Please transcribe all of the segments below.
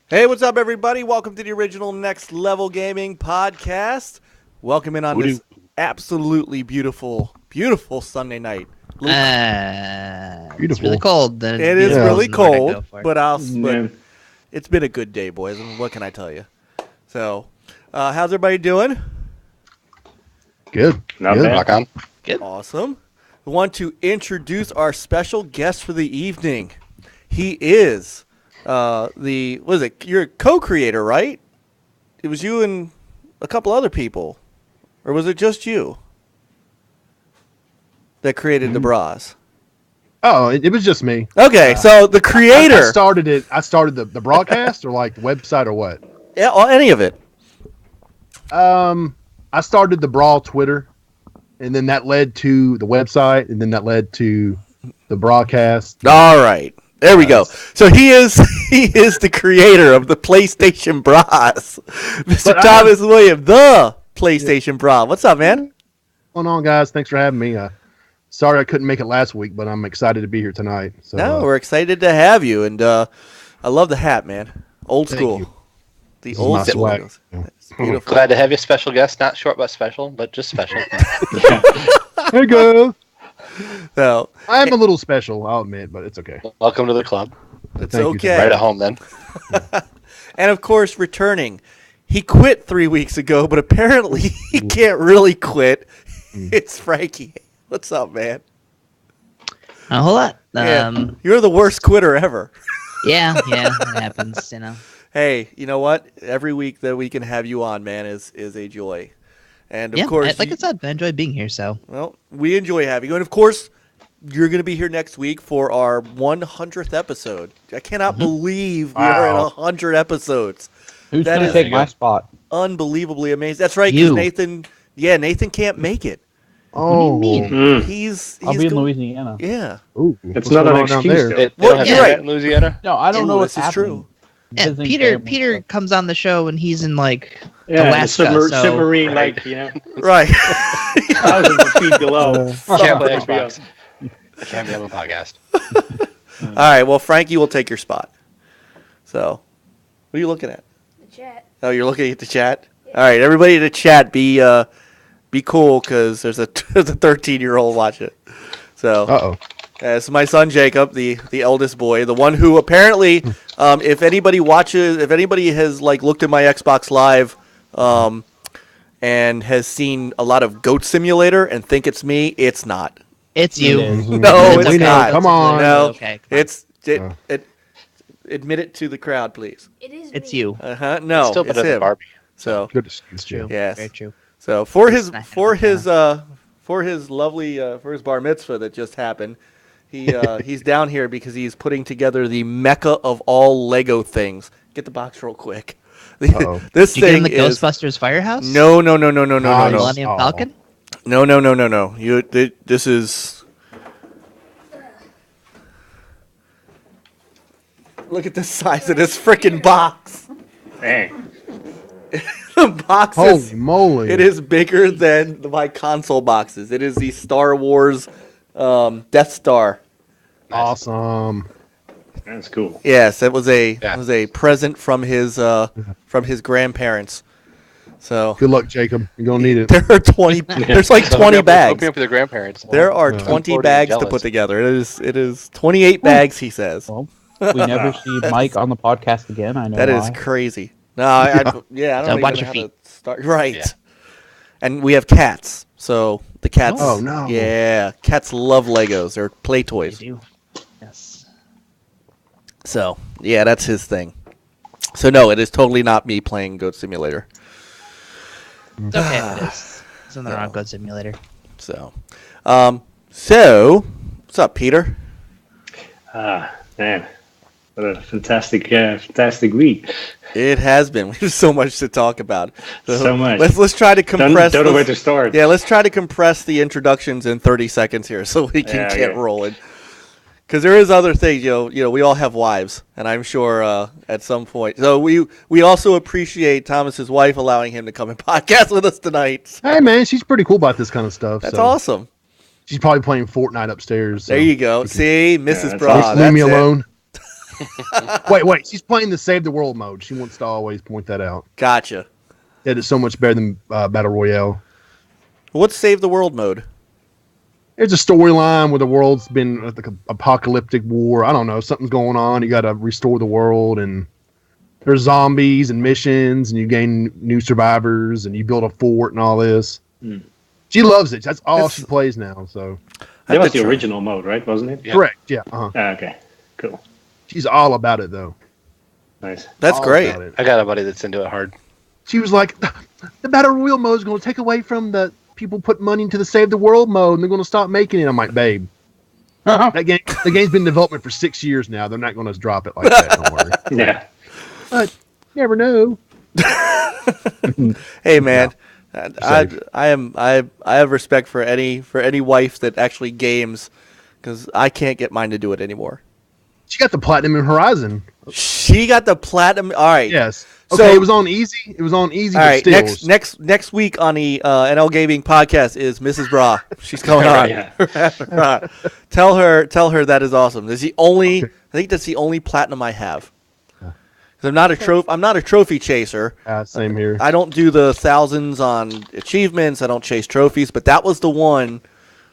Hey, what's up, everybody? Welcome to the original Next Level Gaming podcast. Welcome in on this absolutely beautiful, beautiful Sunday night. Beautiful. It's really cold. It is really cold, but it's been a good day, boys. What can I tell you? So, how's everybody doing? Good. Not bad. Good. Awesome. We want to introduce our special guest for the evening. He is you're a co-creator, right? It was you and a couple other people. Or was it just you that created the bras? Oh, it was just me. Okay, so the creator. I started it. I started the broadcast or like the website or what? Yeah, any of it. I started the Brawl Twitter, and then that led to the website, and then that led to the broadcast. All right. There we go. So he is the creator of the PlayStation Brahs. Mr. Thomas William, the PlayStation Brah. What's up, man? What's going on, guys? Thanks for having me. Sorry I couldn't make it last week, but I'm excited to be here tonight. So, no, we're excited to have you, and I love the hat, man. Old school. The old school. It's beautiful. Glad to have you, special guest. Not short but special, but just special. Hey, guys. So I am a little special, I'll admit, but it's okay. Welcome to the club. it's Thank you, okay. Right at home, then. And of course, returning. He quit 3 weeks ago, but apparently he can't really quit. It's Frankie. What's up, man? A whole lot. You're the worst quitter ever. Yeah, it happens, you know. Hey, you know what? Every week that we can have you on, man, is a joy. And of Yeah, course, like I said, I enjoy being here, so. Well, we enjoy having you. And of course, you're going to be here next week for our 100th episode. I cannot believe we are at 100 episodes. Who's going to take my spot? Unbelievably amazing. That's right, You. because Nathan can't make it. Oh, What do you mean? He's I'll be in Louisiana. Yeah. Ooh, It's what's not going an on down excuse, there? though. They Well, don't have you're internet right. in Louisiana? No, I don't know what's this is happening. true. Yeah, Visiting Peter family. comes on the show and he's in like Yeah, Alaska. the so submarine, like, Right. thousands of feet below. Can't play Xbox. Can't be on the podcast. All right. Well, Frankie will take your spot. So, what are you looking at? The chat. Oh, you're looking at the chat? All right. Everybody in the chat, be cool because there's a 13-year-old watching it. So. Uh-oh. It's my son Jacob, the eldest boy, the one who apparently, if anybody has like looked at my Xbox Live, and has seen a lot of Goat Simulator and think it's me, it's not. it's you. No, it's We know. not. Come on. No, Okay, come on. admit it to the crowd, please. It is It's me. you. No, Still it's better than him. Barbie. So Good excuse, Joe. yes. Very true. So for his It's bar mitzvah that just happened, he's down here because he's putting together the mecca of all Lego things. Get the box real quick. Uh-oh. This Did you get thing him the is Ghostbusters Firehouse? no. Millennium Oh. Falcon? No. This is. Look at the size of this freaking box. Dang. The box Holy is. moly. It is bigger than my console boxes. It is the Star Wars Death Star. Awesome. That's cool. Yes, it was a present from his grandparents. So Good luck, Jacob. You're going to need it. there are 20. There's like 20 bags. Hooking up with their grandparents. There are Yeah. 20 I'm bags to jealous. put together. It is 28 bags, he says. Well, we never see Mike on the podcast again. I know That is why. crazy. No, I don't So even watch know your how feet. to start. Right. Yeah. And we have cats. So the cats. Oh, no. Yeah, cats love Legos. They're play You toys. do. Yes. So yeah, that's his thing. So no, it is totally not me playing Goat Simulator. It's okay if it is. It's in the wrong Goat Simulator. So, what's up, Peter? Man. What a fantastic week. It has been. We have so much to talk about. So much. Let's try to compress. Don't know where to start. Yeah, let's try to compress the introductions in 30 seconds here so we can Yeah, get okay. rolling. Because there is other things, you know, we all have wives, and I'm sure at some point. So we also appreciate Thomas's wife allowing him to come and podcast with us tonight. Hey, man, she's pretty cool about this kind of stuff. That's so. awesome. She's probably playing Fortnite upstairs. So There you go. we can- See, Mrs. that's Bra. awesome. Leave me that's it. alone. Wait. She's playing the Save the World mode. She wants to always point that out. Gotcha. It is so much better than Battle Royale. What's Save the World mode? There's a storyline where the world's been like an apocalyptic war. I don't know. Something's going on. You got to restore the world, and there's zombies and missions, and you gain new survivors, and you build a fort and all this. She loves it. That's all she plays now. So That was the original mode, right? Wasn't it? Yeah. correct. Yeah. Okay. Cool. She's all about it though. Nice. That's All great. about it. I got a buddy that's into it hard. She was like, the Battle Royale mode is going to take away from the people put money into the Save the World mode, and they're going to stop making it. I'm like, babe, the game's been in development for 6 years now. They're not going to drop it like that. Don't worry. Yeah. But never know. Hey man, I have respect for any wife that actually games, because I can't get mine to do it anymore. She got the platinum in Horizon. She got the platinum. All right. Yes. So- Okay, it was on easy. It was on easy. All but right. still, Next week on the NL Gaming podcast is Mrs. Brah. She's coming on. Yeah. Tell her that is awesome. That's the only. I think that's the only platinum I have. 'Cause I'm not a trophy chaser. Same here. I don't do the thousands on achievements. I don't chase trophies. But that was the one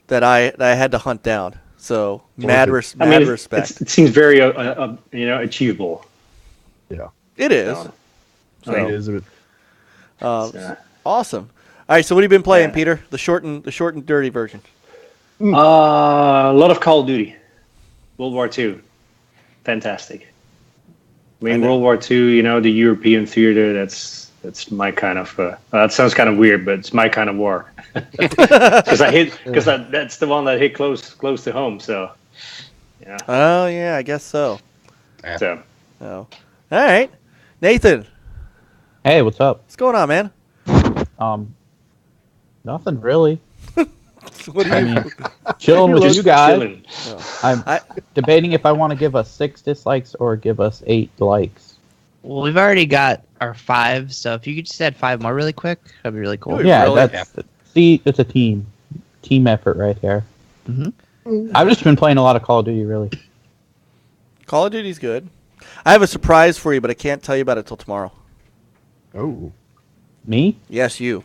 that I had to hunt down. So mad respect. It seems very, achievable. Yeah. It is. So, It is. Awesome. All right. So what have you been playing, Yeah. Peter? The short and dirty version. a lot of Call of Duty. World War II. Fantastic. I mean, World War II, the European theater, that's my kind of, that sounds kind of weird, but it's my kind of war. Because that's the one that hit close to home, so, yeah. Oh yeah, I guess so. So, Oh. All right. Nathan, Hey, what's up? what's going on, man? Nothing really. What do I you? mean, chilling with just you guys. chilling. I'm debating if I want to give us 6 dislikes or give us 8 likes. Well, we've already got our 5, so if you could just add 5 more really quick, that'd be really cool. Dude, Yeah, really? see, it's a team effort right here. I've just been playing a lot of Call of Duty, really. Call of Duty's good. I have a surprise for you, but I can't tell you about it till tomorrow. Oh. Me? Yes, you.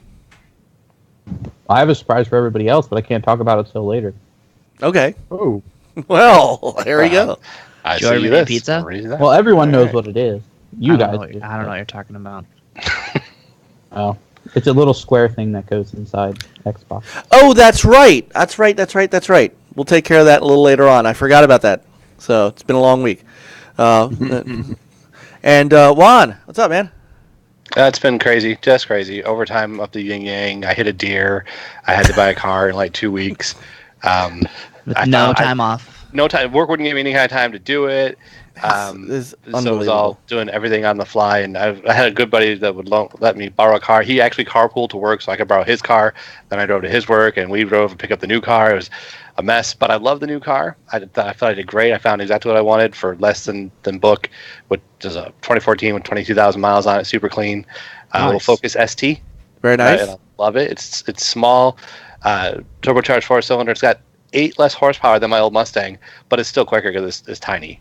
I have a surprise for everybody else, but I can't talk about it till later. Okay. Oh. Well, there we go. I Do you already see make this. pizza? Read that. Well, everyone knows what it is. You I don't guys know, do. I don't know what you're talking about. Oh, it's a little square thing that goes inside Xbox. Oh, that's right. That's right. We'll take care of that a little later on. I forgot about that. So it's been a long week. And Juan, what's up, man? It's been crazy, just crazy. Overtime up the yin yang. I hit a deer. I had to buy a car in like 2 weeks. With no time off. No time. Work wouldn't give me any kind of time to do it. This is So it was unbelievable. all doing everything on the fly. And I had a good buddy that would let me borrow a car. He actually carpooled to work, so I could borrow his car. Then I drove to his work, and we drove and picked up the new car. It was a mess, but I love the new car. I thought I did great. I found exactly what I wanted for less than book, which is a 2014 with 22,000 miles on it, super clean. Little Nice. Focus ST. Very nice. And I love it. It's small, turbocharged 4-cylinder. It's got 8 less horsepower than my old Mustang, but it's still quicker because it's tiny.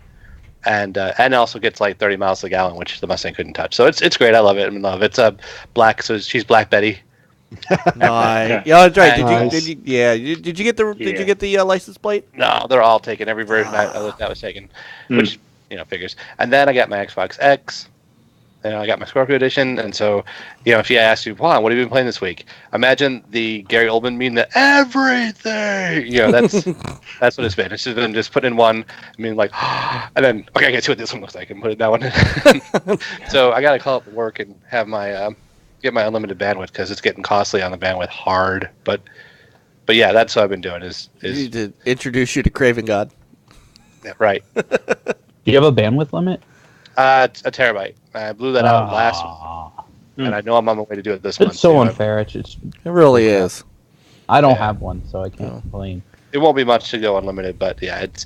And it also gets like 30 miles a gallon, which the Mustang couldn't touch. So it's great. I love it. I'm in love. It's black, so she's Black Betty. Nice. Yeah, that's right. Nice. Did you get the license plate? No, they're all taken. Every version I looked at was taken, which figures. And then I got my Xbox X. And I got my Scorpio edition, and so, if you ask you, Juan, what have you been playing this week? Imagine the Gary Oldman meme that everything, that's what it's been. It's just been putting in one, like, and then, okay, I can see what this one looks like, and put it that one. So I got to call up work and have my, get my unlimited bandwidth, because it's getting costly on the bandwidth hard, but yeah, that's what I've been doing is You need to introduce you to Craven God. right. Do you have a bandwidth limit? It's a terabyte. I blew that out last week, and I know I'm on my way to do it this month. It's so too. unfair. It's It really is. I don't Yeah. have one, so I can't complain. It won't be much to go unlimited, but yeah, it's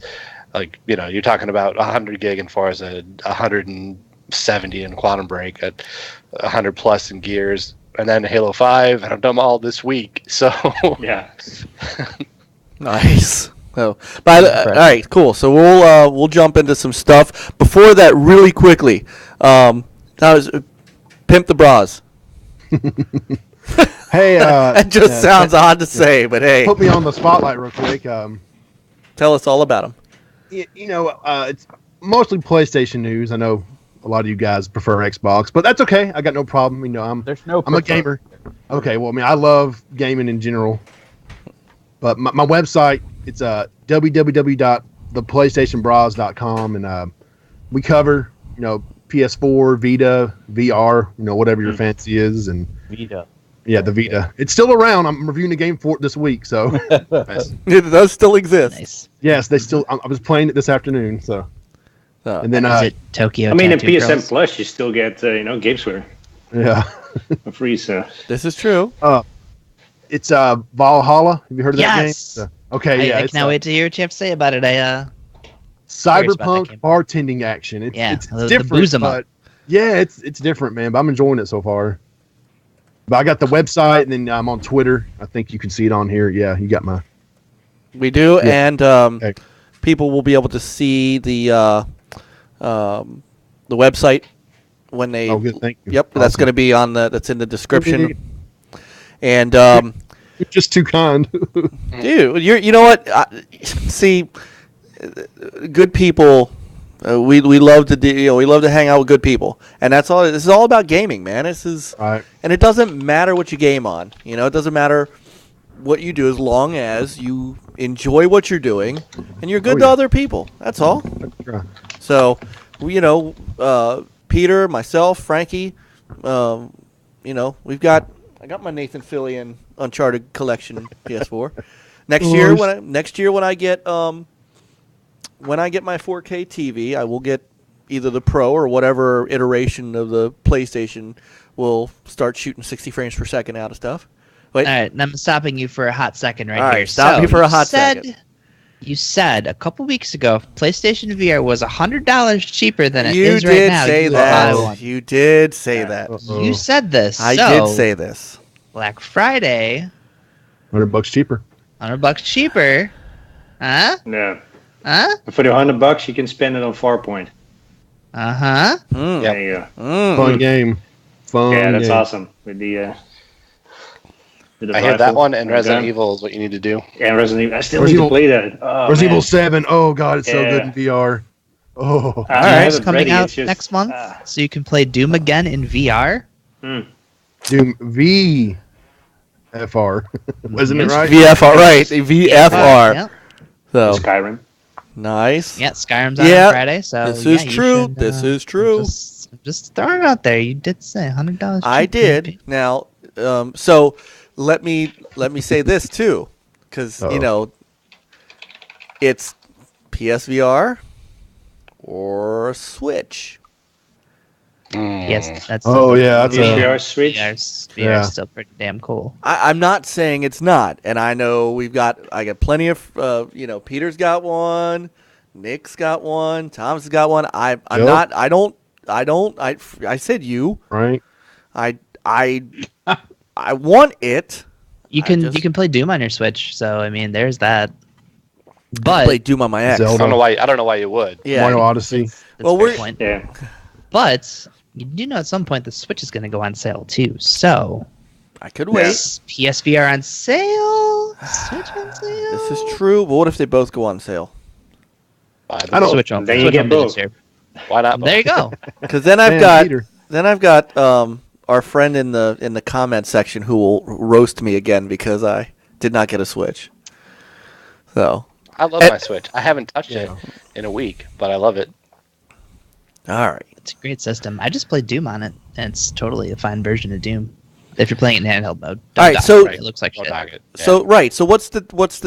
like, you're talking about 100 gig in Forza, 170 in Quantum Break, at 100 plus in Gears, and then Halo 5, and I've done them all this week. So Yeah. Nice. Oh, all right, cool. So we'll jump into some stuff. Before that, really quickly, that was Pimp the Bras. Hey, That just sounds odd to say, but hey, put me on the spotlight real quick. tell us all about them. It's mostly PlayStation news. I know a lot of you guys prefer Xbox, but that's okay. I got no problem. I'm a gamer. Okay, well, I mean, I love gaming in general, but my website, it's www.theplaystationbras.com, and we cover PS4, Vita, VR, whatever your fancy is, and Vita. Yeah, the Vita. It's still around. I'm reviewing the game for it this week, so It does still exist. Nice. yes, they still. I was playing it this afternoon, so. And then Is it Tokyo? I mean, in Tattoo PSN Girls? Plus, you still get GameSware yeah, for free. So This is true. it's Valhalla. Have you heard of that Yes. game? Okay, I it's cannot wait to hear what you have to say about it. curious about cyberpunk that game. bartending action. It's the different, booze 'em up. but yeah, it's different, man. But I'm enjoying it so far. But I got the website, and then I'm on Twitter. I think you can see it on here. Yeah, you got my. We do, Yeah. and Okay. people will be able to see the website when they. Oh, good. Thank you. Yep, that's Awesome. going to be on that's in the description. And You're just too kind. dude, you know what? See, good people. We love to we love to hang out with good people, and that's all. This is all about gaming, man. This is, All right. and it doesn't matter what you game on. It doesn't matter what you do as long as you enjoy what you're doing and you're good to yeah. other people. That's all. Yeah. So, Peter, myself, Frankie, we've got. I got my Nathan Fillion Uncharted collection PS4. Next year when I get my 4K TV, I will get either the Pro or whatever iteration of the PlayStation will start shooting 60 frames per second out of stuff. Wait, All right, and I'm stopping you for a hot second All here. right, stop me for a hot second. You said a couple weeks ago PlayStation VR was $100 cheaper than it you is right did now. say You that. buy one. You did say that. You said this. I so, did say this. Black Friday, $100 cheaper. $100 cheaper. Huh? no, Huh? for the $100, you can spend it on Farpoint. Uh-huh. There you go. Fun game. Fun. Yeah, that's game. awesome. With the I hear that rifle one and the Resident gun. Evil is what you need to do. Yeah, Resident Evil. I still Resident need to play that. Oh, Resident man. Evil 7. Oh god, it's so Yeah. good in VR. Oh. I have Doom's it coming ready, out it's just- next month, ah. so you can play Doom again in VR. Doom VFR. Wasn't it right? VFR, right? VFR. Yep. So Skyrim. nice. Yeah, Skyrim's on Yeah, Friday, so this yeah, is you true. should, This is true. Just throwing it out there. You did say $100. I cheaper. did. Now, so let me say this too, because it's PSVR or Switch. Yes, that's. Oh yeah, that's VR Switch. VR's Yeah. still pretty damn cool. I'm not saying it's not, and I know I got plenty of Peter's got one, Nick's got one, Tom's got one. I'm Yep. not. I said you. right. I want it. You I can just- you can play Doom on your Switch, so I mean, there's that. I But play Doom on my X. Zelda. I don't know why you would. Yeah. Mario Odyssey. that's Well, a fair we're- point. Yeah. But you do know at some point the Switch is going to go on sale too. So I could wait. is PSVR on sale, Switch on sale. This is true. But what if they both go on sale? I don't- Switch on. Then you Switch get on this both. year. Why not? There you go. Because then Man, Peter. I've got our friend in the comment section who will roast me again because I did not get a Switch. So I love my Switch. I haven't touched it in a week, but I love it. all right. It's a great system. I just played Doom on it, and it's totally a fine version of Doom. If you're playing it in handheld mode. All right, dock so- it looks like Don't shit. knock it. Yeah. So right. So what's the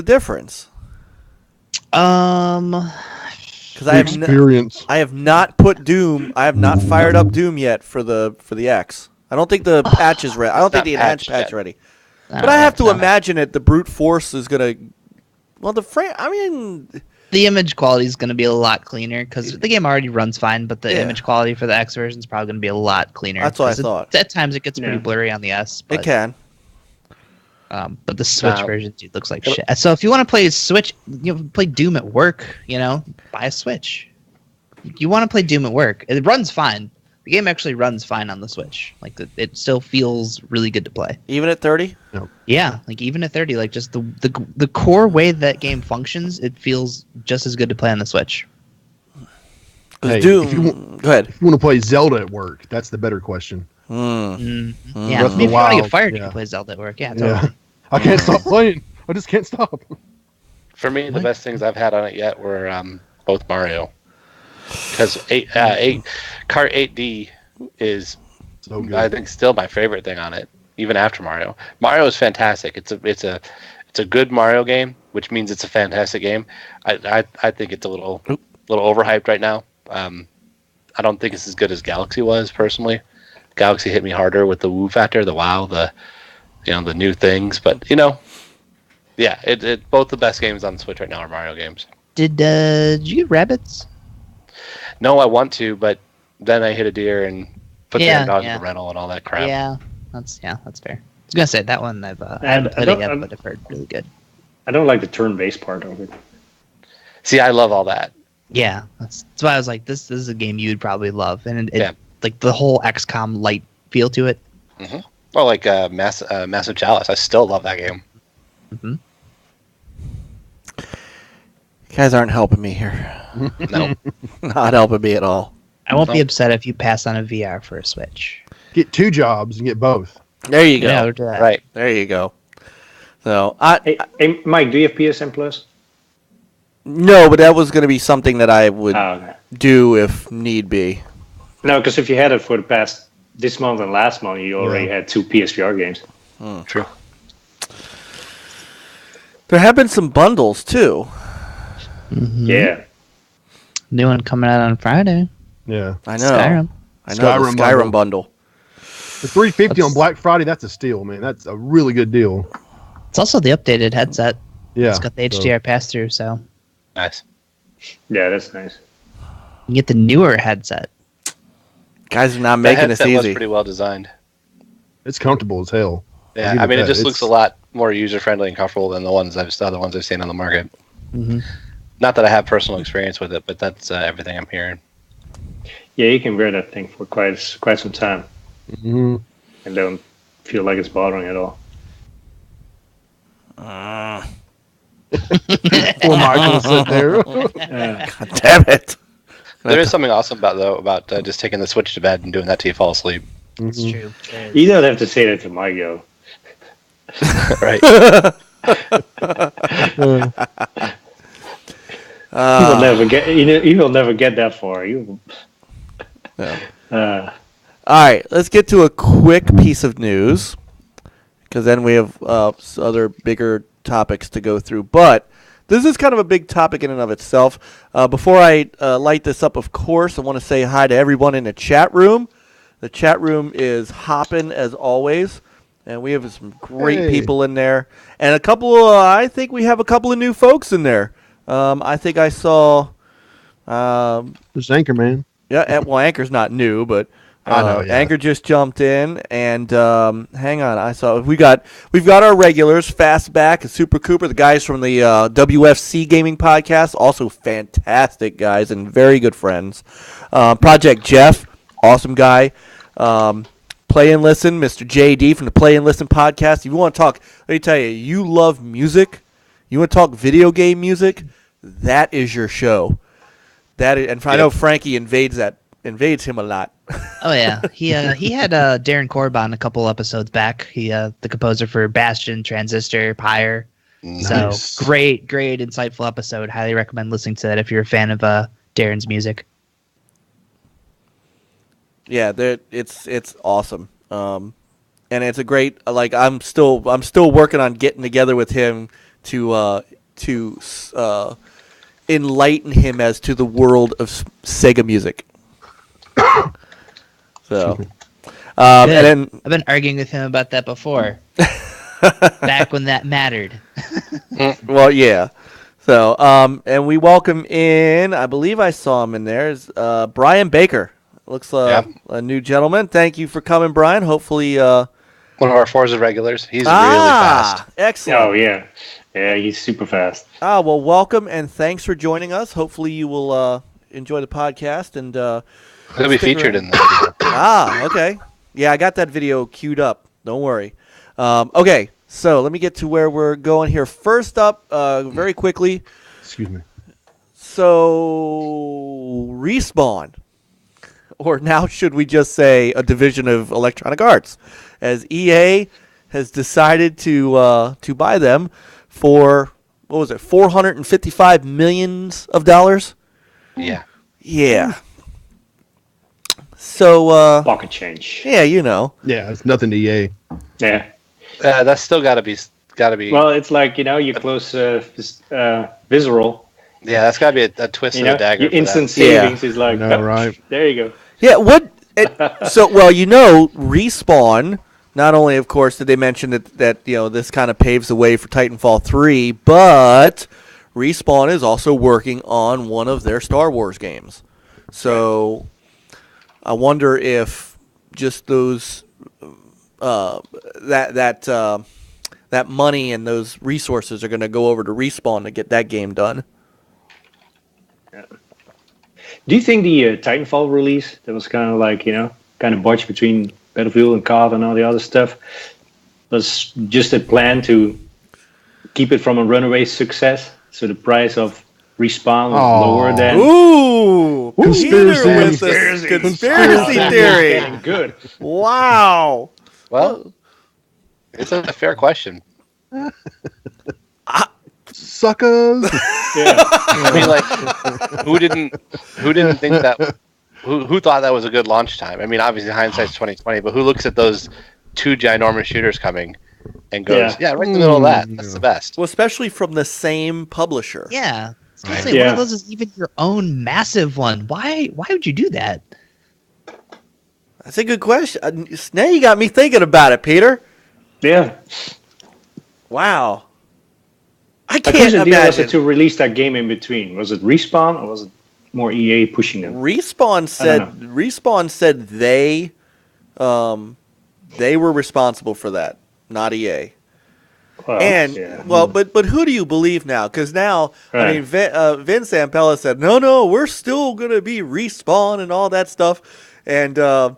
difference? Because I have not put Doom. I have not fired up Doom yet for the X. I don't think the patch is ready. I don't think the not enhanced patched patch yet. ready. I But I have to imagine it. The brute force is gonna. Well, the frame. I mean, the image quality is going to be a lot cleaner because the game already runs fine, but the Yeah. image quality for the X version is probably going to be a lot cleaner. That's what I 'cause thought. At times it gets pretty Yeah. blurry on the S. But it can. But the Switch No. version, dude, looks like shit. So if you want to play Switch, play Doom at work, buy a Switch. You want to play Doom at work. It runs fine. The game actually runs fine on the Switch. Like it still feels really good to play. Even at 30? Yeah, like even at 30, like just the core way that game functions, it feels just as good to play on the Switch. Hey, Doom. Go ahead. If you want to play Zelda at work, that's the better question. Yeah, Breath of maybe the if you want to Wild, get fired, you yeah. can play Zelda at work. Yeah, totally. Yeah. I can't stop playing. I just can't stop. For me, the best things I've had on it yet were both Mario. Because Kart 8D is, So good. I think, still my favorite thing on it, even after Mario. Mario is fantastic. It's a good Mario game, which means it's a fantastic game. I think it's a little overhyped right now. I don't think it's as good as Galaxy was personally. Galaxy hit me harder with the woo factor, the wow, the new things. But yeah, it both the best games on the Switch right now are Mario games. Did you get rabbits? No, I want to, but then I hit a deer and put the dog in Yeah. the rental and all that crap. Yeah, that's fair. I was gonna say that one I And haven't played it I yet, don't- but I've heard really good. I don't like the turn-based part of it. See, I love all that. Yeah, that's why I was like, this is a game you'd probably love, and it Yeah. like the whole XCOM light feel to it. Well, like Massive Chalice, I still love that game. Hmm. You guys aren't helping me here. No, Not helping me at all. I won't be No. upset if you pass on a VR for a Switch. Get 2 jobs and get both. There you go. Yeah, we'll do that. right. There you go. So Hey, Mike, do you have PSN Plus? no, but that was going to be something that I would Oh, okay. do if need be. No, because if you had it for the past this month and last month, you already had 2 PSVR games. True. There have been some bundles too. Mhm. Yeah. New one coming out on Friday. Yeah. I know. Skyrim. I know the Skyrim Skyrim bundle. For $350 on That's- Black Friday, that's a steal, man. That's a really good deal. It's also the updated headset. Yeah. It's got the HDR pass-through, so Nice. Yeah, that's nice. you can get the newer headset. Guys are not That making this headset was easy. pretty well designed. It's comfortable as hell. I'll Yeah, give I mean, it that. just It's- looks a lot more user friendly and comfortable than the ones I've seen on the market. Hmm. Not that I have personal experience with it, but that's everything I'm hearing. Yeah, you can wear that thing for quite some time Mhm. and don't feel like it's bothering at all. Poor Michael sit there. God damn it. There is something awesome about just taking the Switch to bed and doing that till you fall asleep. It's Mhm. true. You don't have to say that to Mike, yo. Right. He will never get. He will never get that far. You. Yeah. Uh, All right, let's get to a quick piece of news because then we have other bigger topics to go through. But this is kind of a big topic in and of itself. Before I light this up, of course, I want to say hi to everyone in the chat room. The chat room is hopping as always, and we have some great Hey. people in there. And I think we have a couple of new folks in there. I think I saw, There's Anchorman. well, Anchor's not new, but I know, yeah. Anchor just jumped in, and hang on, I saw we've got our regulars, Fastback and Super Cooper, the guys from the WFC Gaming Podcast, also fantastic guys and very good friends. Project Jeff, awesome guy. Play and Listen, Mr. JD from the Play and Listen Podcast. If you want to talk, let me tell you, you love music, you want to talk video game music, that is your show. I know Frankie invades him a lot. Oh yeah, he had Darren Korb on a couple episodes back. He the composer for Bastion, Transistor, Pyre. Nice. So great insightful episode. Highly recommend listening to that if you're a fan of Darren's music. Yeah, it's awesome. And it's a great I'm still working on getting together with him to enlighten him as to the world of Sega music. So, and then I've been arguing with him about that before. Back when that mattered. well, yeah. So, and we welcome in. I believe I saw him in there. Is Brian Baker? Looks a new gentleman. Thank you for coming, Brian. Hopefully, One of our Forza regulars. He's really fast. Excellent. Oh yeah, he's super fast. Well, welcome and thanks for joining us. Hopefully, you will enjoy the podcast and He'll be featured in the video. Okay. Yeah, I got that video queued up. Don't worry. Okay, so let me get to where we're going here. First up, very quickly. Excuse me. So, Respawn, or now should we just say a division of Electronic Arts, as EA has decided to buy them for, what was it, $455 million? Yeah. Yeah. So, Pocket change. yeah, you know. Yeah, it's nothing to EA. Yeah. That's still got to be. Well, it's like you close Visceral. Yeah, that's got to be a twist of the dagger. Your for instant that. savings is like, I know, right? there you go. Yeah, Respawn, not only, of course, did they mention that this kind of paves the way for Titanfall 3, but Respawn is also working on one of their Star Wars games. So I wonder if just those that money and those resources are going to go over to Respawn to get that game done. Do you think the Titanfall release that was kind of like kind of botched between Battlefield and COD and all the other stuff was just a plan to keep it from a runaway success? So the price of Respawn was lower than. Ooh, Conspiracy. Peter with the conspiracy theory. Getting good. Wow. Well, it's a fair question. Suckers. Yeah. I mean, like, who didn't think that? Who thought that was a good launch time? I mean, obviously hindsight's 2020, but who looks at those two ginormous shooters coming and goes, "Yeah, right in the middle of that. That's the best." Well, especially from the same publisher. Yeah. Especially one of those is even your own massive one. Why would you do that? That's a good question. Now you got me thinking about it, Peter. Yeah. Wow. I Like, can't whose idea was imagine. it to release that game in between? Was it Respawn or was it more EA pushing them? Respawn said they were responsible for that, not EA. Well, And yeah. but who do you believe now? Because now, Right. I mean, Vince Zampella said, no, we're still gonna be Respawn and all that stuff, and I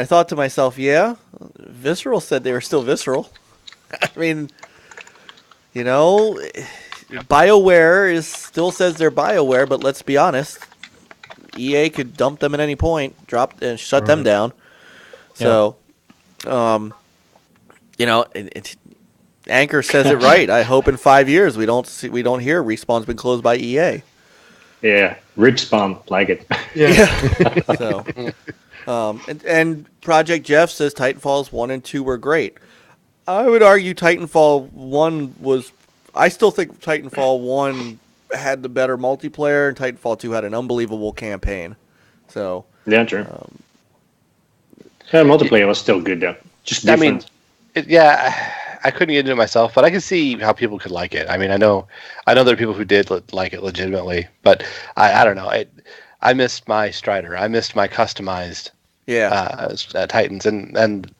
thought to myself, yeah, Visceral said they were still Visceral. I mean, BioWare still says they're BioWare, but let's be honest, EA could dump them at any point, drop and shut them down. So, Anchor says it right. I hope in 5 years we don't hear Respawn's been closed by EA. Yeah, Ripspawn, like it. So, and Project Jeff says Titanfalls 1 and 2 were great. I would argue Titanfall 1 was. I still think Titanfall 1 had the better multiplayer, and Titanfall 2 had an unbelievable campaign. So, Yeah, true. Multiplayer was still good though. Just different. I mean, I couldn't get into it myself, but I can see how people could like it. I mean, I know there are people who did like it legitimately, but I don't know. I missed my Strider. I missed my customized Titans, and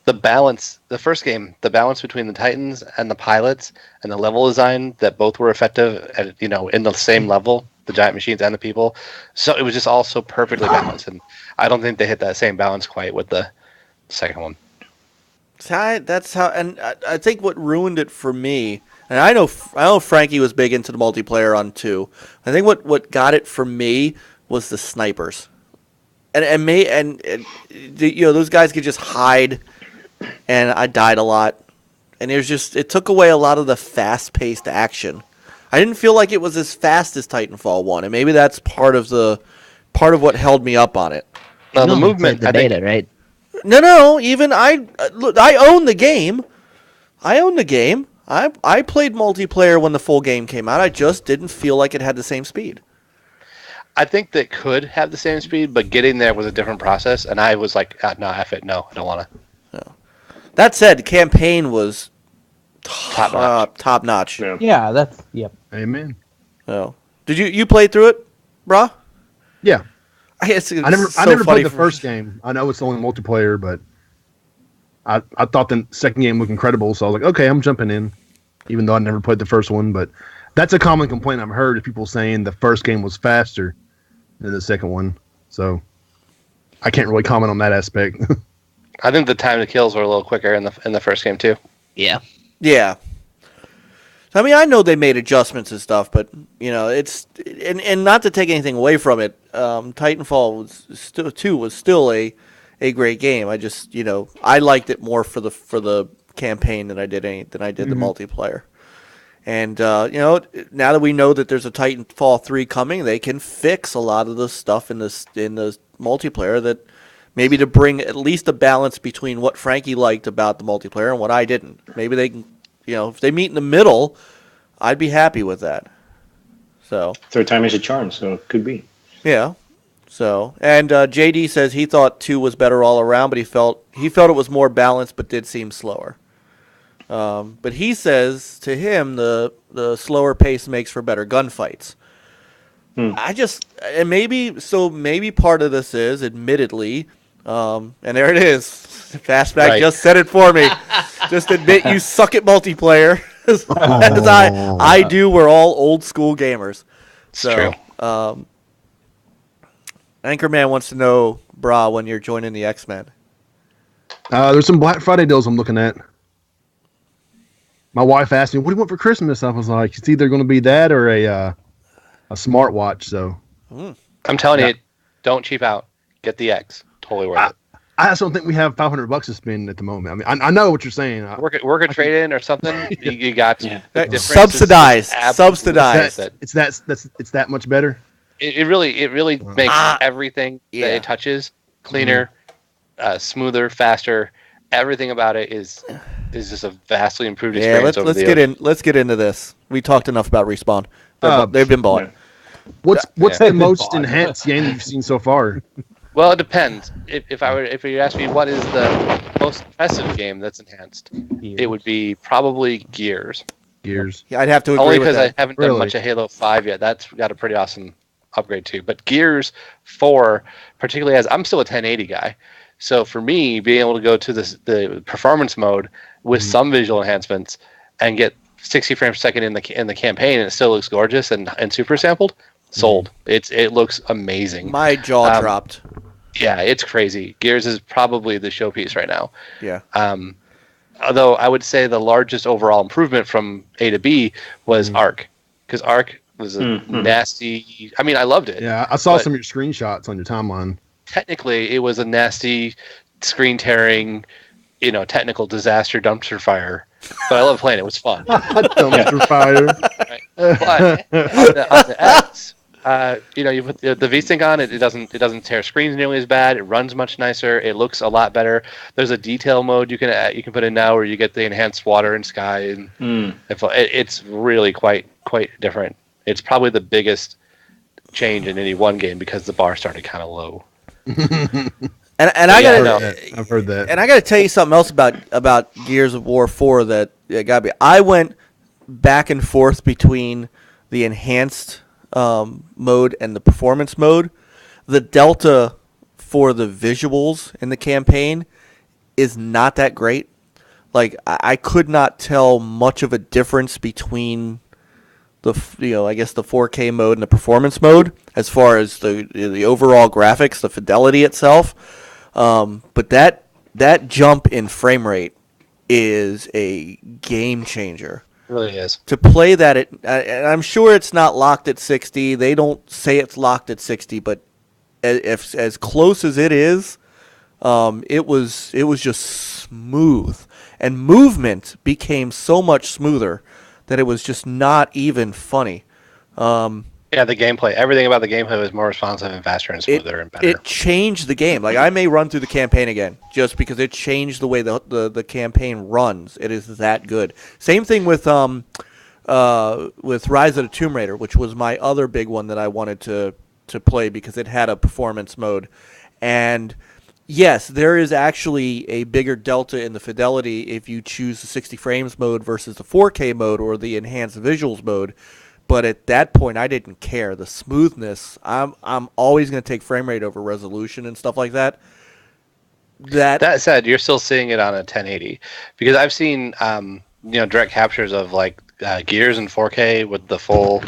the balance. The first game, the balance between the Titans and the pilots and the level design, that both were effective at in the same level, the giant machines and the people. So it was just all so perfectly balanced, and I don't think they hit that same balance quite with the second one. that's how, and I think what ruined it for me, and I know Frankie was big into the multiplayer on 2. I think what got it for me was the snipers, and those guys could just hide, and I died a lot, and it took away a lot of the fast-paced action. I didn't feel like it was as fast as Titanfall 1, and maybe that's part of what held me up on it. Now the movement, the beta, right? No. Even I own the game. I played multiplayer when the full game came out. I just didn't feel like it had the same speed. I think that could have the same speed, but getting there was a different process, and I was like, no, F it, no, I don't want to. That said, campaign was Top notch. Yeah, that's Amen. Oh. Did you play through it, brah? Yeah. I guess I never played the first game. I know it's only multiplayer, but I thought the second game looked incredible, so I was like, okay, I'm jumping in, even though I never played the first one. But that's a common complaint I've heard, is people saying the first game was faster than the second one. So I can't really comment on that aspect. I think the time to kills were a little quicker in the first game too. Yeah. Yeah. I mean, I know they made adjustments and stuff, but it's and not to take anything away from it. Titanfall was still a great game. I just I liked it more for the campaign than I did the multiplayer. And now that we know that there's a Titanfall 3 coming, they can fix a lot of the stuff in the multiplayer that maybe to bring at least a balance between what Frankie liked about the multiplayer and what I didn't. Maybe they can, if they meet in the middle, I'd be happy with that. So third time is a charm, so it could be. Yeah. So and JD says he thought 2 was better all around, but he felt it was more balanced, but did seem slower. But he says to him the slower pace makes for better gunfights. Maybe part of this is admittedly, and there it is. Fastback just said it for me. Just admit you suck at multiplayer, as I do. We're all old school gamers. It's true. Anchorman wants to know, Brah, when you're joining the X-Men. There's some Black Friday deals I'm looking at. My wife asked me, "What do you want for Christmas?" I was like, "It's either going to be that or a smartwatch." So I'm telling you, don't cheap out. Get the X. Totally worth it. I just don't think we have $500 to spend at the moment. I mean, I know what you're saying. Work a trade in or something. You got subsidized. It's that much better. It really makes everything that it touches cleaner, smoother, faster. Everything about it is just a vastly improved experience. Let's get into this. We talked enough about Respawn. They've been bought. What's the most enhanced game you've seen so far? Well, it depends. If you ask me what is the most impressive game that's enhanced, it would be probably Gears. Yeah, I'd have to agree only with because that. I haven't done much of Halo 5 yet. That's got a pretty awesome upgrade too. But Gears 4, particularly as I'm still a 1080 guy, so for me being able to go to the performance mode with some visual enhancements and get 60 frames per second in the campaign and it still looks gorgeous and super sampled, sold. It looks amazing. My jaw dropped. Yeah, it's crazy. Gears is probably the showpiece right now. Yeah. Although I would say the largest overall improvement from A to B was Arc, because Arc was a nasty. I mean, I loved it. Yeah, I saw some of your screenshots on your timeline. Technically, it was a nasty, screen tearing, technical disaster dumpster fire. But I love playing it. It was fun. Dumpster fire. Right. But on the X, you put the V-Sync on it. It doesn't tear screens nearly as bad. It runs much nicer. It looks a lot better. There's a detail mode you can put in now where you get the enhanced water and sky, and it's really quite different. It's probably the biggest change in any one game because the bar started kind of low. I've heard that. And I got to tell you something else about Gears of War 4 that got me. I went back and forth between the enhanced mode and the performance mode. The delta for the visuals in the campaign is not that great. Like I could not tell much of a difference between the 4K mode and the performance mode as far as the overall graphics, the fidelity itself. But that jump in frame rate is a game changer. It really is. To play that and I'm sure it's not locked at 60. They don't say it's locked at 60, but if as close as it is, it was just smooth, and movement became so much smoother that it was just not even funny. Yeah, the gameplay. Everything about the gameplay was more responsive and faster and smoother and better. It changed the game. Like I may run through the campaign again just because it changed the way the campaign runs. It is that good. Same thing with Rise of the Tomb Raider, which was my other big one that I wanted to play because it had a performance mode. And yes, there is actually a bigger delta in the fidelity if you choose the 60 frames mode versus the 4K mode or the enhanced visuals mode. But at that point, I didn't care. The smoothness, I'm always going to take frame rate over resolution and stuff like that. That said, you're still seeing it on a 1080 because I've seen direct captures of like Gears in 4K with the full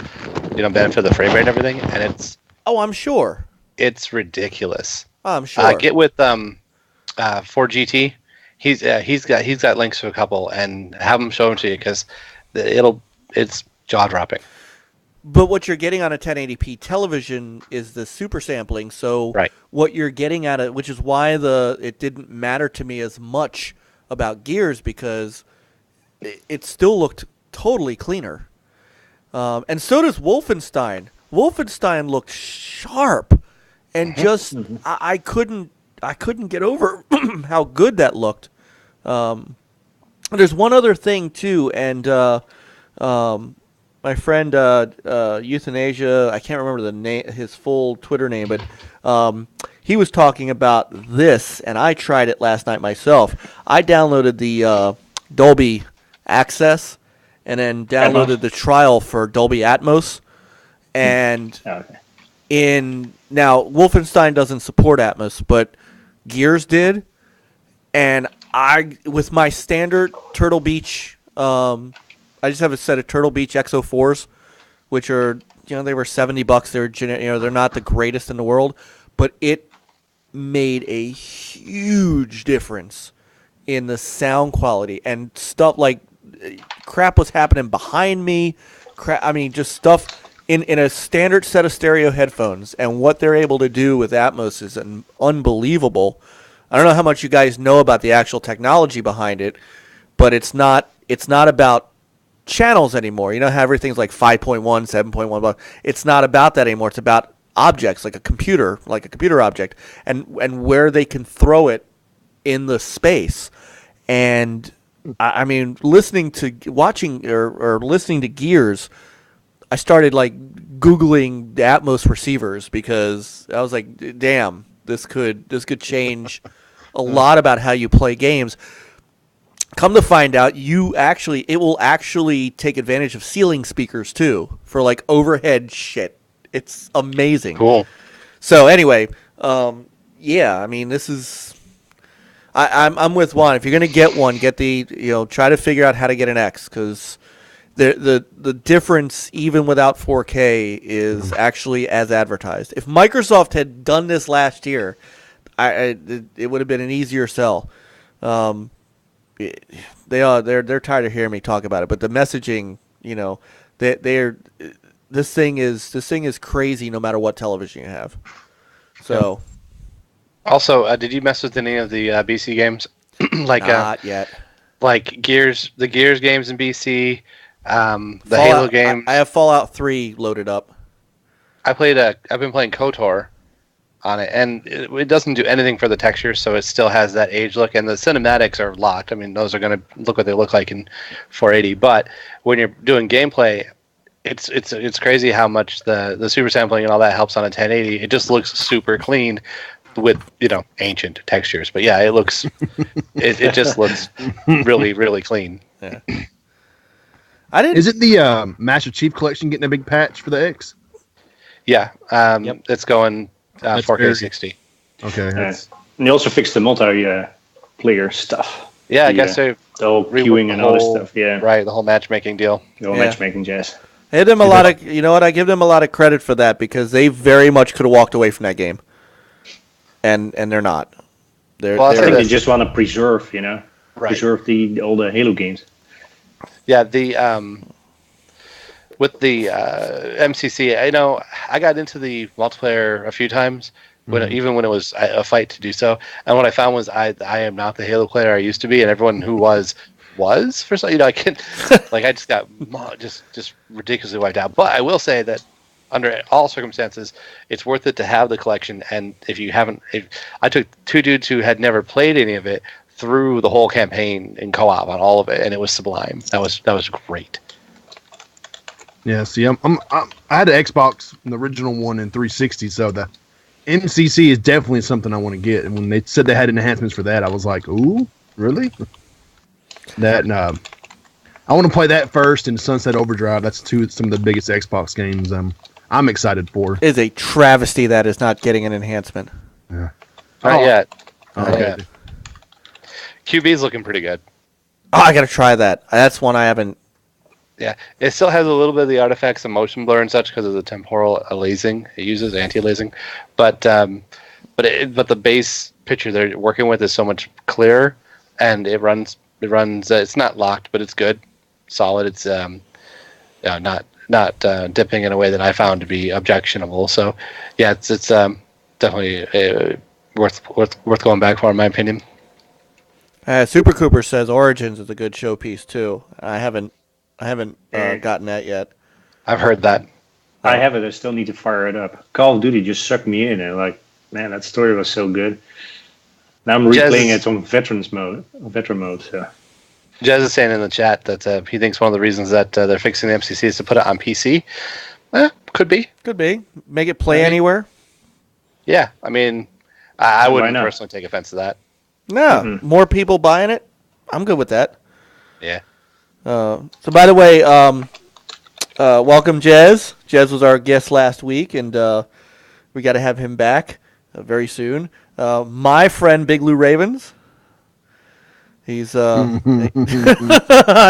benefit of the frame rate and everything, and I'm sure. It's ridiculous. I'm sure. Get with 4GT. He's got links to a couple, and have him show them to you because it's jaw dropping. But what you're getting on a 1080p television is the super sampling. So what you're getting at it, which is why it didn't matter to me as much about Gears, because it still looked totally cleaner. And so does Wolfenstein. Wolfenstein looked sharp, and just I couldn't get over how good that looked. There's one other thing too, and my friend Euthanasia, I can't remember the name, his full Twitter name, but he was talking about this, and I tried it last night myself. I downloaded the Dolby Access, and then downloaded the trial for Dolby Atmos, and now Wolfenstein doesn't support Atmos, but Gears did, and with my standard Turtle Beach, I just have a set of Turtle Beach XO4s, which are, they were $70. They're not the greatest in the world, but it made a huge difference in the sound quality and stuff. Like crap was happening behind me. Just stuff in a standard set of stereo headphones, and what they're able to do with Atmos is unbelievable. I don't know how much you guys know about the actual technology behind it, but it's not about channels anymore. You know how everything's like 5.1, 7.1. It's not about that anymore. It's about objects, like a computer object, and where they can throw it in the space. And listening to Gears, I started like Googling the Atmos receivers because I was like, damn, this could change a lot about how you play games. Come to find out, it will actually take advantage of ceiling speakers too for like overhead shit. It's amazing. Cool. So anyway, this is. I'm with Juan. If you're gonna get one, get try to figure out how to get an X, because the difference even without 4K is actually as advertised. If Microsoft had done this last year, it would have been an easier sell. They're tired of hearing me talk about it, but the messaging, this thing is crazy no matter what television you have. So, also, did you mess with any of the BC games? Not yet. Like the Gears games in BC, the Fallout, Halo games. I have Fallout 3 loaded up. I've been playing KOTOR on it, and it doesn't do anything for the textures, so it still has that age look, and the cinematics are locked. Those are going to look what they look like in 480, but when you're doing gameplay, it's crazy how much the super sampling and all that helps on a 1080. It just looks super clean with ancient textures, but yeah, it looks it just looks really, really clean. Yeah. Isn't the Master Chief Collection getting a big patch for the X? Yeah, it's going 4K 60. Okay. And they also fixed the multiplayer stuff. Yeah, I guess they the whole queuing and all this stuff. Yeah, right. The whole matchmaking deal. The whole matchmaking jazz. I give them a lot of, I give them a lot of credit for that, because they very much could have walked away from that game, and they're not. I think they just want to preserve, preserve the older Halo games. Yeah, with the MCC, I got into the multiplayer a few times, even when it was a fight to do so. And what I found was I am not the Halo player I used to be, and everyone who was for some. I just got just ridiculously wiped out. But I will say that under all circumstances, it's worth it to have the collection. And if I took two dudes who had never played any of it through the whole campaign in co-op on all of it, and it was sublime. That was great. Yeah, see, I had an Xbox, the original one, in 360, so the MCC is definitely something I want to get. And when they said they had enhancements for that, I was like, ooh, really? I want to play that first, and Sunset Overdrive. That's some of the biggest Xbox games I'm excited for. It is a travesty that is not getting an enhancement. Yeah. Not yet. Okay. QB's looking pretty good. Oh, I gotta try that. That's one I haven't. Yeah, it still has a little bit of the artifacts of motion blur and such because of the temporal aliasing. It uses anti-aliasing, but the base picture they're working with is so much clearer, and it runs. It's not locked, but it's good, solid. It's not dipping in a way that I found to be objectionable. So, yeah, it's definitely worth going back for, in my opinion. Super Cooper says Origins is a good showpiece too. I haven't gotten that yet. I've heard that. I have it. I still need to fire it up. Call of Duty just sucked me in, and like, man, that story was so good. Now I'm replaying it on veteran mode. So. Jez is saying in the chat that he thinks one of the reasons that they're fixing the MCC is to put it on PC. Could be. Make it play anywhere. Yeah, I mean, I wouldn't personally take offense to that. No, more people buying it. I'm good with that. Yeah. So, by the way, welcome, Jez. Jez was our guest last week, and we got to have him back very soon. My friend, Big Lou Ravens. He's I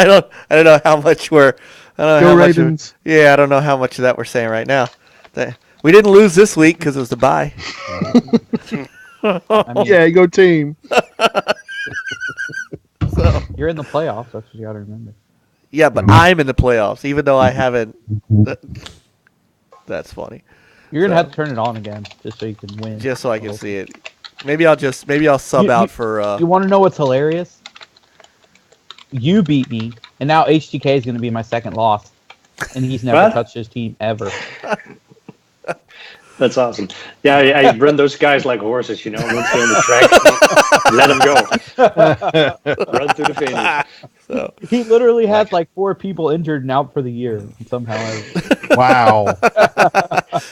don't know how much we're. I don't know Go how Ravens. much. I don't know how much of that we're saying right now. We didn't lose this week because it was the bye. I mean, Yeah, go team. So, you're in the playoffs. That's what you got to remember. yeah, but I'm in the playoffs, even though I haven't. That's funny. You're gonna have to turn it on again just so you can win. Just so I can see it. Maybe I'll sub out for. You want to know what's hilarious? You beat me, and now HTK is going to be my second loss, and he's never touched his team ever. That's awesome. Yeah, I run those guys like horses, Once they're on the track, let them go. Run to the finish. So. He literally has like 4 people injured and out for the year. And somehow, Wow.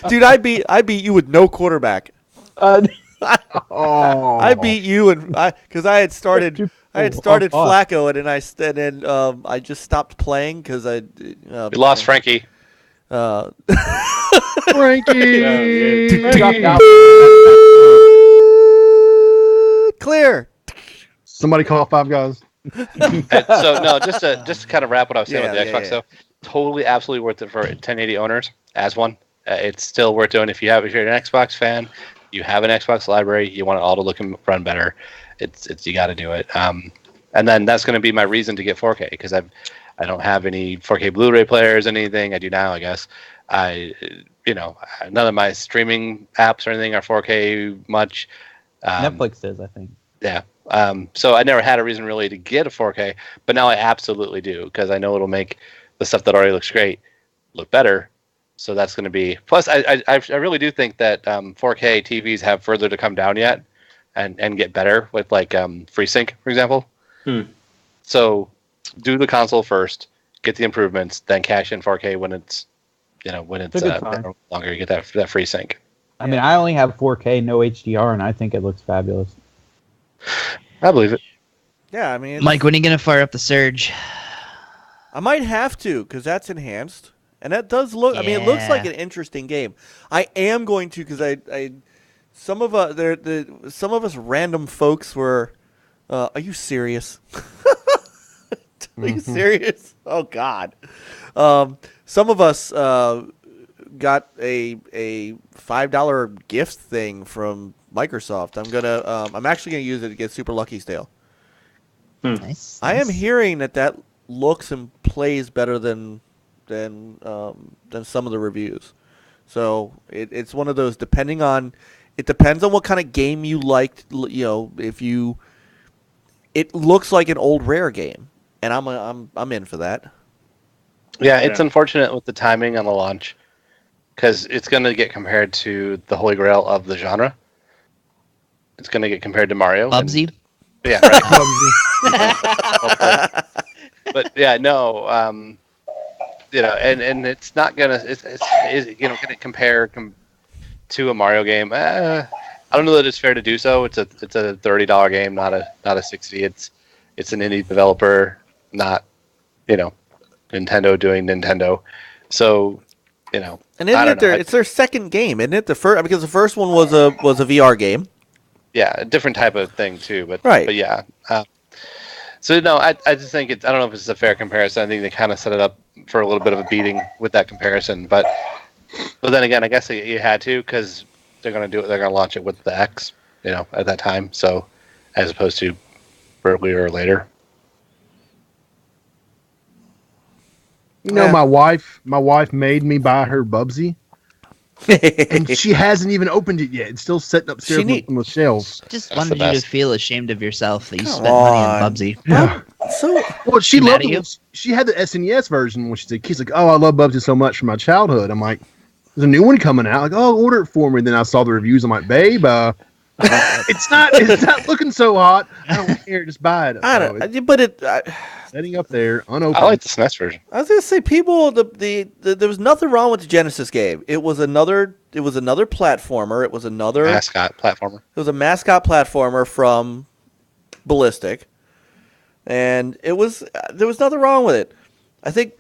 Dude, I beat you with no quarterback. Oh. I beat you because I had started Flacco and then I just stopped playing because I We lost Frankie. Frankie. Clear. Somebody call 5 guys. So no, just to kind of wrap what I was saying with the Xbox. Yeah. So totally, absolutely worth it for 1080 owners as one. It's still worth doing if you're an Xbox fan. You have an Xbox library. You want it all to look and run better. It's you got to do it. And then that's going to be my reason to get 4K because I don't have any 4K Blu-ray players, anything. I do now, I guess. None of my streaming apps or anything are 4K much. Netflix is, I think. Yeah. So I never had a reason really to get a 4K, but now I absolutely do because I know it'll make the stuff that already looks great look better. So that's going to be. Plus, I really do think that 4K TVs have further to come down yet, and get better with like FreeSync, for example. So do the console first, get the improvements, then cash in 4K when it's no longer you get that FreeSync. I mean, I only have 4K, no HDR, and I think it looks fabulous. I believe it. Yeah, I mean, Mike, when are you gonna fire up the Surge? I might have to because that's enhanced, and that does look. I mean, it looks like an interesting game. I am going to because some of us random folks were. Are you serious? Are you serious? Oh God. Some of us got a $5 gift thing from Microsoft. I'm actually gonna use it to get Super Lucky Stale. Nice. I am hearing that looks and plays better than some of the reviews. So it's one of those. It depends on what kind of game you liked. It looks like an old Rare game, and I'm in for that. Yeah, it's unfortunate with the timing on the launch because it's going to get compared to the holy grail of the genre. It's going to get compared to Mario. Bubsy. Yeah, right. But yeah, no, and it's not gonna. It's gonna compare to a Mario game. I don't know that it's fair to do so. It's a $30 game, not a $60. It's an indie developer, not Nintendo doing Nintendo. So and it's their second game, isn't it? The first because the first one was a VR game. Yeah, a different type of thing too, but right. But yeah, So no, I just think I don't know if it's a fair comparison. I think they kind of set it up for a little bit of a beating with that comparison. But then again, I guess you had to because they're going to do it. They're going to launch it with the X, at that time. So as opposed to earlier or later. My wife made me buy her Bubsy, and she hasn't even opened it yet. It's still sitting upstairs on the shelves. Just That's wanted the you to best. feel ashamed of yourself that you Come spent money on. on Bubsy. Yeah. So Well, she She mad loved at you? it. She had the SNES version when she's a kid. She's like, "Oh, I love Bubsy so much from my childhood." I'm like, "There's a new one coming out." Like, "Oh, order it for me." Then I saw the reviews. I'm like, "Babe, it's not looking so hot. I don't care. Just buy it." I So don't. it's But sitting up there unopened. I like the SNES version. I was gonna say people. There was nothing wrong with the Genesis game. It was another platformer. It was another Mascot platformer. It was a mascot platformer from Ballistic, and there was nothing wrong with it. I think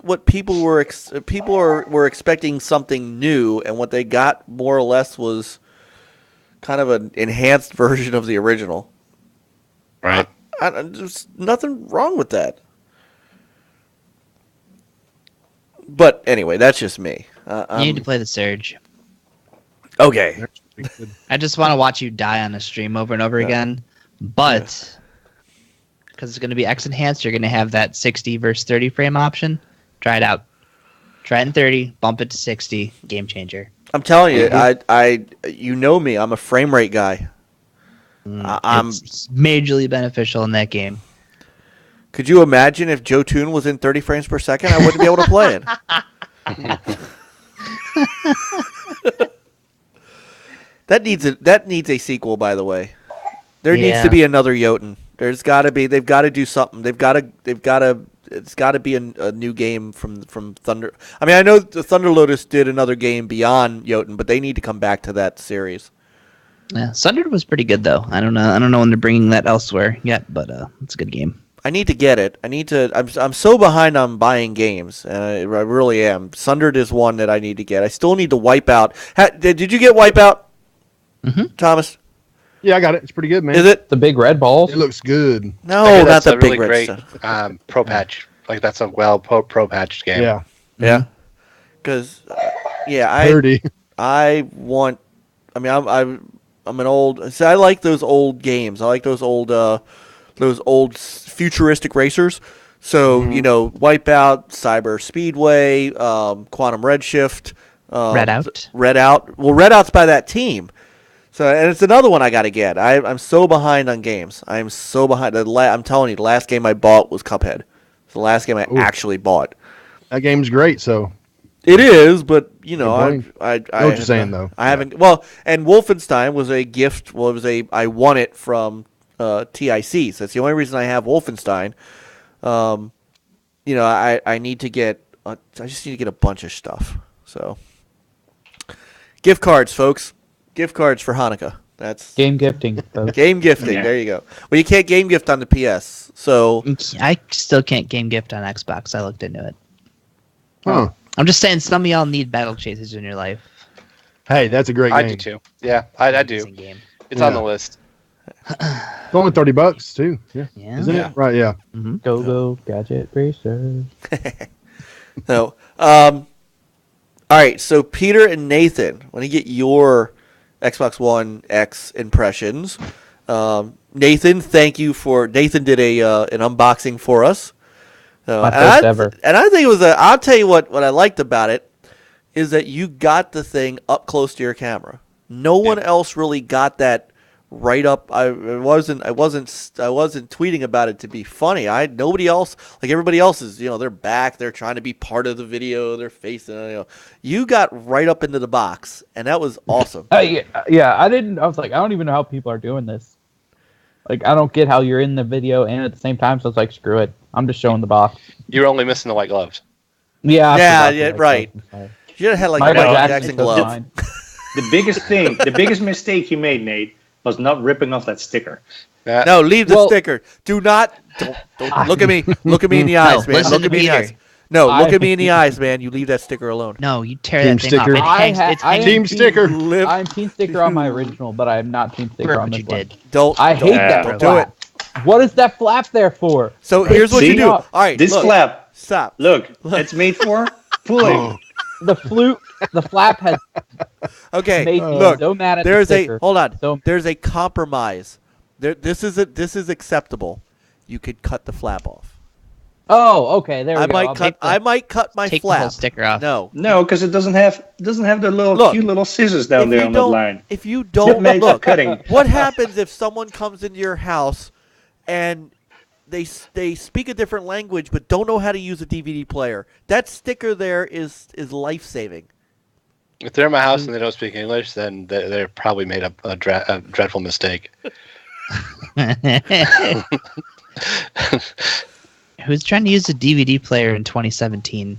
what people were were expecting something new, and what they got more or less was kind of an enhanced version of the original. Right. There's nothing wrong with that. But anyway, that's just me. You need to play the Surge. Okay. I just want to watch you die on a stream over and over again. But because it's going to be X enhanced, you're going to have that 60 versus 30 frame option. Try it out. Try it in 30, bump it to 60, game changer. I'm telling you, you know me. I'm a frame rate guy. It's majorly beneficial in that game. Could you imagine if Joe Toon was in 30 frames per second? I wouldn't be able to play it. That needs a sequel, by the way. There needs Yeah. to be another Jotun. There's got to be. They've got to do something. It's got to be a new game from Thunder. I mean, I know the Thunder Lotus did another game beyond Jotun, but they need to come back to that series. Yeah, Sundered was pretty good though. I don't know when they're bringing that elsewhere yet, but it's a good game. I need to get it. I'm so behind on buying games. I really am. Sundered is one that I need to get. I still need to Wipeout. Did you get Wipeout, Thomas? Yeah, I got it. It's pretty good, man. Is it? The big red balls. It looks good. No, I hear not that's the a really big red great stuff. pro patch. Like that's a pro patched game. Yeah, Yeah. Because, I 30. want. I mean, I'm an old. See, I like those old games. I like those old futuristic racers. So Wipeout, Cyber Speedway, Quantum Redshift, Redout. Redout. Well, Redout's by that team. So, and it's another one I got to get. I'm so behind on games. I'm so behind. I'm telling you, the last game I bought was Cuphead. It's the last game I actually bought. That game's great. So It is, but I know what you're saying, though. I haven't. Well, and Wolfenstein was a gift. Well, I won it from TIC. So that's the only reason I have Wolfenstein. I need to get. I just need to get a bunch of stuff. So, gift cards, folks. Gift cards for Hanukkah. That's Game gifting. folks. game gifting. Yeah. There you go. Well, you can't game gift on the PS. So I still can't game gift on Xbox. I looked into it. huh. I'm just saying, some of y'all need battle chasers in your life. Hey, that's a great I game. do too. Yeah, I do. Amazing game. It's on Yeah. the list. It's only $30 too. Yeah. Yeah. Isn't it? Right. Yeah. Go gadget racer. So, all right. So Peter and Nathan, when you get your Xbox One X impressions, Nathan, thank you for. Nathan did an unboxing for us. My first ever. And I think it was I'll tell you what I liked about it is that you got the thing up close to your camera. No one else really got that right up. I wasn't tweeting about it to be funny. Nobody else, like everybody else is, they're back, they're trying to be part of the video, they're facing, you got right up into the box, and that was awesome. I was like, I don't even know how people are doing this. Like, I don't get how you're in the video and at the same time, so it's like, screw it. I'm just showing the box. You're only missing the white gloves. Yeah, I Yeah, forgot yeah, that. right. I'm sorry. You should have had like Michael Michael Jackson Jackson took gloves. mine. The biggest mistake you made, Nate, was not ripping off that sticker. Yeah. No, leave the Well- sticker. Don't look at me. Look at me in the eyes, man. listen Look to at me in the Peter. eyes. No, look I- at me in the eyes, man. You leave that sticker alone. No, you tear Team that thing sticker. off. It hangs, it's I am Team hanging. sticker. Live. I'm team sticker on my original, but I am not team sticker Rip on what this you one. did. Don't. I hate don't- that Don't crap. do it. What is that flap there for? So here's what you See? do. All right, This look, flap, Stop. look, it's made for pulling. The flap has Okay, made me look. so mad at There's the a sticker. hold on. So There's a compromise. This is acceptable. You could cut the flap off. okay, there we I go. might I'll cut. take the- I might cut my Take the whole flap. sticker off. No. No, because it doesn't have the little Look, cute little scissors down there on that line. If you It's don't made for look, cutting. what happens if someone comes into your house and they speak a different language but don't know how to use a DVD player? That sticker there is life saving. If they're in my house and they don't speak English, then they're probably made a dreadful mistake. Who's trying to use a DVD player in 2017?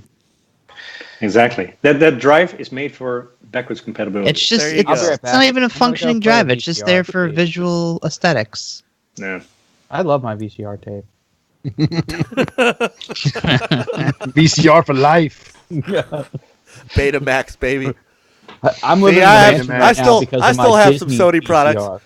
Exactly. That drive is made for backwards compatibility. It's just There you it's, go. I'll be right it's back. not even a I'm gonna go functioning play drive. a It's just VCR, there for please. visual aesthetics. no. I love my VCR tape. VCR for life. Betamax, baby. I'm living See, in a I mansion have- right I now still- because I of my still have some Disney Sony products. VCR.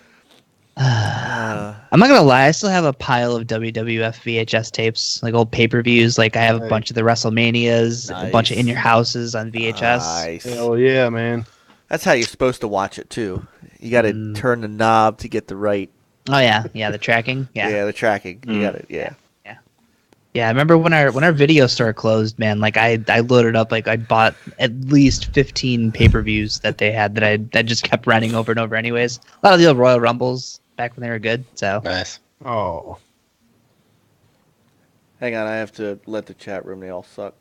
I'm not gonna lie, I still have a pile of WWF VHS tapes, like old pay-per-views. Like I have a Hey. bunch of the WrestleManias, a bunch of Nice. In Your Houses on VHS. Nice. Hell yeah, man. That's how you're supposed to watch it too. You got to turn the knob to get the right. Oh yeah, the tracking. Yeah. The tracking. You got it. Yeah. Yeah, I remember when our video store closed, man. Like I loaded up, like I bought at least 15 pay-per-views that they had that I just kept renting over and over. Anyways, a lot of the old Royal Rumbles back when they were good. So Nice. Oh. Hang on, I have to let the chat room. They all suck.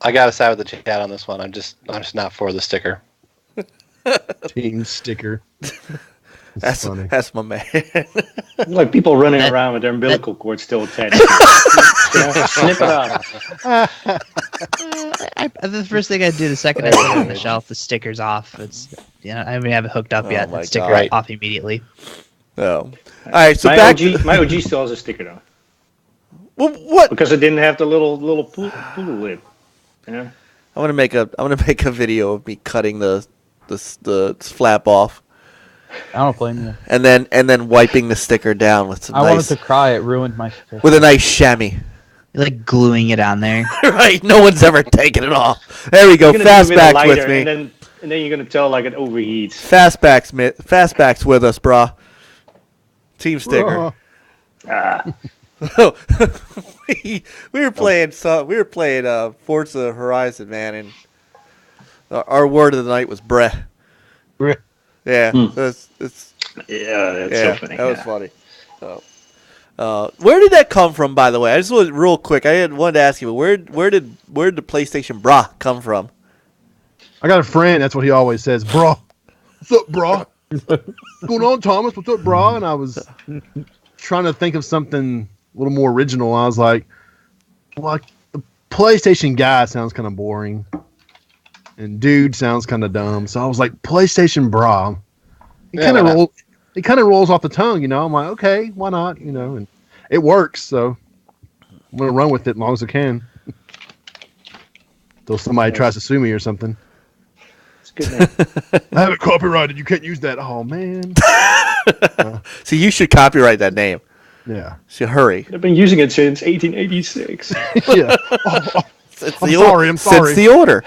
I gotta side with the chat on this one. I'm just not for the sticker. Team sticker. That's funny. that's my man. Like people running That- around with their umbilical cord still attached. Snip it off. the first thing I do the second I put it on the shelf, the sticker's off. It's I haven't have it hooked up Oh yet. my The sticker God. off immediately. Oh. All right, so my back. my OG still has a sticker though, Well, what? because it didn't have the little pool lid. Yeah. I'm gonna make a video of me cutting the flap off I don't blame you. and then wiping the sticker down with some I wanted nice to cry. It ruined my sticker. with a nice chamois. You're like gluing it on there. Right? No one's ever taken it off. There we go. You're gonna give it a Fastbacks with lighter, me. and then you're gonna tell like it overheats. Fastbacks with us, brah. Team sticker. Oh. we were playing Forza Horizon, man, and our word of the night was breh. Breh. Yeah, Hmm. it's Yeah, that's yeah, so funny. that was yeah. funny. Where did that come from, by the way? I just was real quick. Wanted to ask you, where did the PlayStation Brah come from? I got a friend. That's what he always says. Bro. What's up, bro? What's going on, Thomas? What's up, bro? And I was trying to think of something a little more original. I was like, well, the PlayStation guy sounds kind of boring. And dude sounds kind of dumb. So I was like, PlayStation Brah. It Yeah, kind why of not? rolls off the tongue, you know. I'm like, okay, why not? You know, and it works. So I'm gonna run with it as long as I can. Till somebody tries to sue me or something. It's a good name. I have it copyrighted. You can't use that. Oh man. See, you should copyright that name. Yeah. So hurry. I've been using it since 1886. Yeah. Oh, Since I'm the sorry, I'm sorry. Since the order.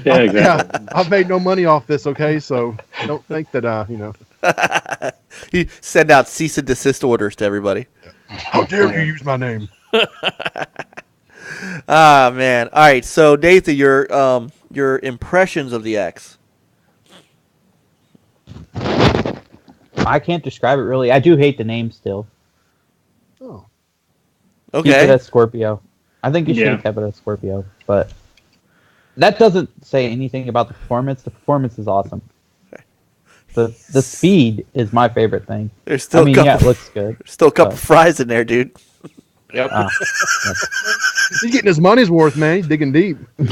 Yeah, exactly. yeah. I've made no money off this. Okay, so don't think that you know. You send out cease and desist orders to everybody. How dare you use my name? Ah, man. All right, so Nathan, your impressions of the X. I can't describe it really. I do hate the name still. Oh. Keep it Okay. as Scorpio. I think you should Yeah. have kept it as Scorpio, but that doesn't say anything about the performance. The performance is awesome. The speed is my favorite thing. There's still I mean, a couple, yeah, it looks good. still a couple fries in there, dude. Yep. Oh, He's getting his money's worth, man. He's digging deep. You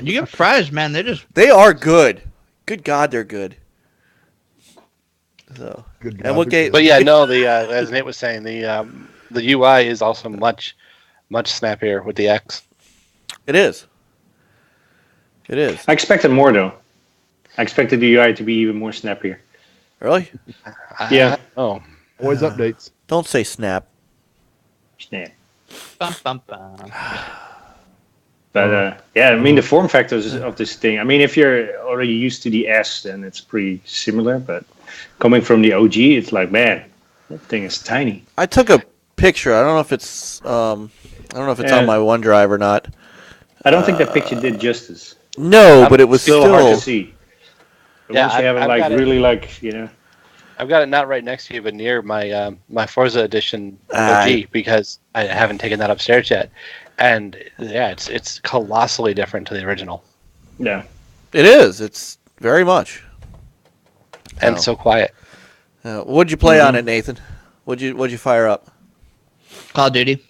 get fries, man. They're just They are good. Good God, they're good. So, Good and what game? But yeah, no. As Nate was saying, the UI is also much snappier with the X. It is. It is. I expected more though. I expected the UI to be even more snappier. Really? Yeah. Oh. Always updates. Don't say snap. Snap. Bum, bum, bum. But yeah, I mean the form factors of this thing. I mean, if you're already used to the S, then it's pretty similar. But coming from the OG, it's like, man, that thing is tiny. I took a picture. I don't know if it's on my OneDrive or not. I don't think that picture did justice. No, but it was Still hard to see. But Yeah, once you have it I've like got it. really like I've got it not right next to you, but near my my Forza Edition Ah, OG because I haven't taken that upstairs yet. And yeah, it's colossally different to the original, yeah. It is. It's very much. and Oh. so quiet. What'd you play on it, Nathan? What'd you fire up? Call of Duty.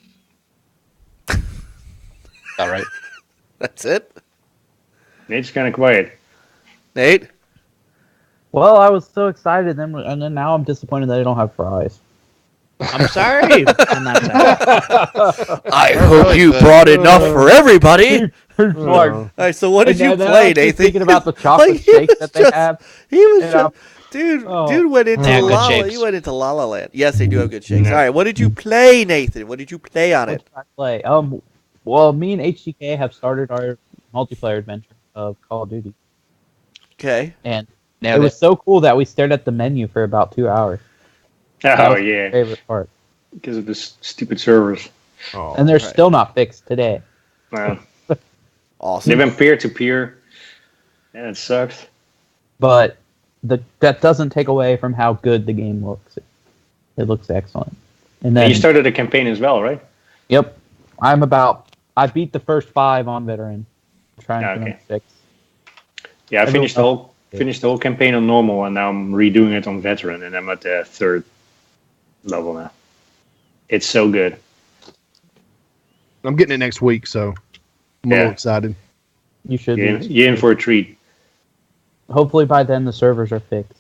All right. That's it, Nate's kind of quiet. Nate. Well, I was so excited, and then now I'm disappointed that I don't have fries. I'm sorry. I'm not sorry. I hope you brought enough for everybody. All right, so what did you And then I play, was just Nathan? thinking about the chocolate Like, he shake was that they just- have. He was and just, dude. Oh. Dude went into They have good La La. shakes. He went into La La Land. Yes, they do have good shakes. Yeah. All right, what did you play, Nathan? What did you play on What it? did I play? Well, me and HDK have started our multiplayer adventure of Call of Duty, Okay. and it Nailed was it. so cool that we stared at the menu for about 2 hours. That Oh was my yeah, favorite part. because of the stupid servers. Oh, And they're right. still not fixed today. Wow. Awesome. They've been peer to peer, and it sucks. But that doesn't take away from how good the game looks. It looks excellent. And then And you started a campaign as well, right? Yep. I beat the first 5 on veteran. I'm trying to Okay. finish 6. Yeah, I I finished don't- the whole campaign on normal, and now I'm redoing it on veteran, and I'm at the 3rd level now. It's so good. I'm getting it next week, so I'm a Yeah. little excited. You should You're be. in for a treat. Hopefully by then the servers are fixed.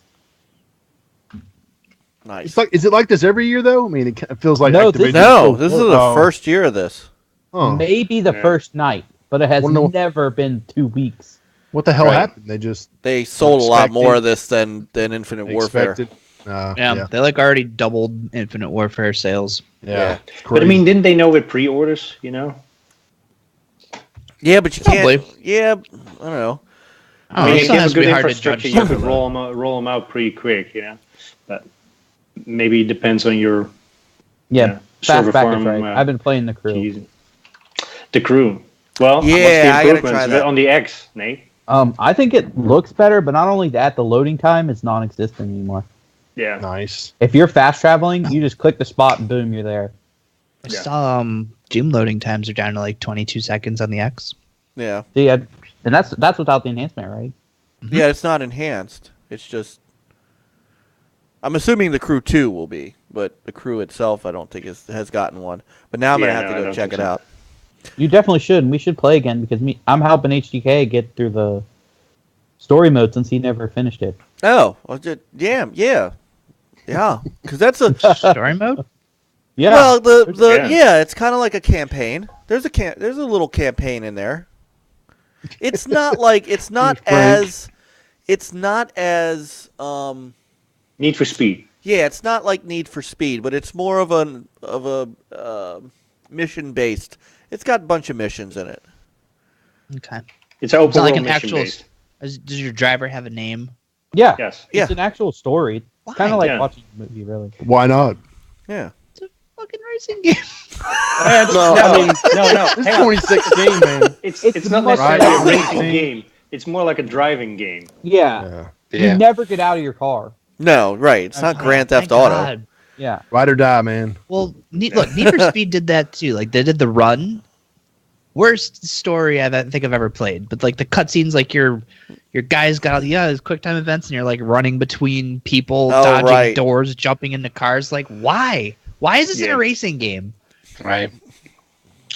Nice. It's like, is it like this every year though? I mean, it feels like No, Activision. No, this is the Oh. first year of this. Huh. Maybe the Yeah. first night, but it has Well, no- never been 2 weeks. What the hell Right. happened? They just They sold a lot Expected. more of this than Infinite Warfare. expected. Yeah, they like already doubled Infinite Warfare sales. Yeah. It's But I crazy. mean, didn't they know with pre-orders? You know, Yeah, but you Probably. can't. Yeah, I don't know. Oh, I mean, it if still you has have to be good hard to infrastructure, judge. you could roll them out pretty quick. You know, but maybe it depends on your Yeah, server Fastback farm. is right. I've been playing the crew. keys. The crew. Well, Yeah, what's the I gotta try improvements that. on the X, Nate? I think it looks better, but not only that, the loading time is non-existent anymore. Yeah, Nice. If you're fast traveling, you just click the spot and boom, you're there. I saw Doom loading times are down to like 22 seconds on the X. Yeah. See, and that's without the enhancement, right? Yeah, it's not enhanced. It's just. I'm assuming the crew 2 will be, but the crew itself, I don't think has gotten one. But now I'm Yeah, gonna have no, to I go don't check think it so. out. You definitely should, and we should play again because I'm helping HDK get through the story mode since he never finished it. Oh, well, yeah. Because that's a. Story mode? Yeah. Well, Yeah. yeah, it's kind of like a campaign. There's a little campaign in there. It's not like it's not as Need for Speed. yeah, it's not like Need for Speed, but it's more of a mission based. It's got a bunch of missions in it. Okay. It's an open So like world an mission actual. based. Does your driver have a name? Yeah. Yes. Yeah. It's an actual story. Why? Kind of like Yeah. watching a movie, really. Why not? Yeah. It's a fucking racing game. No, I mean, no. It's hang on. 2016, man. It's not much necessarily like a racing racing. game. It's more like a driving game. Yeah. Yeah. You never get out of your car. No, right. It's not Grand Theft Thank Auto. God. Yeah. Ride or die, man. Well, Need for Speed did that too. Like they did the run. Worst story I think I've ever played. But like the cutscenes, like your guys got these quick time events, and you're like running between people, Oh, dodging right. doors, jumping into cars. Like why? Why is this in Yeah. a racing game? Right.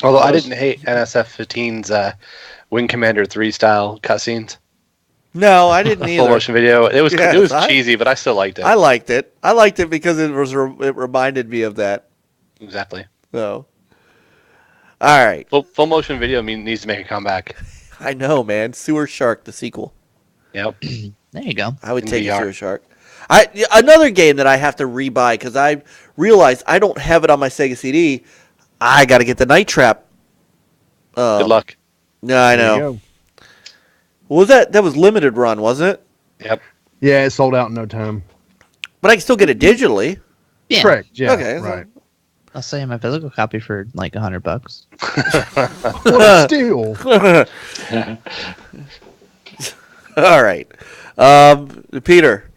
Although I didn't hate NSF-15's Wing Commander 3 style cutscenes. No, I didn't Full either. motion video. It was Yes, cheesy, but I still liked it. I liked it. I liked it because it reminded me of that. Exactly. So, all right. Full motion video needs to make a comeback. I know, man. Sewer Shark, the sequel. Yep. There you go. I would In take VR. a Sewer Shark. Another game that I have to rebuy because I realized I don't have it on my Sega CD. I got to get the Night Trap. Good luck. No, I There you know. go. What was that? That was limited run, wasn't it? Yep. Yeah, it sold out in no time. But I can still get it digitally. Yeah. Correct. Yeah. Okay, so- Right. I'll sell you my physical copy for like $100. What a steal. All right. Peter,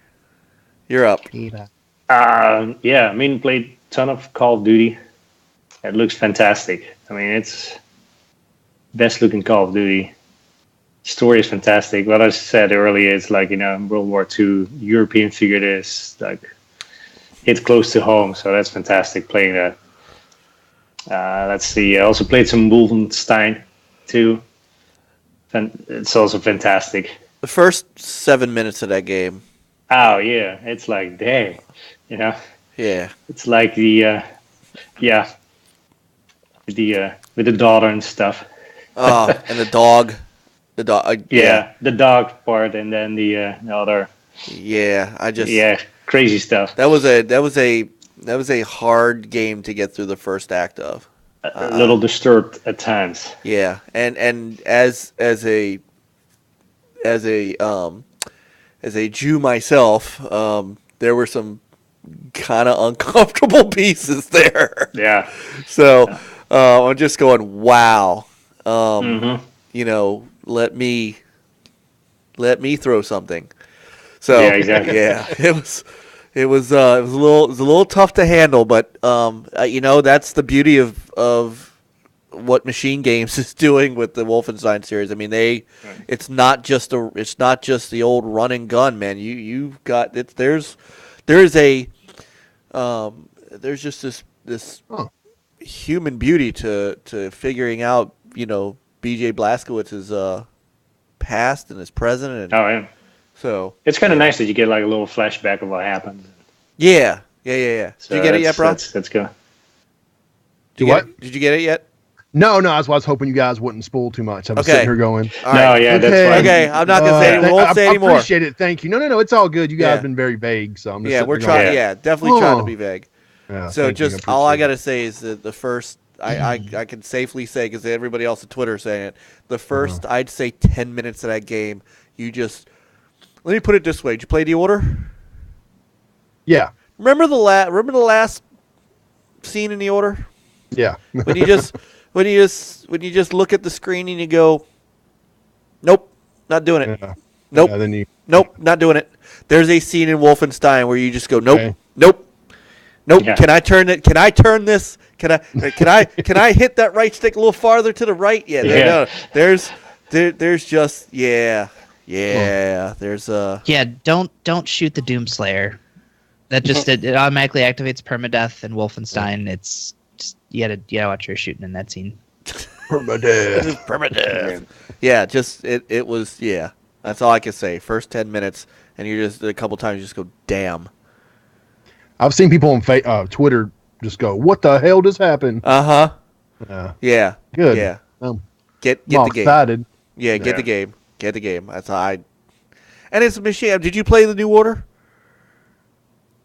you're up. Yeah, I mean, played a ton of Call of Duty. It looks fantastic. I mean, it's best looking Call of Duty. Story is fantastic. What I said earlier is like, World War II, European figure is like hit close to home. So that's fantastic playing that. Let's see. I also played some Wolfenstein 2. It's also fantastic. The first 7 minutes of that game. Oh yeah, it's like dang, Yeah. it's like the with the daughter and stuff. Oh, and the dog. The dog. Yeah, the dog part, and then the other Yeah. I just. crazy stuff. That was a hard game to get through the first act of. A little disturbed at times. Yeah, and as a Jew myself, there were some kind of uncomfortable pieces there. Yeah. So I'm just going, wow. Mhm. Let me throw something. So Yeah, exactly. yeah, it was a little tough to handle, but that's the beauty of what Machine Games is doing with the Wolfenstein series. I mean, it's not just the old run and gun, man. You've got it. There's just this human beauty to figuring out BJ Blazkowicz's past and his present, and Oh yeah. so It's kind of nice that you get like a little flashback of what happened. yeah. So Did you get it yet, bro? That's good. Did you get it yet? No, I was hoping you guys wouldn't spoil too much. I was Okay. sitting here going, All No, right. yeah, Okay. that's fine. Okay, I'm not gonna say. We won't say I anymore. appreciate it. Thank you. No, it's all good. You guys Yeah. have been very vague, so I'm just Yeah, sitting we're here going, trying. Yeah, definitely trying to be vague. Yeah, So thank you, just all I appreciate gotta say is that the first, I can safely say because everybody else on Twitter is saying it. The first, I'd say 10 minutes of that game, you just. Let me put it this way: did you play The Order? it. Yeah, Remember the last scene in The Order yeah. when you just look at the screen and you go, nope, not doing it. Yeah. Nope. Yeah, then you. Nope, not doing it. There's a scene in Wolfenstein where you just go, nope, Okay. nope. Yeah. Can I turn it? Can I turn this? Can I hit that right stick a little farther to the right? Yeah. Yeah. No, there's just There's Yeah, don't shoot the Doomslayer. That just it automatically activates permadeath and Wolfenstein. It's just you gotta watch your shooting in that scene. primitive. Yeah, just it was That's all I can say. First 10 minutes, and you just a couple times you just go, damn. I've seen people on Twitter just go, "What the hell just happened?" Uh-huh. Yeah, Yeah. good. Yeah. Um, Get I'm all the game. excited. Yeah, get Yeah. the game. Get the game. That's how I. And it's a machine. Did you play the New Order?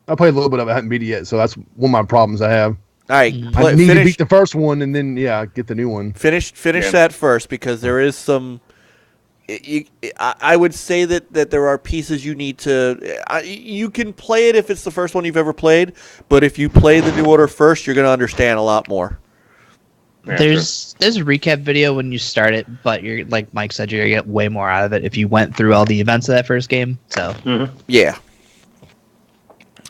I played a little bit of it. I haven't beat it yet, so that's one of my problems I have. All right, I need to beat the first one and then get the new one. finish Yeah. that first because there is some. I would say that there are pieces you need to. You can play it if it's the first one you've ever played, but if you play the New Order first, you're going to understand a lot more. Yeah, There's a recap video when you start it, but you're like Mike said, you're gonna get way more out of it if you went through all the events of that first game. So Yeah.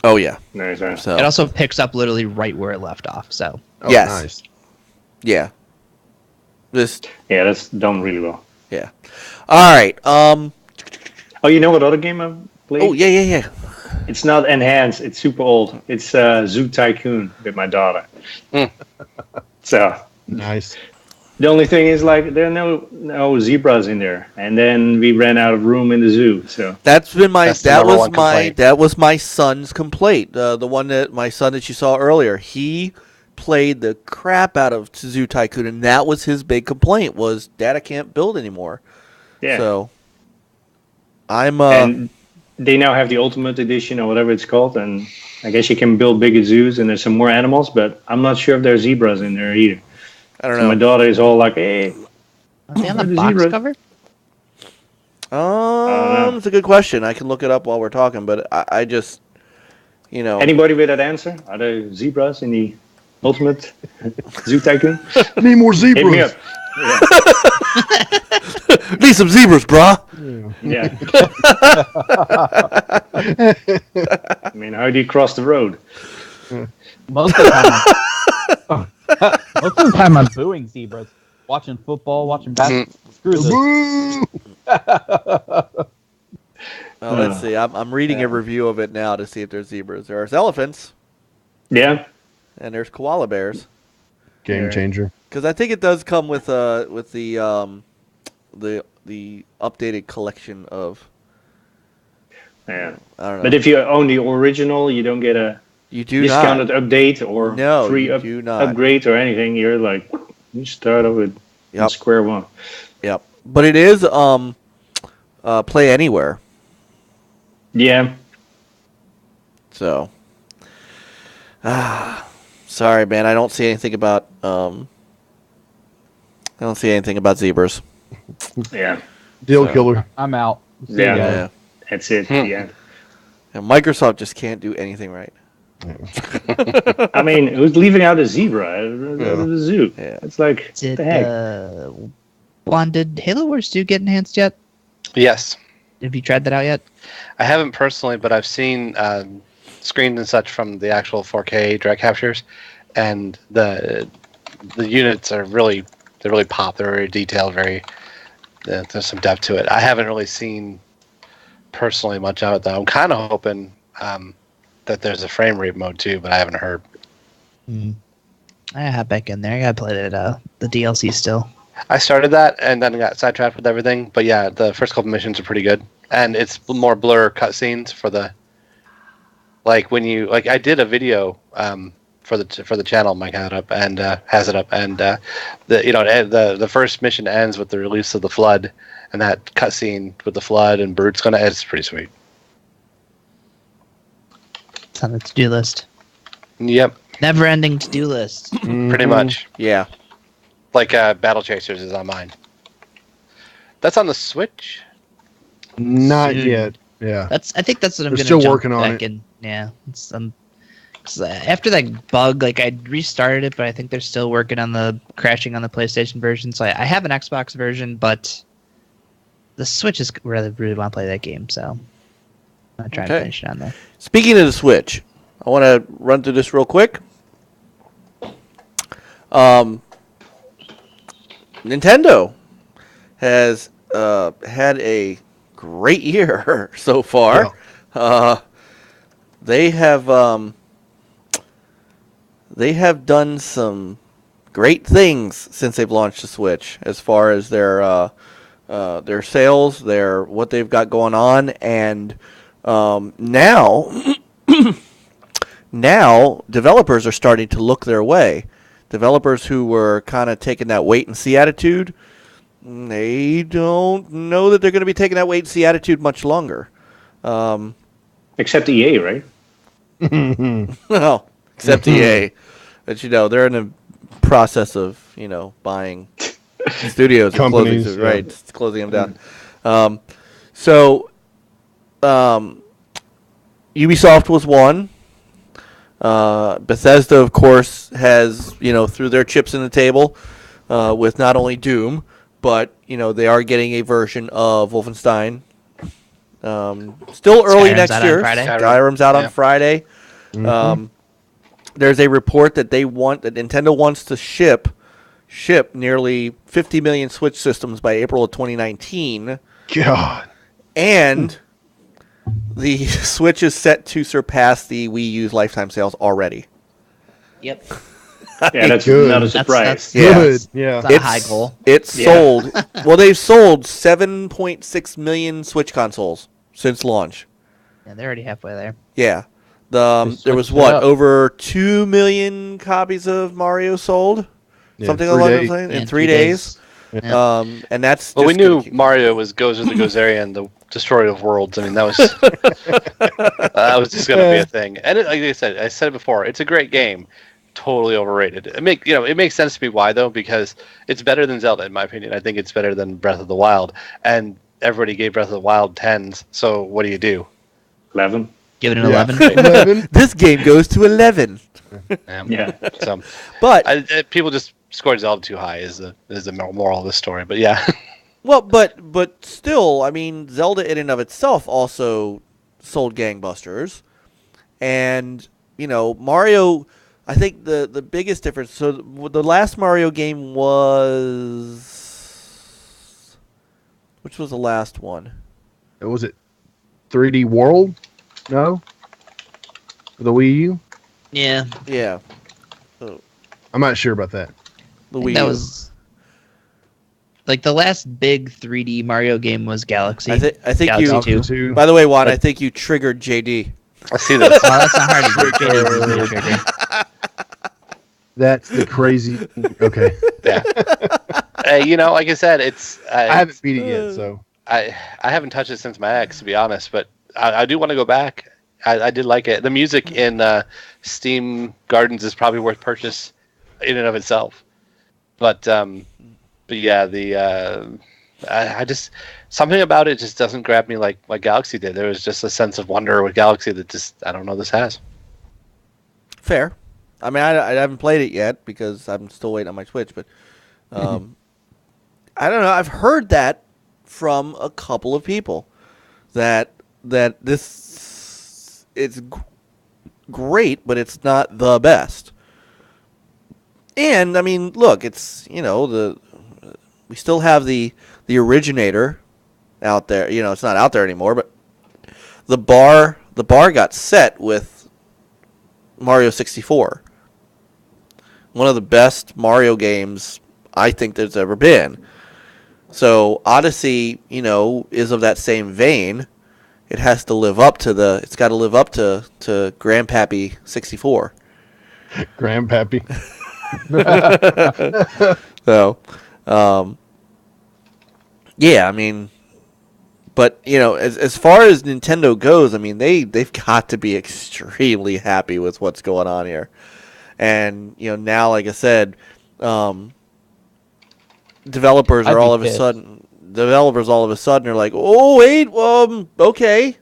Oh yeah. Nice, nice. So it also picks up literally right where it left off. So Oh, Yes. nice. yeah. This Yeah, that's done really well. yeah. All right. Oh, you know what other game I've played? Oh yeah. It's not enhanced. It's super old. It's Zoo Tycoon with my daughter. So Nice. the only thing is like there are no zebras in there, and then we ran out of room in the zoo. So That's been my That's the that number was one my complaint. that was my son's complaint. The one that my son that you saw earlier, he played the crap out of Zoo Tycoon, and that was his big complaint was Dad, I can't build anymore. yeah, So I'm and they now have the Ultimate Edition or whatever it's called, and I guess you can build bigger zoos and there's some more animals, but I'm not sure if there's zebras in there either. I don't So know. my daughter is all like, "Hey, Are they on the the box zebras. cover? know. It's a good question. I can look it up while we're talking, but I just, Anybody with that answer? Are there zebras in the Ultimate Zoo Tycoon? I need more Hit me zebras. up. Yeah. need some zebras, brah. Yeah. I mean, how do you cross the road? Most of the time, most of the time I'm booing zebras, watching football, watching basketball. Screw this. Boo! Well, let's see. I'm reading a review of it now to see if there's zebras. There's elephants Yeah. and there's koala bears. Game changer. Because I think it does come with the updated collection of. Yeah. I don't know. But if you own the original, you don't get a you do discounted not. update or No, free you do not. upgrade or anything. You're like, you start off with square one. Yep. But it is play anywhere. Yeah. So. Sorry, man. I don't see anything about zebras. Yeah. Deal So- killer. I'm out. See Yeah. you guys. Yeah. That's it. Yeah. And Microsoft just can't do anything right. I mean, who's leaving out a zebra out of the zoo? Yeah. It's like, Did what the heck? Juan, did Halo Wars 2 get enhanced yet? Yes. Have you tried that out yet? I haven't personally, but I've seen screens and such from the actual 4K direct captures, and the units are really pop. They're very detailed. There's some depth to it. I haven't really seen personally much of it though. I'm kind of hoping that there's a frame rate mode too, but I haven't heard. I hop back in there. I gotta play the DLC still. I started that and then got sidetracked with everything. But yeah, the first couple missions are pretty good, and it's more blur cutscenes for the when you I did a video for the channel. Mike had it up and has it up, and the first mission ends with the release of the flood, and that cutscene with the flood and Bird's gonna. It's pretty sweet. It's on the to-do list. Yep, Never-ending to-do list. pretty much. Yeah. Battle Chasers is on mine. That's on the Switch. Not Soon. yet. Yeah. I think that's what I'm They're gonna still jump working on back it. in. Yeah, it's 'cause, after that bug, I restarted it, but I think they're still working on the crashing on the PlayStation version. So I have an Xbox version, but the Switch is really want to play that game. So I'm gonna try and Okay. finish it on there. Speaking of the Switch, I want to run through this real quick. Nintendo has had a great year so far. They have done some great things since they've launched the Switch, as far as their sales, what they've got going on, and now now developers are starting to look their way. Developers who were kind of taking that wait and see attitude, they don't know that they're going to be taking that wait and see attitude much longer. Except EA, right? Well, except EA. But, they're in the process of, buying studios and Companies, closing, yeah. right, closing them down. Ubisoft was one. Bethesda, of course, has, threw their chips in the table with not only Doom, but, they are getting a version of Wolfenstein. Still early Skyrim's next out on year. Friday. Skyrim's out Yeah. on Friday. There's a report that Nintendo wants to ship nearly 50 million Switch systems by April of 2019. God. And the Switch is set to surpass the Wii U's lifetime sales already. Yep. Yeah, that's Good. not a That's- surprise. Yeah. Good. Yeah. That's a high goal. It's Yeah. sold. Well, they've sold 7.6 million Switch consoles since launch. Yeah, they're already halfway there. Yeah. They There was switched it up. over 2 million copies of Mario sold? Yeah, Something 3 along days. those lines? In In 3 days. And that's. Well, we just knew gonna keep- Mario was Gozer the Gozerian, the destroyer of worlds. I mean, that was that was just going to be a thing. And like I said it before, it's a great game. Totally overrated. It makes sense to me why though, because it's better than Zelda in my opinion. I think it's better than Breath of the Wild, and everybody gave Breath of the Wild 10s. So what do? 11. Give it an Yeah. 11. 11. This game goes to 11. Yeah. So, But people just scored Zelda too high is the moral of this story. But yeah, well, but still, I mean, Zelda in and of itself also sold gangbusters, and Mario. I think the biggest difference. So the last Mario game was, which was the last one? Was it 3D World? No, for the Wii U. Yeah, Yeah, I'm not sure about that. the Wii that U. was like the last big 3D Mario game was Galaxy. I think Galaxy you. 2. By the way, Juan, I think you triggered JD. I see this. Oh, that's not hard to do. JD's easy to trigger. That's the crazy. Okay, Yeah. Like I said, I haven't beat it yet, so I haven't touched it since my ex, to be honest, but I do want to go back. I did like it. The music in Steam Gardens is probably worth purchase in and of itself. But yeah, I just something about it just doesn't grab me like Galaxy did. There was just a sense of wonder with Galaxy that just I don't know this has. Fair. I mean, I haven't played it yet because I'm still waiting on my Switch, but I don't know. I've heard that from a couple of people that this it's great, but it's not the best. And I mean, look, it's we still have the originator out there. It's not out there anymore, but the bar got set with Mario 64. One of the best Mario games I think there's ever been. So Odyssey, is of that same vein. It has to live up to it's got to live up to Grandpappy 64. Grandpappy. So, yeah, I mean, but as far as Nintendo goes, I mean they've got to be extremely happy with what's going on here. And now, like I said, developers all of a sudden are like, oh wait, okay,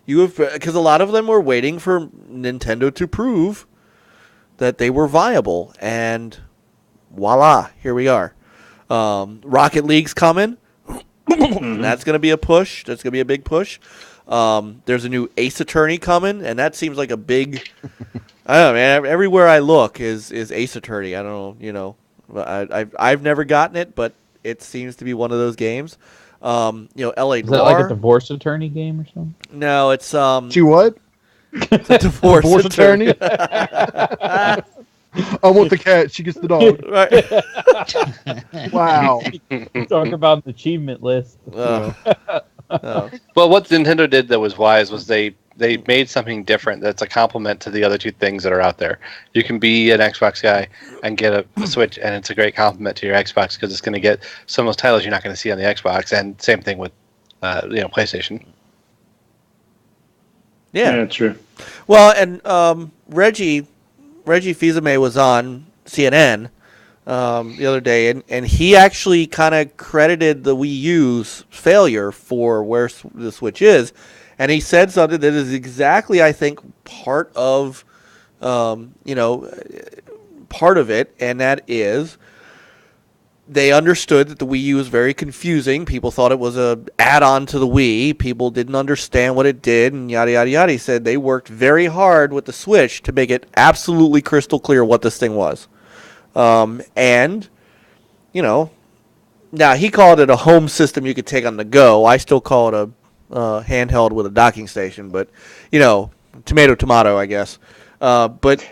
because a lot of them were waiting for Nintendo to prove that they were viable, and voila, here we are. Rocket League's coming. That's going to be a push. That's going to be a big push. There's a new Ace Attorney coming, and that seems like a big. I don't know, man. Everywhere I look is Ace Attorney. I don't know, I've never gotten it, but it seems to be one of those games. L.A. Is that Noire. like a divorce attorney game or something? No, it's She what? it's a divorce attorney. I want the cat. She gets the dog. Right. Wow. Talk about an achievement list. Oh. Well, what Nintendo did that was wise was they made something different that's a complement to the other two things that are out there. You can be an Xbox guy and get a Switch, and it's a great complement to your Xbox because it's going to get some of those titles you're not going to see on the Xbox, and same thing with PlayStation. Yeah, True. Well, and Reggie Fils-Aimé was on CNN the other day, and he actually kind of credited the Wii U's failure for where the Switch is, and he said something that is exactly, I think, part of it, and that is they understood that the Wii U was very confusing. People thought it was a add-on to the Wii. People didn't understand what it did, and yada, yada, yada. He said they worked very hard with the Switch to make it absolutely crystal clear what this thing was. And, now he called it a home system you could take on the go. I still call it a handheld with a docking station, but, tomato, I guess. But,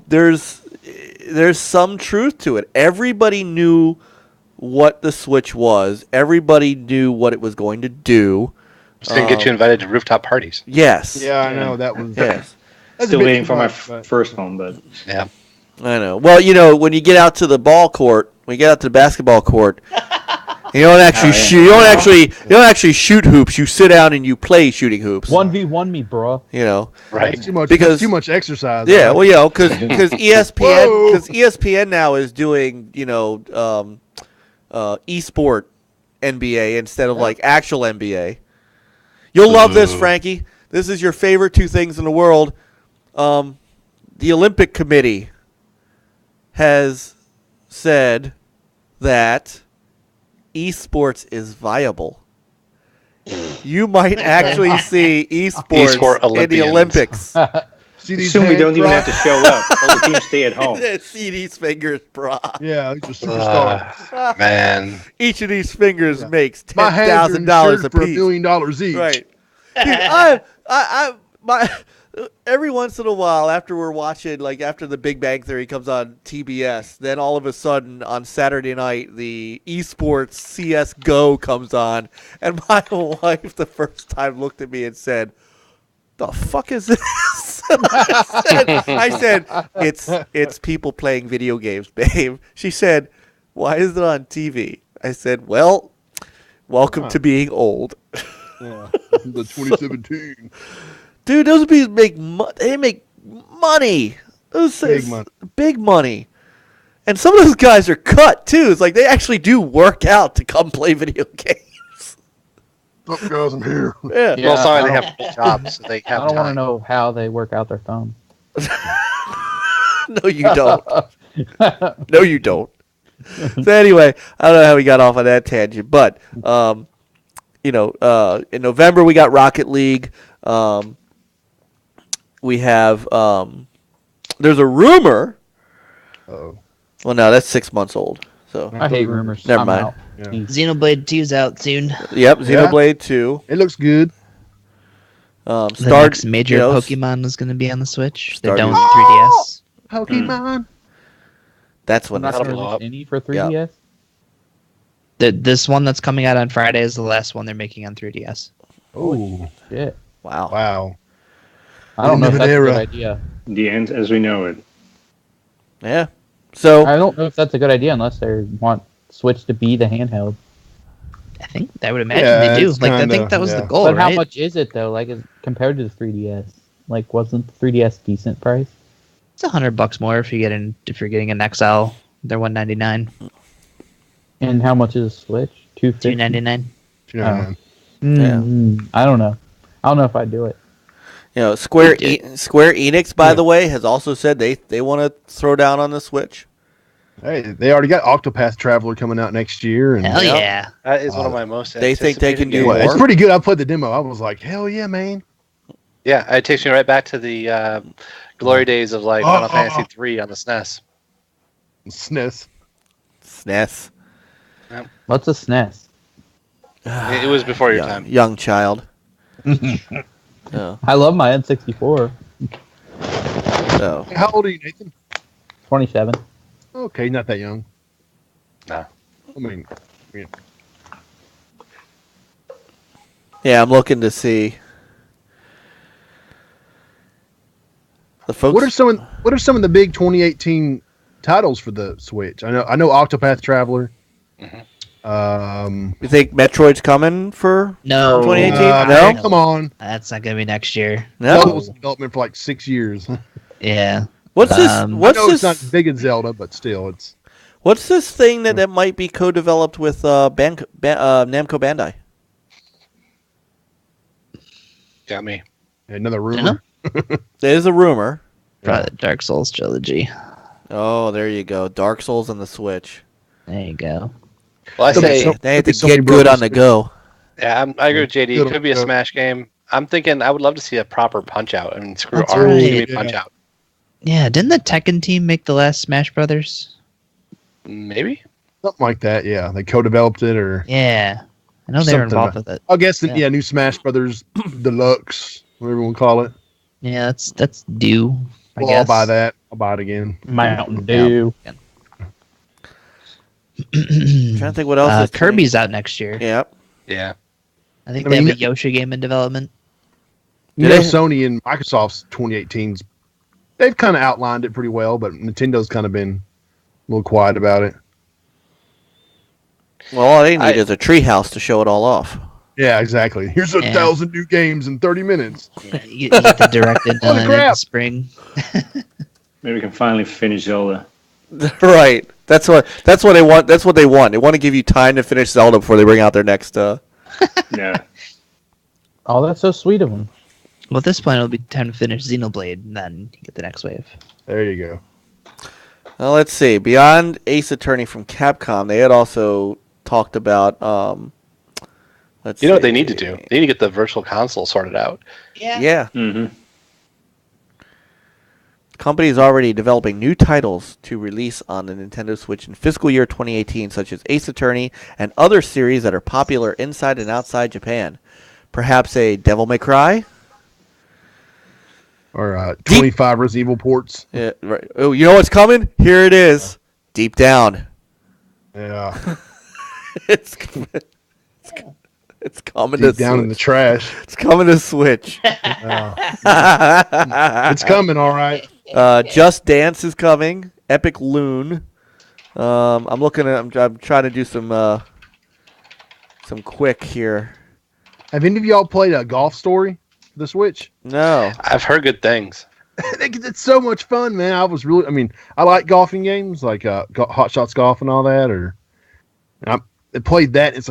there's, there's some truth to it. Everybody knew what the Switch was. Everybody knew what it was going to do. It's going to get you invited to rooftop parties. Yes. Yeah, I know that was. Yes. That's a Still bit waiting too for my much, but- first one, but Yeah. I know. Well, you know, when you get out to the ball court, when you get out to the basketball court, you don't actually shoot. You don't actually shoot hoops. You sit down and you play shooting hoops. 1v1 me, bro. You know, Right. That's too much exercise. yeah. right? Well, you know, because ESPN now is doing esport NBA instead of like actual NBA. You'll love this, Frankie. This is your favorite two things in the world. The Olympic Committee has said that esports is viable. You might actually see esports in the Olympics. See these Assume we hands, don't even bro? have to show up. All the teams stay at home. See these fingers, brah. Yeah, these are superstars. Man. Each of these fingers makes My hands are $10,000 insured for $1 apiece. million each. Right. Dude, every once in a while, after we're watching, like after the Big Bang Theory comes on TBS, then all of a sudden on Saturday night, the esports CS:GO comes on, and my wife the first time looked at me and said, "The fuck is this?" I said, "It's people playing video games, babe." She said, "Why is it on TV?" I said, "Well, welcome to being old." Yeah, the 2017. Dude, those bees make they make money. Big money. And some of those guys are cut too. It's like they actually do work out to come play video games. Up, guys, I'm here. Yeah. Well, sorry, they have full jobs, so they have I don't want to time. know how they work out their thumb. No, you don't. No, you don't. So anyway, I don't know how we got off on that tangent, but in November we got Rocket League. We have there's a rumor. Uh-oh. Well, no, that's 6 months old. So I hate rumors. Never I'm mind. out. Yeah. Xenoblade 2's out soon. yep, Xenoblade 2. It looks good. The next major Pokemon is going to be on the Switch. They're done with Stardew. 3DS. Pokemon. That's when Not that's That'll gonna blow release up. any for 3DS. This one that's coming out on Friday is the last one they're making on 3DS. Oh, Shit. wow. wow. I don't know if New that's a era. good idea. The end as we know it. Yeah. So I don't know if that's a good idea unless they want Switch to be the handheld. I would imagine Yeah, they do. it's Like I kinda, think that was the yeah. goal, But right? how much is it though? Like compared to the 3DS? Like wasn't the 3DS decent price? It's $100 more if you're getting an XL. They're $199, And how much is a Switch? $250. $299. Yeah. I don't know. I don't know if I'd do it. Square Enix, by the way, has also said they want to throw down on the Switch. Hey, they already got Octopath Traveler coming out next year, and Hell Yeah. yeah! That is one of my most. They think they can do anticipated games. more. it's pretty good. I played the demo. I was like, hell yeah, man. Yeah, it takes me right back to the glory days of like Final Fantasy 3 on the SNES. SNES. SNES. What's a SNES? It was before your time. Young child. Oh. I love my N64. So How old are you, Nathan? 27. Okay, not that young. No. I mean, yeah, I'm looking to see the folks. what are some of the big 2018 titles for the Switch? I know Octopath Traveler. You think Metroid's coming for No, 2018? No? Come on. That's not gonna be next year. Zelda no? was in development for like 6 years. Yeah. What's this? I I What's know it's not this? as big as Zelda, but still, it's What's this thing that might be co-developed with Namco Bandai? Got me. another Dunno. rumor. There's a rumor. Probably the Dark Souls trilogy. Oh, there you go. Dark Souls and the Switch. There you go. Well, I say, They have to so many get good brothers. on the go. yeah, I agree with JD. Good It could be a on- Smash game. I'm thinking I would love to see a proper Punch Out. I mean, screw That's art. right, Give me yeah. Punch Out. Yeah, didn't the Tekken team make the last Smash Brothers? Maybe. Something like that, yeah. They co-developed it, or Yeah, I know they were Something involved about- with it. I guess, Yeah. new Smash Brothers Deluxe, whatever you want to call it. Yeah, that's due. I Well, guess. I'll buy that. I'll buy it again. Mountain Dew. I'm trying to think what else. is Kirby's out next year. Yep. Yeah. I think I they mean, have a Yoshi game in development. You Do know, they- Sony and Microsoft's 2018's they've kind of outlined it pretty well, but Nintendo's kind of been a little quiet about it. Well, all they need is a treehouse to show it all off. Yeah, exactly. Here's 1,000 new games in 30 minutes. You get the directed done in the spring. Maybe we can finally finish Zelda. Right. That's what they want. That's what they want. They want to give you time to finish Zelda before they bring out their next. Yeah. Oh, that's so sweet of them. Well, at this point, it'll be time to finish Xenoblade, and then you get the next wave. There you go. Well, let's see. Beyond Ace Attorney from Capcom, they had also talked about. You know what they need to do? They need to get the virtual console sorted out. Yeah. Mm-hmm. The company is already developing new titles to release on the Nintendo Switch in fiscal year 2018, such as Ace Attorney and other series that are popular inside and outside Japan. Perhaps a Devil May Cry? Or 25 Resident Evil ports. Yeah, right. Oh, you know what's coming? Here it is. Deep Down. Yeah. It's coming Deep down in the trash. It's coming to Switch. It's coming, all right. Just Dance is coming. Epic Loon. I'm trying to do some quick here. Have any of y'all played a Golf Story for the Switch? No. I've heard good things. It's so much fun, man. I like golfing games like Hot Shots Golf and all that. I played that. It's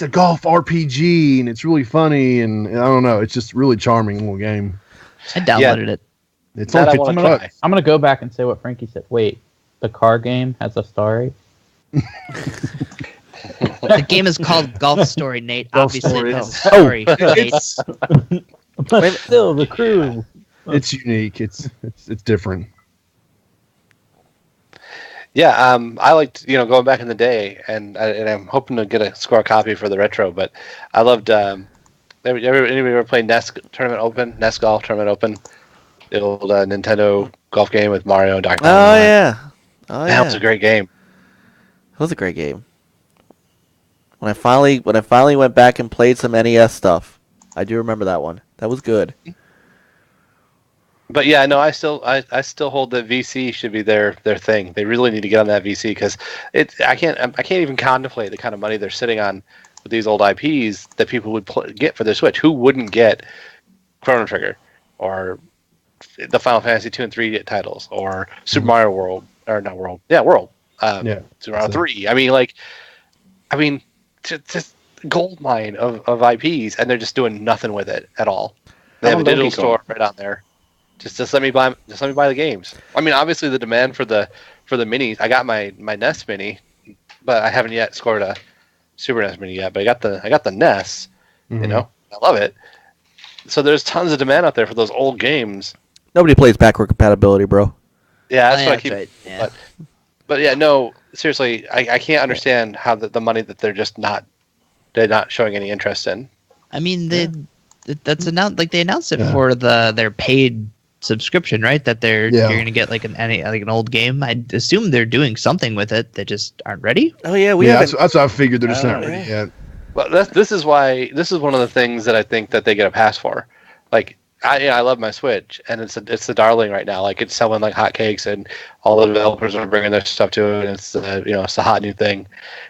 a golf RPG, and it's really funny, and I don't know. It's just really charming little game. I downloaded it. It's only $50. I'm gonna go back and say what Frankie said. Wait, the car game has a story? The game is called Golf Story, Nate. Golf Obviously, Story. it has a story. Nate. But still, the crew. It's unique. It's different. Yeah, I liked going back in the day, and I'm hoping to score a copy for the retro. But I loved. Anybody ever played NES Tournament Open? NES Golf Tournament Open, the old Nintendo golf game with Mario and Dr. Oh yeah. That was a great game. It was a great game. When I finally went back and played some NES stuff, I do remember that one. That was good. But yeah, no, I still hold that VC should be their thing. They really need to get on that VC because I can't even contemplate the kind of money they're sitting on with these old IPs that people would get for their Switch. Who wouldn't get Chrono Trigger or the Final Fantasy 2 and 3 titles or Super Mario World or not World? Yeah, World. Super Mario 3. I mean, just gold mine of IPs, and they're just doing nothing with it at all. They have a digital store right on there. Just let me buy the games. I mean, obviously the demand for the minis. I got my NES mini, but I haven't yet scored a Super NES mini yet. But I got the NES. Mm-hmm. I love it. So there's tons of demand out there for those old games. Nobody plays backward compatibility, bro. Yeah, that's what I keep. Right. Yeah. But yeah, no, seriously, I can't understand how the money that they're not showing any interest in. I mean, that's announced. Like they announced it for their paid subscription, right? That you're going to get like an old game. I assume they're doing something with it. They just aren't ready. Oh yeah, that's what I figured. They're just not ready yet. Well, this is one of the things that I think that they get a pass for. Like I love my Switch, and it's the darling right now. Like it's selling like hotcakes, and all the developers are bringing their stuff to it, and it's it's a hot new thing.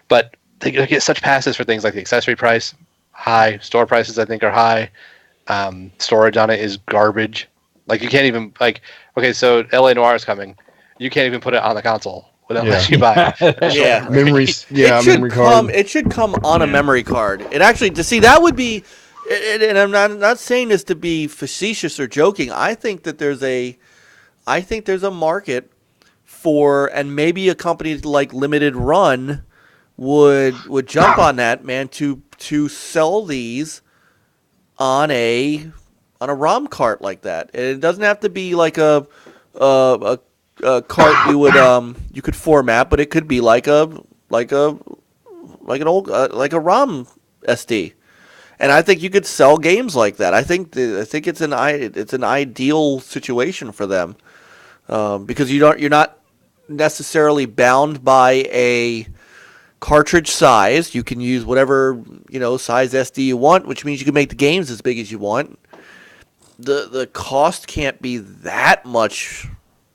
But they get such passes for things like the accessory price high, store prices I think are high, storage on it is garbage. Like you can't even so LA Noir is coming, you can't even put it on the console unless you buy it. Yeah, memories. Memory card. It should come on a memory card. It actually that would be. And I'm not saying this to be facetious or joking. I think there's a market for, and maybe a company like Limited Run would jump on that, man, to sell these on a ROM cart like that. And it doesn't have to be like a cart you could format, but it could be like a ROM SD. And I think you could sell games like that. I think it's an ideal situation for them, because you're not necessarily bound by a cartridge size. You can use whatever size SD you want, which means you can make the games as big as you want. the cost can't be that much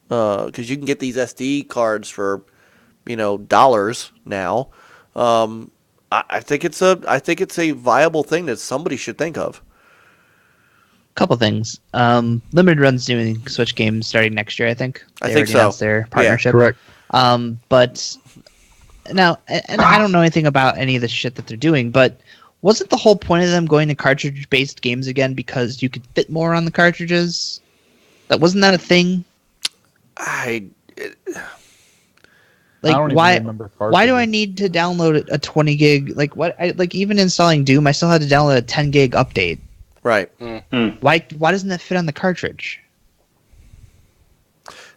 because you can get these SD cards for dollars now. I think it's a viable thing that somebody should think of. Couple things. Limited Run's doing Switch games starting next year, I think. I They think already so. announced their partnership. Correct. But now, and I don't know anything about any of the shit that they're doing, but wasn't the whole point of them going to cartridge-based games again because you could fit more on the cartridges? Wasn't that a thing? I Like, don't even why? remember Why do I cartridges. need to download a 20 gig? Like, what? Even installing Doom, I still had to download a 10 gig update. Right. Why doesn't that fit on the cartridge?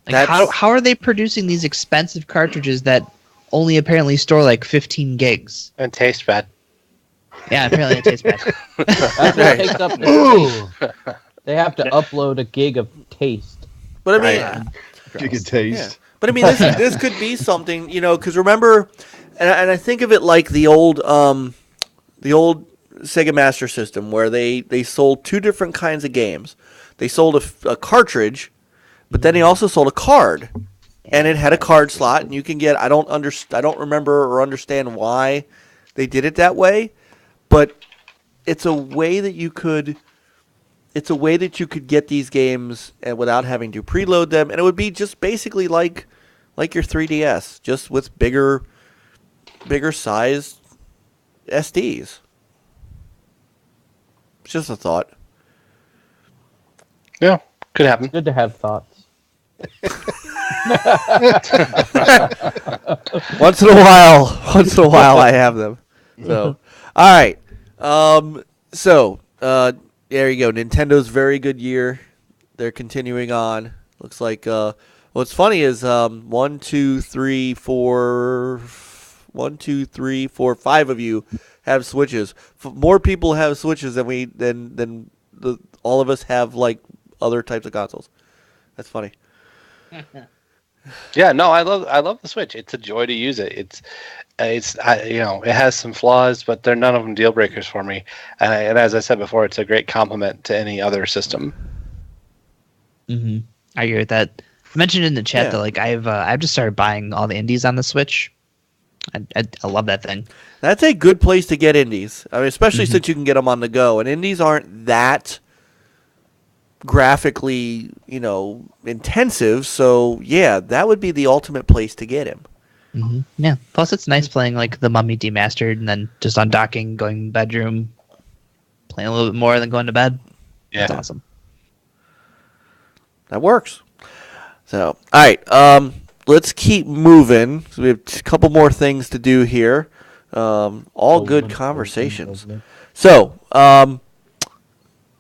Like, That's- how are they producing these expensive cartridges that only apparently store like 15 gigs? And taste bad. Yeah, apparently it tastes bad. That's what takes up the space. They have to upload a gig of taste. But I mean, Right. Gig of taste. yeah. But I mean, this could be something, because remember, and I think of it like the old Sega Master System where they sold two different kinds of games. They sold a cartridge, but then they also sold a card, and it had a card slot, and you can get. I don't remember or understand why they did it that way, but it's a way that you could. It's a way that you could get these games and without having to preload them, and it would be just basically like your 3DS, just with bigger sized SDs. It's just a thought. Yeah, could happen. Good to have thoughts. Once in a while, I have them. So, all right. There you go. Nintendo's very good year. They're continuing on. Looks like. What's funny is 1, 2, 3, 4, 5 of you have Switches. More people have Switches than all of us have like other types of consoles. That's funny. Yeah, no, I love the Switch. It's a joy to use it. It has some flaws, but they're none of them deal breakers for me. And as I said before, it's a great complement to any other system. Mm-hmm. I agree with that. I mentioned in the chat Yeah. that like I've just started buying all the indies on the Switch. I love that thing. That's a good place to get indies. I mean, especially since you can get them on the go, and indies aren't that graphically, intensive. So yeah, that would be the ultimate place to get him. Mm-hmm. Yeah. Plus, it's nice playing like the Mummy Demastered and then just undocking, going to the bedroom, playing a little bit more than going to bed. Yeah. That's awesome. That works. So, all right, let's keep moving. So we have a couple more things to do here. All good conversations. So,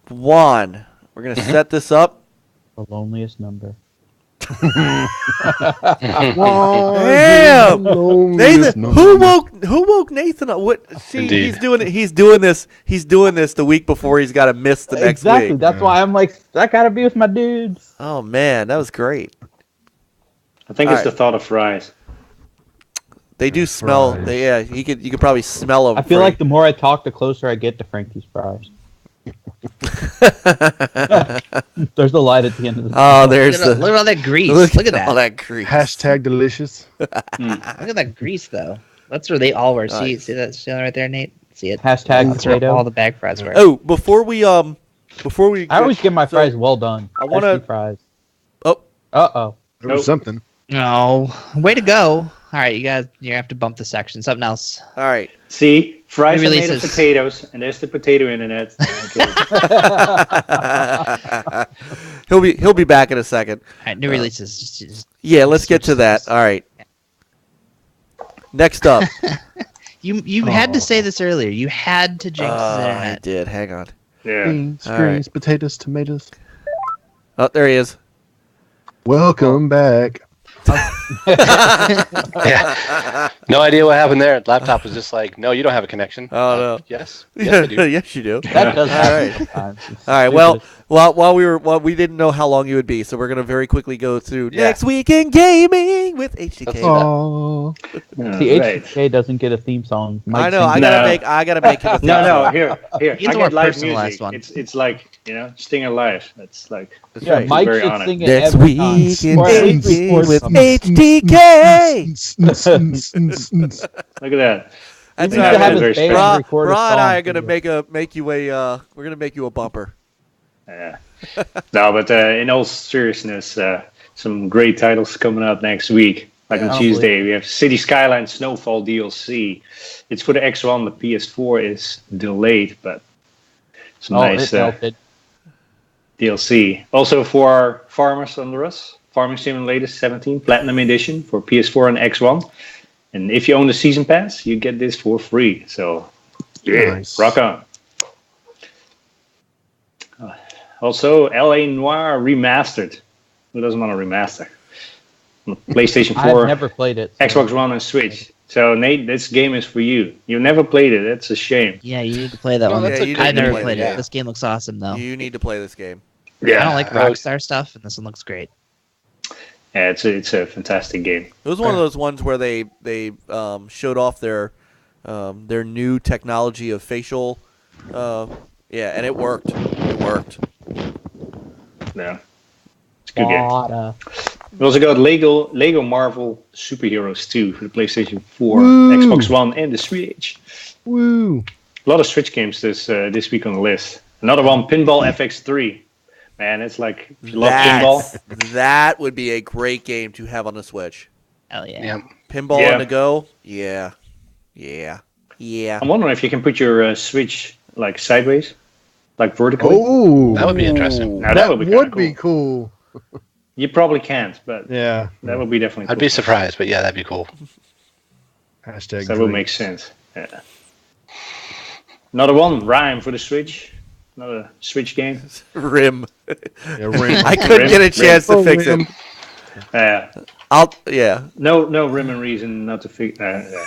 Juan, we're gonna set this up. The loneliest number. Damn, Nathan, who woke Nathan up? What? See, Indeed. he's doing it. He's doing this. He's doing this the week before he's got to miss the next Exactly. week. That's why I'm like, I gotta be with my dudes. Oh man, that was great. I think All it's the right. thought of fries. They do smell. Fries. You could probably smell them. I feel like the more I talk, the closer I get to Frankie's fries. There's the light at the end of the Oh, there's Look at all that grease. Look at that. all that grease. Hashtag delicious. Look at that grease, though. That's where they all were. Nice. See that right there, Nate? See it? Hashtag That's where potato. all the bag fries were. Oh, before we I always get my so- fries well done. I wanna- Crispy fries. Oh, Uh-oh. There was something. No. Way to go. All right, you guys, you have to bump the section. Something else. all right. See, fries New are made of releases. potatoes, and there's the potato internet. Okay. He'll be back in a second. All right, new releases. Just Yeah, let's get to that. All right. Next up. you had to say this earlier. You had to jinx the I internet. did. Hang on. Yeah. Beans, All greens, potatoes, tomatoes. Oh, there he is. Welcome back. Yeah. No idea what happened there. Laptop was just like, no, you don't have a connection. Oh, no. Yes. Yes, I do. Yes, you do. That does All happen right. sometimes. It's All right. stupid. Well, while we didn't know how long you would be, so we're gonna very quickly go through Yeah. next week in gaming with HDK. Let's do that. Oh, See, Right. HK doesn't get a theme song. Mike I know. sings I it. gotta make him a theme No, song. here. He's I the more get live personalized music. one. It's like Stinger Live. It's like That's Yeah, right. Mike Very should honored. sing it Next every week time. in Or at least gaming record with something. HDK. look at that. That's He Yeah, needs to I have mean, his very band Brah record a and song I are for gonna you. make you a we're gonna make you a bumper. Yeah. No, but in all seriousness, some great titles coming out next week. Like Yeah. on Tuesday, we have City Skyline Snowfall DLC. It's for the X1. The PS4 is delayed, but some Oh, nice it melted. DLC. Also for our farmers under us, Farming Simulator 17 Platinum Edition for PS4 and X1. And if you own the Season Pass, you get this for free. So, yeah, Nice. rock on. Also, LA Noir Remastered. Who doesn't want to remaster? On the PlayStation 4, I've never played it. so- Xbox One, and Switch. So, Nate, this game is for you. You've never played it. That's a shame. Yeah, you need to play that No, one. that's Yeah, you a I've need to never play played it, it. yeah. This game looks awesome, though. You need to play this game. I don't like I- Rockstar stuff, and this one looks great. Yeah, it's a fantastic game. It was one of those ones where they showed off their new technology of facial. Yeah, and it worked. It worked. Yeah. It's a good game. Water. We also got Lego Marvel Superheroes 2 for the PlayStation 4, Woo! Xbox One, and the Switch. woo! A lot of Switch games this week on the list. Another one, Pinball FX3. Man, it's like if you love pinball. That would be a great game to have on the Switch. Hell yeah. Yeah. Pinball Yeah. on the go. Yeah. Yeah. Yeah. I'm wondering if you can put your Switch like sideways, like vertically. Oh, That would be interesting. Now, that would be, would kinda be cool. You probably can't, but Yeah. that would be definitely. I'd cool. be surprised, but yeah, that'd be cool. Hashtag. That would dream. make sense. Yeah. Another one, Rhyme for the Switch. Another Switch game. Rim. Yeah, ring. I couldn't get a chance to Rim. fix it. Yeah. No rhyme and reason not to fix. Okay.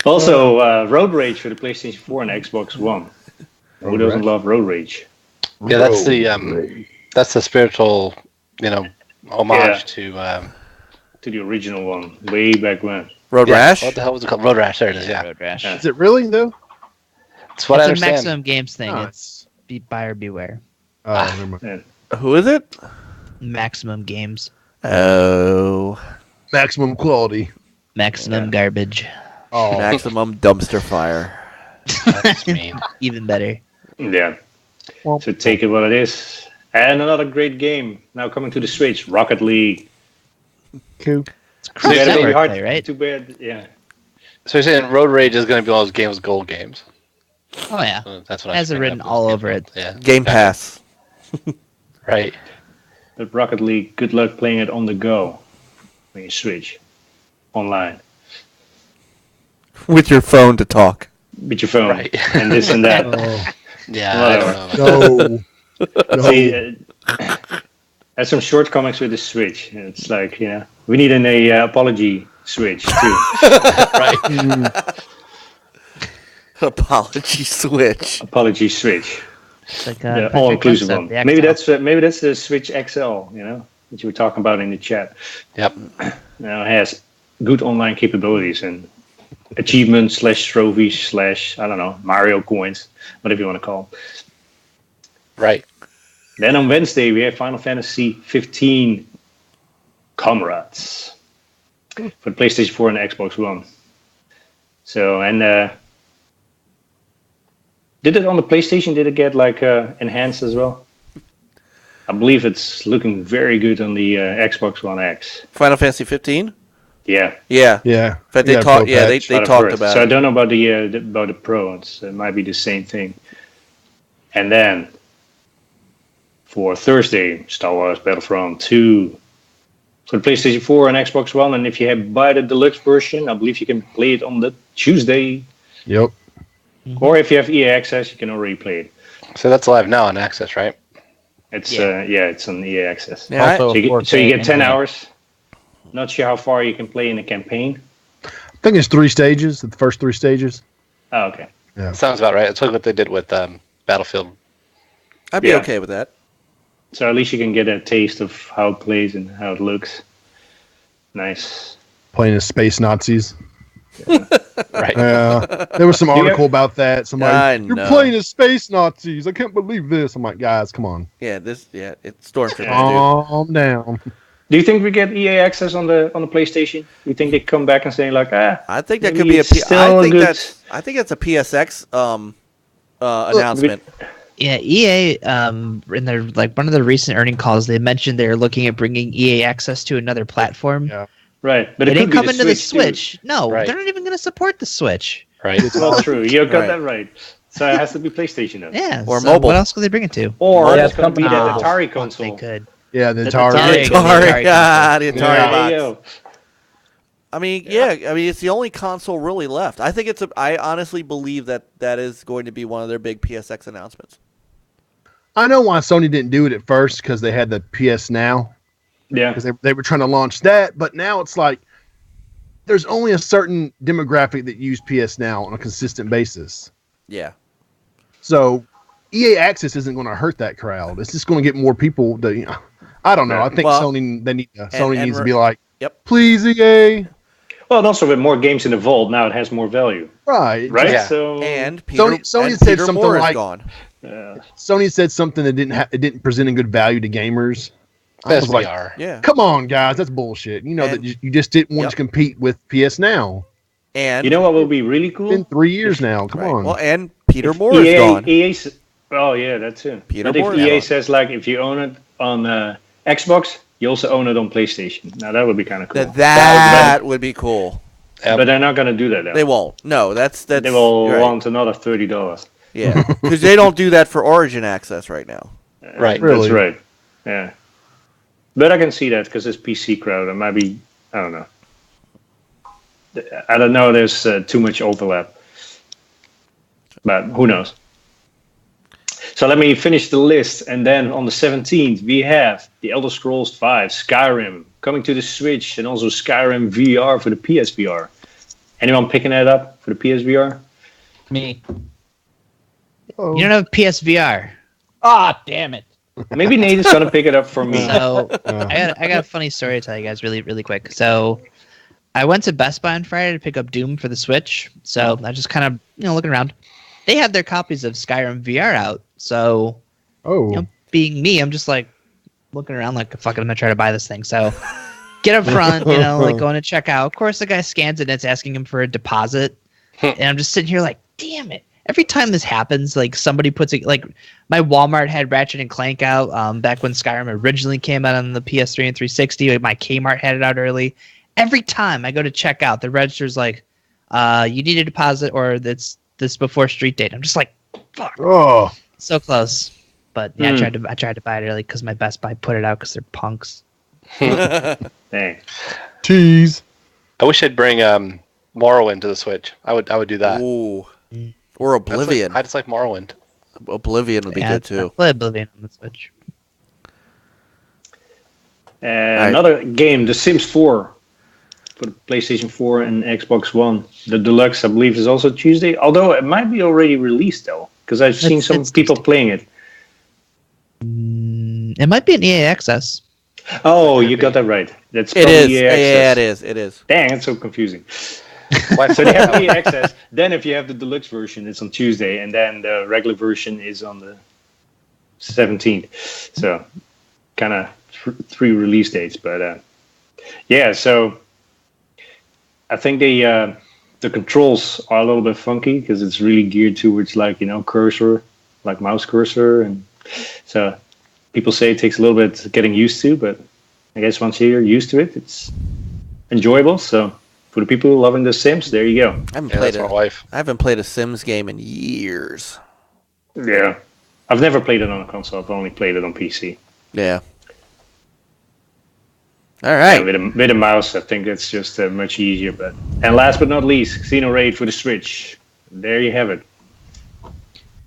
Also, Road Rage for the PlayStation 4 and Xbox One. Who doesn't Rage. love Road Rage? Yeah, that's the spiritual, homage to To the original one, way back when. Road Rash. What the hell was it called? Road Rash. There it is. Yeah, Road Rash. Yeah. Is it really though? that's what I It's a understand. Maximum Games thing. Oh, It's buyer beware. Oh, never mind. And Who is it? Maximum Games. Oh. Maximum quality. Maximum garbage. Oh, Maximum dumpster fire. That's mean. Even better. yeah. So take it what it is. And another great game now coming to the Switch, Rocket League. cool. It's Too cross bad it may be network hard. play, right? Too bad. Yeah. So you're saying Road Rage is going to be one of those games, gold games? Oh yeah. That's what Has it I'm written all over it. Yeah. Game Pass. Right. But Rocket League, good luck playing it on the go when you Switch online With your phone to talk. with your phone Right. and this and that. Oh, Yeah. I don't know. no. See, there's some shortcomings with the Switch. It's like, we need an apology Switch too. Right. Apology switch. Apology Switch, It's like the Patrick all-inclusive said, one. the Maybe XL. that's the Switch XL. That you were talking about in the chat. Yep. Now it has good online capabilities and achievements / trophies / I don't know, Mario coins, whatever you want to call them. Right. Then on Wednesday we have Final Fantasy 15 Comrades for the PlayStation 4 and Xbox One. So did it on the PlayStation? Did it get like enhanced as well? I believe it's looking very good on the Xbox One X. Final Fantasy 15? Yeah. Yeah. Yeah. But Yeah, they talked. Pro Yeah, they patch. they Out of talked Earth. about So I it. don't know about the Pro. It might be the same thing. And then for Thursday, Star Wars Battlefront 2 for the PlayStation 4 and Xbox One. And if you have buy the deluxe version, I believe you can play it on the Tuesday. Yep. Or if you have EA Access, you can already play it. So that's live now on Access, right? It's Yeah. it's on EA Access. Yeah, So you get 10 internet. hours. Not sure how far you can play in a campaign. I think it's 3 stages. The first 3 stages. Oh, okay. Yeah. Sounds about right. It's like what they did with Battlefield. I'd be Yeah. okay with that. So at least you can get a taste of how it plays and how it looks. Nice. Playing as space Nazis. Right. There was some article about that. Somebody, I you're know. playing as space Nazis. I can't believe this. I'm like, guys, come on. Yeah, it's Stormtroopers, Calm down. Do you think we get EA Access on the PlayStation? Do you think they come back and say like, dude. I think that maybe could be it's still I think good- that's a PSX announcement. Yeah, EA in their like one of the recent earning calls, they mentioned they're looking at bringing EA Access to another platform. Yeah. right? But It it ain't could be coming to the too. Switch. No, Right. they're not even going to support the Switch. Right. It's not true. You got Right. that right. So it has to be PlayStation then. Yeah, Or so mobile. What else could they bring it to? Or Yeah, it's going to be company that mobile. Atari They console. could. Yeah, the The Atari. Atari- Atari, Yeah. the Atari Yeah. box. Hey, yo. I mean, it's the only console really left. I think I honestly believe that is going to be one of their big PSX announcements. I know why Sony didn't do it at first because they had the PS Now. Yeah. Because they were trying to launch that, but now it's like there's only a certain demographic that use PS Now on a consistent basis. Yeah. So EA Access isn't going to hurt that crowd. It's just going to get more people. I don't know. I think Well, Sony and needs to be like, Yep. please EA, Well, and also with more games in the vault, now it has more value, right? right? Yeah. So And Peter, Sony and said Peter something Moore is like- gone. Sony said something that it didn't present a good value to gamers. I That's was like, VR. Yeah. come on, guys, that's bullshit. You know And- that you just didn't want Yep. to compete with PS Now. And you know what will be really It's cool? been 3 years now. Come right. on. Well, and Peter If Moore is gone. Oh yeah, that too. Peter but Moore if is EA gone. says like if you own it on Xbox, you also own it on PlayStation. Now that would be kind of cool. That would be cool. But they're not going to do that. Though. They won't. No, that's They will right. want another $30. Yeah, because they don't do that for Origin Access right now. Right. Really? That's right. Yeah. But I can see that because it's PC crowd. It might be, I don't know. I don't know. There's too much overlap. But who knows? So let me finish the list. And then on the 17th, we have The Elder Scrolls V, Skyrim, coming to the Switch, and also Skyrim VR for the PSVR. Anyone picking that up for the PSVR? Me. Oh. You don't have PSVR. Ah, damn it. Maybe Nate is going to pick it up for me. So I got a funny story to tell you guys really, really quick. So I went to Best Buy on Friday to pick up Doom for the Switch. So I just kind of, looking around. They had their copies of Skyrim VR out. So, Oh. being me, I'm just like looking around like, fuck it, I'm going to try to buy this thing. So get up front, like going to check out. Of course, the guy scans it and it's asking him for a deposit. And I'm just sitting here like, damn it. Every time this happens, like somebody puts it, like my Walmart had Ratchet and Clank out back when Skyrim originally came out on the PS3 and 360. Like, my Kmart had it out early. Every time I go to check out, the register's like, you need a deposit or this before street date. I'm just like, fuck, Oh. so close. But yeah, I tried to buy it early because my Best Buy put it out because they're punks. Dang. Tease. I wish I'd bring Morrowind to the Switch. I would do that. Ooh, or Oblivion. I just like Morrowind. Oblivion would be good too. I'll play Oblivion on the Switch. Another game, The Sims 4, for the PlayStation 4 and Xbox One. The Deluxe, I believe, is also Tuesday. Although it might be already released, though, because I've seen some it's people Tuesday. playing it. It might be an EA Access. Oh, you got that right. That's It from is. EA Yeah, Access. it is. It is. Dang, it's so confusing. Why So they have EA Access. Then if you have the Deluxe version, it's on Tuesday, and then the regular version is on the 17th. So kind of three release dates. But yeah, so I think the controls are a little bit funky because it's really geared towards cursor, like mouse cursor, and so people say it takes a little bit getting used to, but I guess once you're used to it, it's enjoyable. So for the people loving The Sims, there you go. that's my wife. I haven't played a Sims game in years. Yeah, I've never played it on a console. I've only played it on PC. Yeah. All right. Yeah, with a mouse, I think it's just much easier. And last but not least, Xeno Raid for the Switch. There you have it.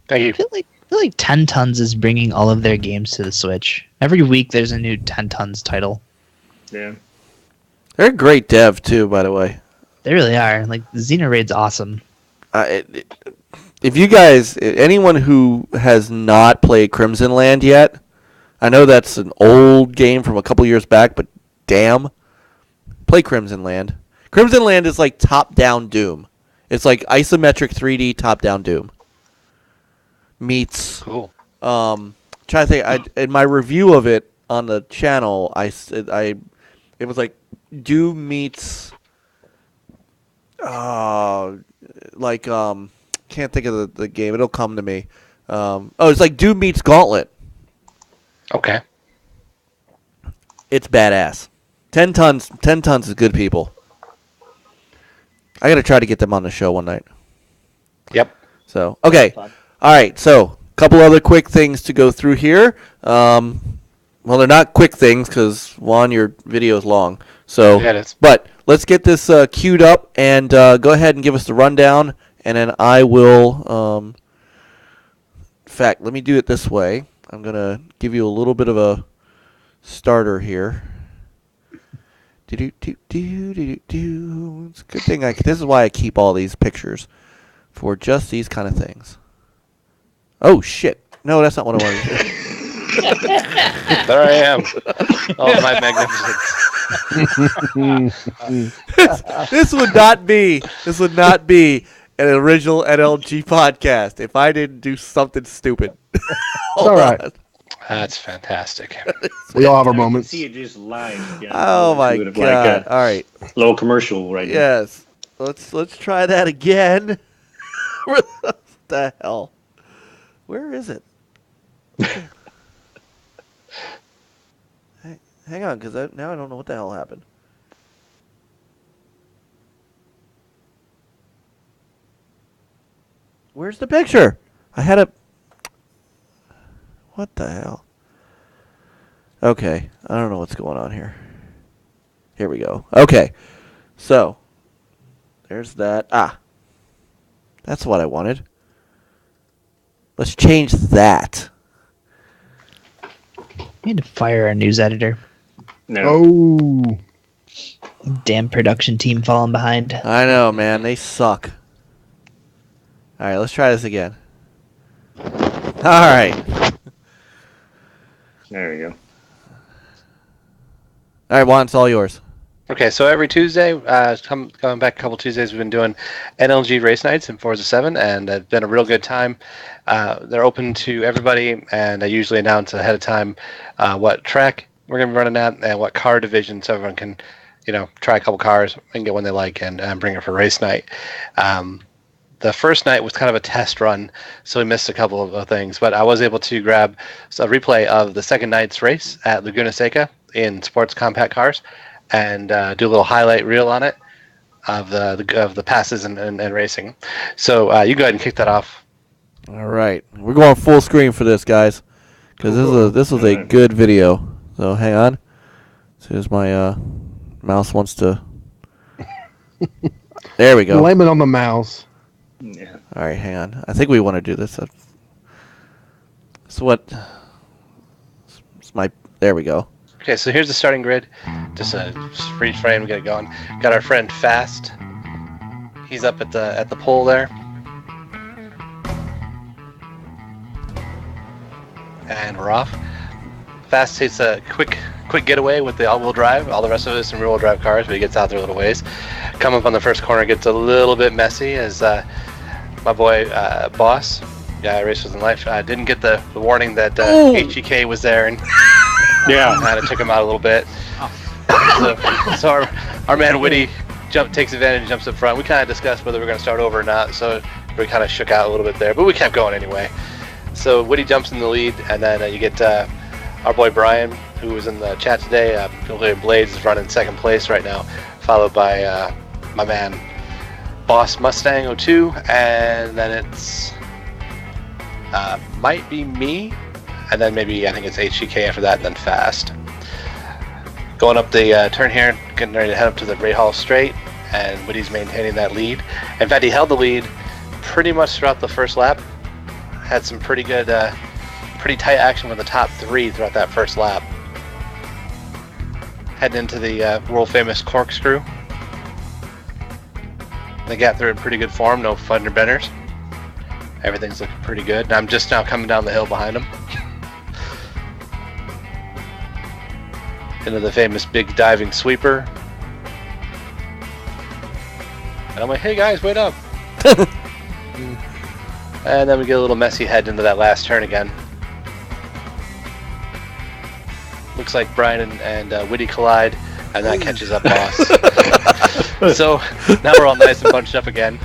Thank you. I feel like feel like 10 Tons is bringing all of their games to the Switch. Every week there's a new 10 Tons title. Yeah. They're a great dev too, by the way. They really are. Like, Xenoraid's awesome. If you guys, anyone who has not played Crimson Land yet, I know that's an old game from a couple years back, but damn, play Crimson Land. Crimson Land is like top-down Doom. It's like isometric 3D top-down Doom. Meets. Cool. Trying to think. In my review of it on the channel, it was like Doom meets. Can't think of the game. It'll come to me. It's like Doom meets Gauntlet. Okay. It's badass. 10 tons is good people. I gotta try to get them on the show one night. Yep. So okay, all right. So a couple other quick things to go through here. Well, they're not quick things because Juan, your video is long. So, Yeah, it is. But let's get this queued up and go ahead and give us the rundown, and then I will. In fact, let me do it this way. I'm gonna give you a little bit of a starter here. It's a good thing this is why I keep all these pictures for just these kind of things. Oh shit! No, that's not what I wanted to do. There I am. Oh, my magnificence. This would not be an original NLG podcast if I didn't do something stupid. It's all right. That's fantastic. We all have our I can moments. see it just live. Yeah, Oh my Like god! a All right. little commercial right now. Yes. Let's try that again. What the hell? Where is it? Hang on, because now I don't know what the hell happened. Where's the picture? I had a... What the hell? Okay, I don't know what's going on here. Here we go. Okay, so there's that. That's what I wanted. Let's change that. We need to fire our news editor. No. Oh, Damn production team falling behind. I know, man. They suck. All right, let's try this again. All right. There we go. All right, Juan, it's all yours. Okay, so every Tuesday, coming back a couple Tuesdays, we've been doing NLG race nights in Forza 7, and it's been a real good time. They're open to everybody, and I usually announce ahead of time what track we're going to be running at and what car division, so everyone can, try a couple cars and get one they like and bring it for race night. The first night was kind of a test run, so we missed a couple of things, but I was able to grab a replay of the second night's race at Laguna Seca in sports compact cars, and do a little highlight reel on it of the passes and racing. So you go ahead and kick that off. All right, we're going full screen for this, guys, because this was a good video. So hang on. As soon as my mouse wants to. There we go. blame it on the mouse. Yeah. All right, hang on. I think we want to do this. So what? It's my. There we go. Okay, so here's the starting grid. Just a freeze frame, get it going. Got our friend Fast. He's up at the pole there. And we're off. Fast takes a quick getaway with the all-wheel drive. All the rest of us in rear-wheel drive cars, but he gets out there a little ways. Come up on the first corner, gets a little bit messy as my boy Boss, guy I raced with in life, didn't get the warning that HEK was there, and Yeah. kind of took him out a little bit. So our man Whitty takes advantage and jumps up front. We kind of discussed whether we're going to start over or not, so we kind of shook out a little bit there, but we kept going anyway. So Whitty jumps in the lead, and then you get our boy Brian, who was in the chat today. Blades is running second place right now, followed by my man Boss Mustang 02, and then it's might be me, and then maybe I think it's HGK after that, and then Fast. Going up the turn here, getting ready to head up to the Ray Hall straight, and Whitty's maintaining that lead. In fact, he held the lead pretty much throughout the first lap, had some pretty good, pretty tight action with the top 3 throughout that first lap. Heading into the world famous corkscrew. They got through in pretty good form, no fender benders. Everything's looking pretty good. And I'm just now coming down the hill behind them. Into the famous big diving sweeper. And I'm like, hey guys, wait up. And then we get a little messy head into that last turn again. Looks like Brian and Whitty collide, and that catches up Boss. So now we're all nice and bunched up again.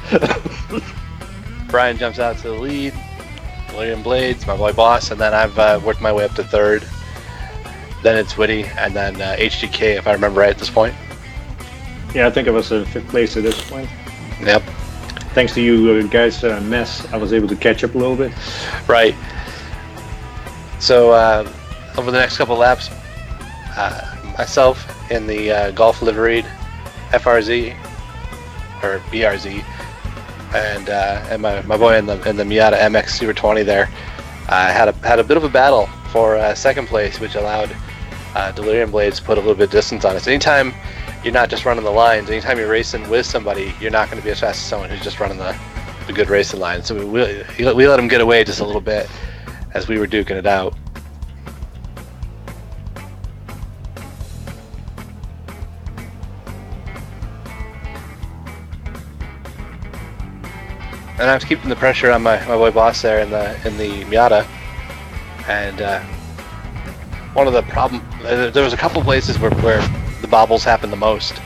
Brian jumps out to the lead. Delirium Blades, my boy Boss, and then I've worked my way up to 3rd. Then it's Whitty, and then HGK, if I remember right at this point. Yeah, I think I was 5th place at this point. Yep. Thanks to you guys' mess, I was able to catch up a little bit. Right. So over the next couple laps, myself in the Golf Liveried FRZ or BRZ, and my boy in the Miata MX Super 20 there, had a bit of a battle for 2nd place, which allowed Delirium Blades to put a little bit of distance on us. Anytime you're not just running the lines, anytime you're racing with somebody, you're not going to be as fast as someone who's just running the good racing line. So we let him get away just a little bit as we were duking it out. And I was keeping the pressure on my boy Boss there in the Miata, and one of the there was a couple places where the bobbles happen the most,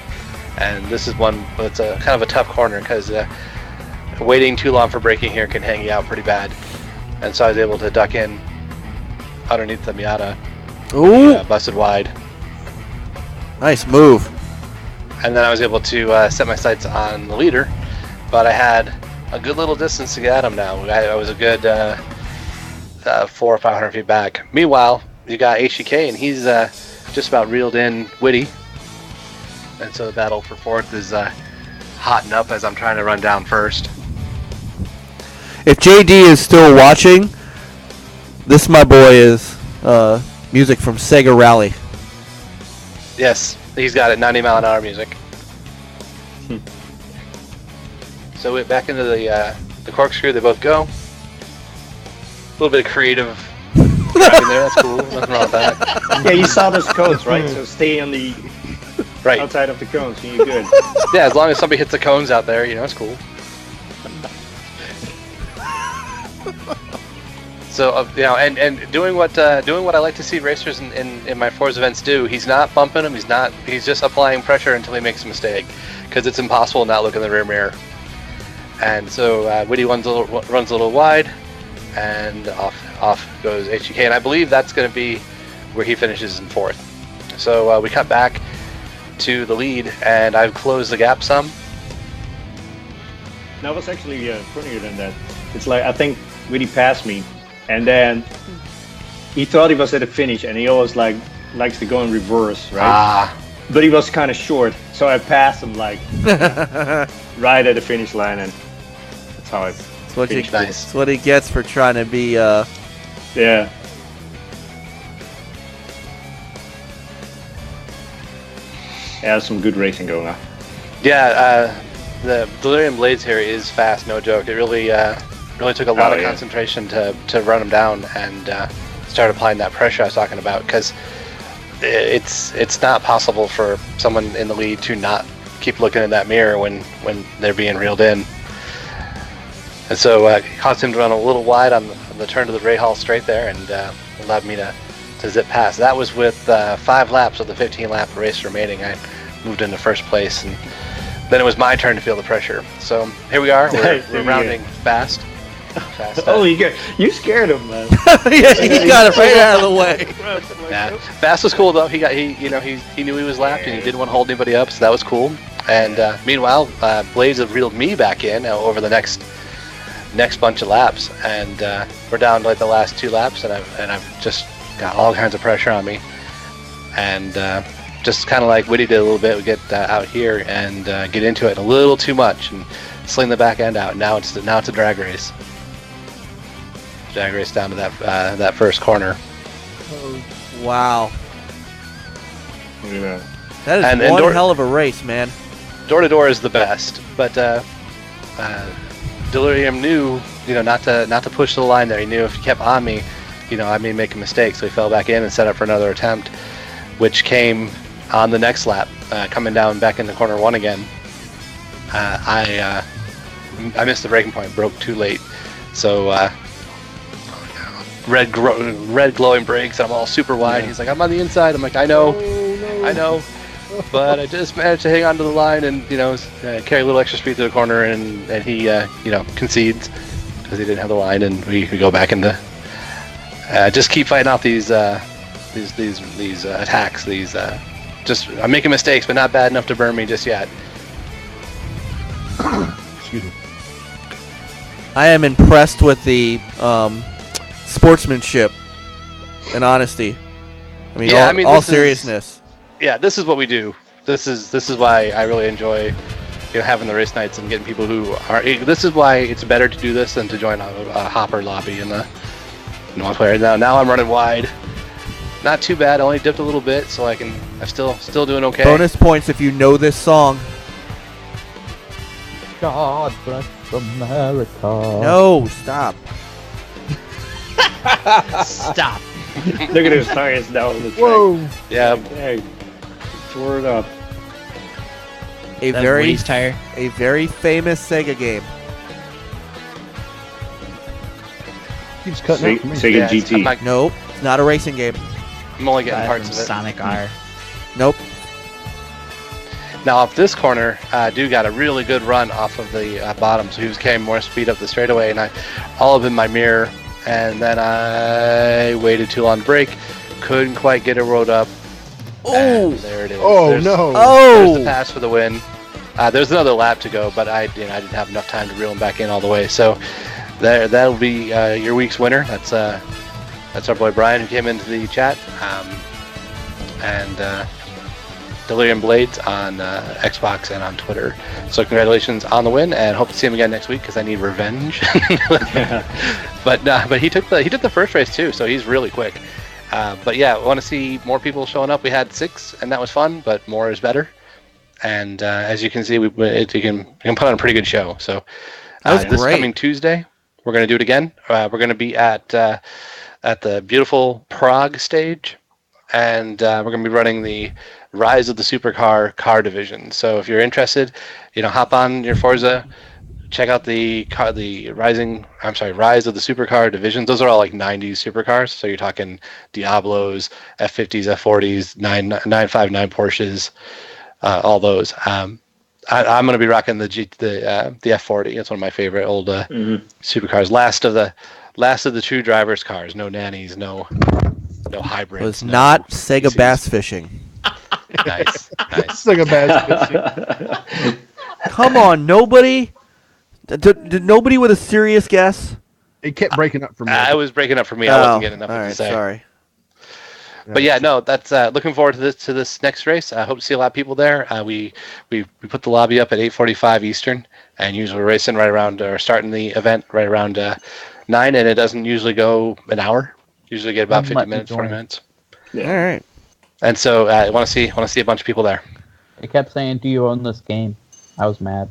and this is one that's a kind of a tough corner because waiting too long for braking here can hang you out pretty bad, and so I was able to duck in underneath the Miata. Ooh, Busted wide, nice move. and then I was able to set my sights on the leader, but I had a good little distance to get at him now. I was a good 400 or 500 feet back. Meanwhile, you got HGK, and he's just about reeled in Whitty. And so the battle for 4th is hotting up as I'm trying to run down 1st. If JD is still watching, this, my boy, is music from Sega Rally. Yes, he's got it, 90-mile-an-hour music. So we're back into the corkscrew. They both go. A little bit of creative driving there. That's cool. Nothing wrong with that. Yeah, you saw those cones, right? So stay on the outside of the cones, and you're good. Yeah, as long as somebody hits the cones out there, it's cool. So and doing what I like to see racers in my Forza events do. He's not bumping him. He's just applying pressure until he makes a mistake, because it's impossible to not look in the rear mirror. And so Whitty runs a little wide, and off goes HGK, and I believe that's going to be where he finishes in 4th. So we cut back to the lead, and I've closed the gap some. No, it was actually funnier than that. It's like, I think Whitty passed me, and then he thought he was at the finish, and he always likes to go in reverse, right? But he was kind of short, so I passed him right at the finish line, and that's how I finished. That's what he gets for trying to be. Yeah. Yeah, some good racing going on. Yeah, the Delirium Blades here is fast, no joke. It really took a lot of concentration to run him down and start applying that pressure I was talking about, because it's not possible for someone in the lead to not keep looking in that mirror when they're being reeled in. And so it caused him to run a little wide on the turn to the Ray Hall straight there, and allowed me to zip past. That was with 5 laps of the 15-lap race remaining. I moved into 1st place, and then it was my turn to feel the pressure. So here we are. We're rounding fast. Oh, you scared him, man. Yeah, he got it right out of the way. Yeah, fast was cool though. He knew he was lapped, and he didn't want to hold anybody up, so that was cool. And meanwhile, Blaze have reeled me back in over the next bunch of laps, and we're down to like the last 2 laps, and I've just got all kinds of pressure on me, and just kind of like Whitty did a little bit. We get out here and get into it a little too much and sling the back end out. Now it's a drag race. drag race down to that first corner. Wow. Yeah. That is And one hell of a race, man. Door to door is the best, but Delirium knew, not to push the line there. He knew if he kept on me, I may make a mistake, so he fell back in and set up for another attempt, which came on the next lap, coming down back into corner 1 again. I missed the braking point, broke too late, so red glowing brakes. I'm all super wide. Yeah. He's like, I'm on the inside. I'm like, I know, but I just managed to hang on to the line and carry a little extra speed to the corner, and he concedes because he didn't have the line, and we go back into just keep fighting off these attacks. I'm making mistakes, but not bad enough to burn me just yet. Excuse me. I am impressed with the sportsmanship and honesty. I mean, all seriousness. This is what we do. This is why I really enjoy having the race nights and getting people who are. This is why it's better to do this than to join a hopper lobby in the multiplayer. Now I'm running wide. Not too bad. I only dipped a little bit, so I'm still doing okay. Bonus points if you know this song. God bless America. No, stop. Stop. Look at his tires down the track. Whoa! Yeah. Dang. Tore it up. A That's very Woody's tire. A very famous Sega game. Keeps cutting out for me. Sega GT. Nope, it's not a racing game. I'm only getting Aside parts from of it. Sonic R. Nope. Now off this corner, dude got a really good run off of the bottom, so he was carrying more speed up the straightaway, and I all up in my mirror, and then I waited too long to brake, couldn't quite get it rolled up. Oh, there it is. Oh no! There's the pass for the win. There's another lap to go, but I didn't have enough time to reel him back in all the way. So that'll be your week's winner. That's our boy Brian who came into the chat, and Delirium Blades on Xbox and on Twitter. So congratulations on the win, and hope to see him again next week because I need revenge. But he took the first race too, so he's really quick. But yeah, I want to see more people showing up. We had 6, and that was fun, but more is better. And as you can see, we can put on a pretty good show. So this coming Tuesday, we're going to do it again. We're going to be at the beautiful Prague stage, and we're going to be running the Rise of the Supercar car division. So if you're interested, hop on your Forza, check out the Rise of the Supercar divisions. Those are all like 90s supercars. So you're talking Diablos, F50s, F40s, 959 Porsches, all those. I'm going to be rocking the F40. It's one of my favorite old supercars. Last of the true drivers' cars. No nannies, no hybrids. it was not Sega PCs. bass fishing. Nice. It's like a bad fishing. Come on, nobody. Did nobody with a serious guess? It kept breaking up for me. It was breaking up for me. I wasn't getting enough all to right, say. sorry. But yeah, no, that's looking forward to this next race. I hope to see a lot of people there. We put the lobby up at 8:45 Eastern, and usually we're racing right around or starting the event right around 9, and it doesn't usually go an hour. Usually get about 50 minutes, 40 minutes. Yeah. All right. And so I want to see a bunch of people there. It kept saying, "Do you own this game?" I was mad.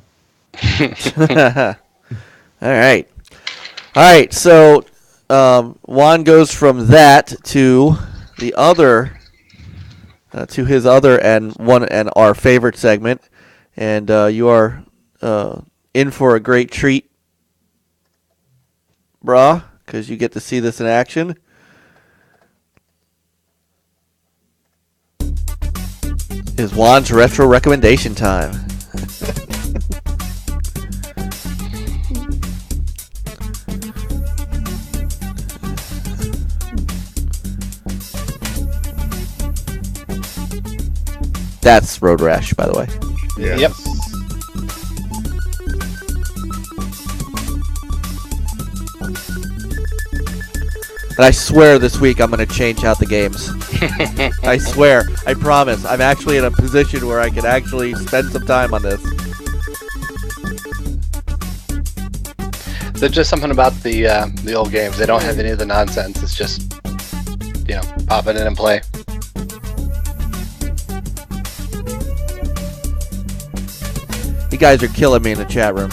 All right. So Juan goes from that to the other, to his other and our favorite segment, and you are in for a great treat, brah, because you get to see this in action. Is Juan's retro recommendation time. That's Road Rash, by the way. Yeah. Yep. And I swear this week I'm going to change out the games. I swear. I promise. I'm actually in a position where I can actually spend some time on this. There's just something about the old games. They don't have any of the nonsense. It's just, pop it in and play. You guys are killing me in the chat room.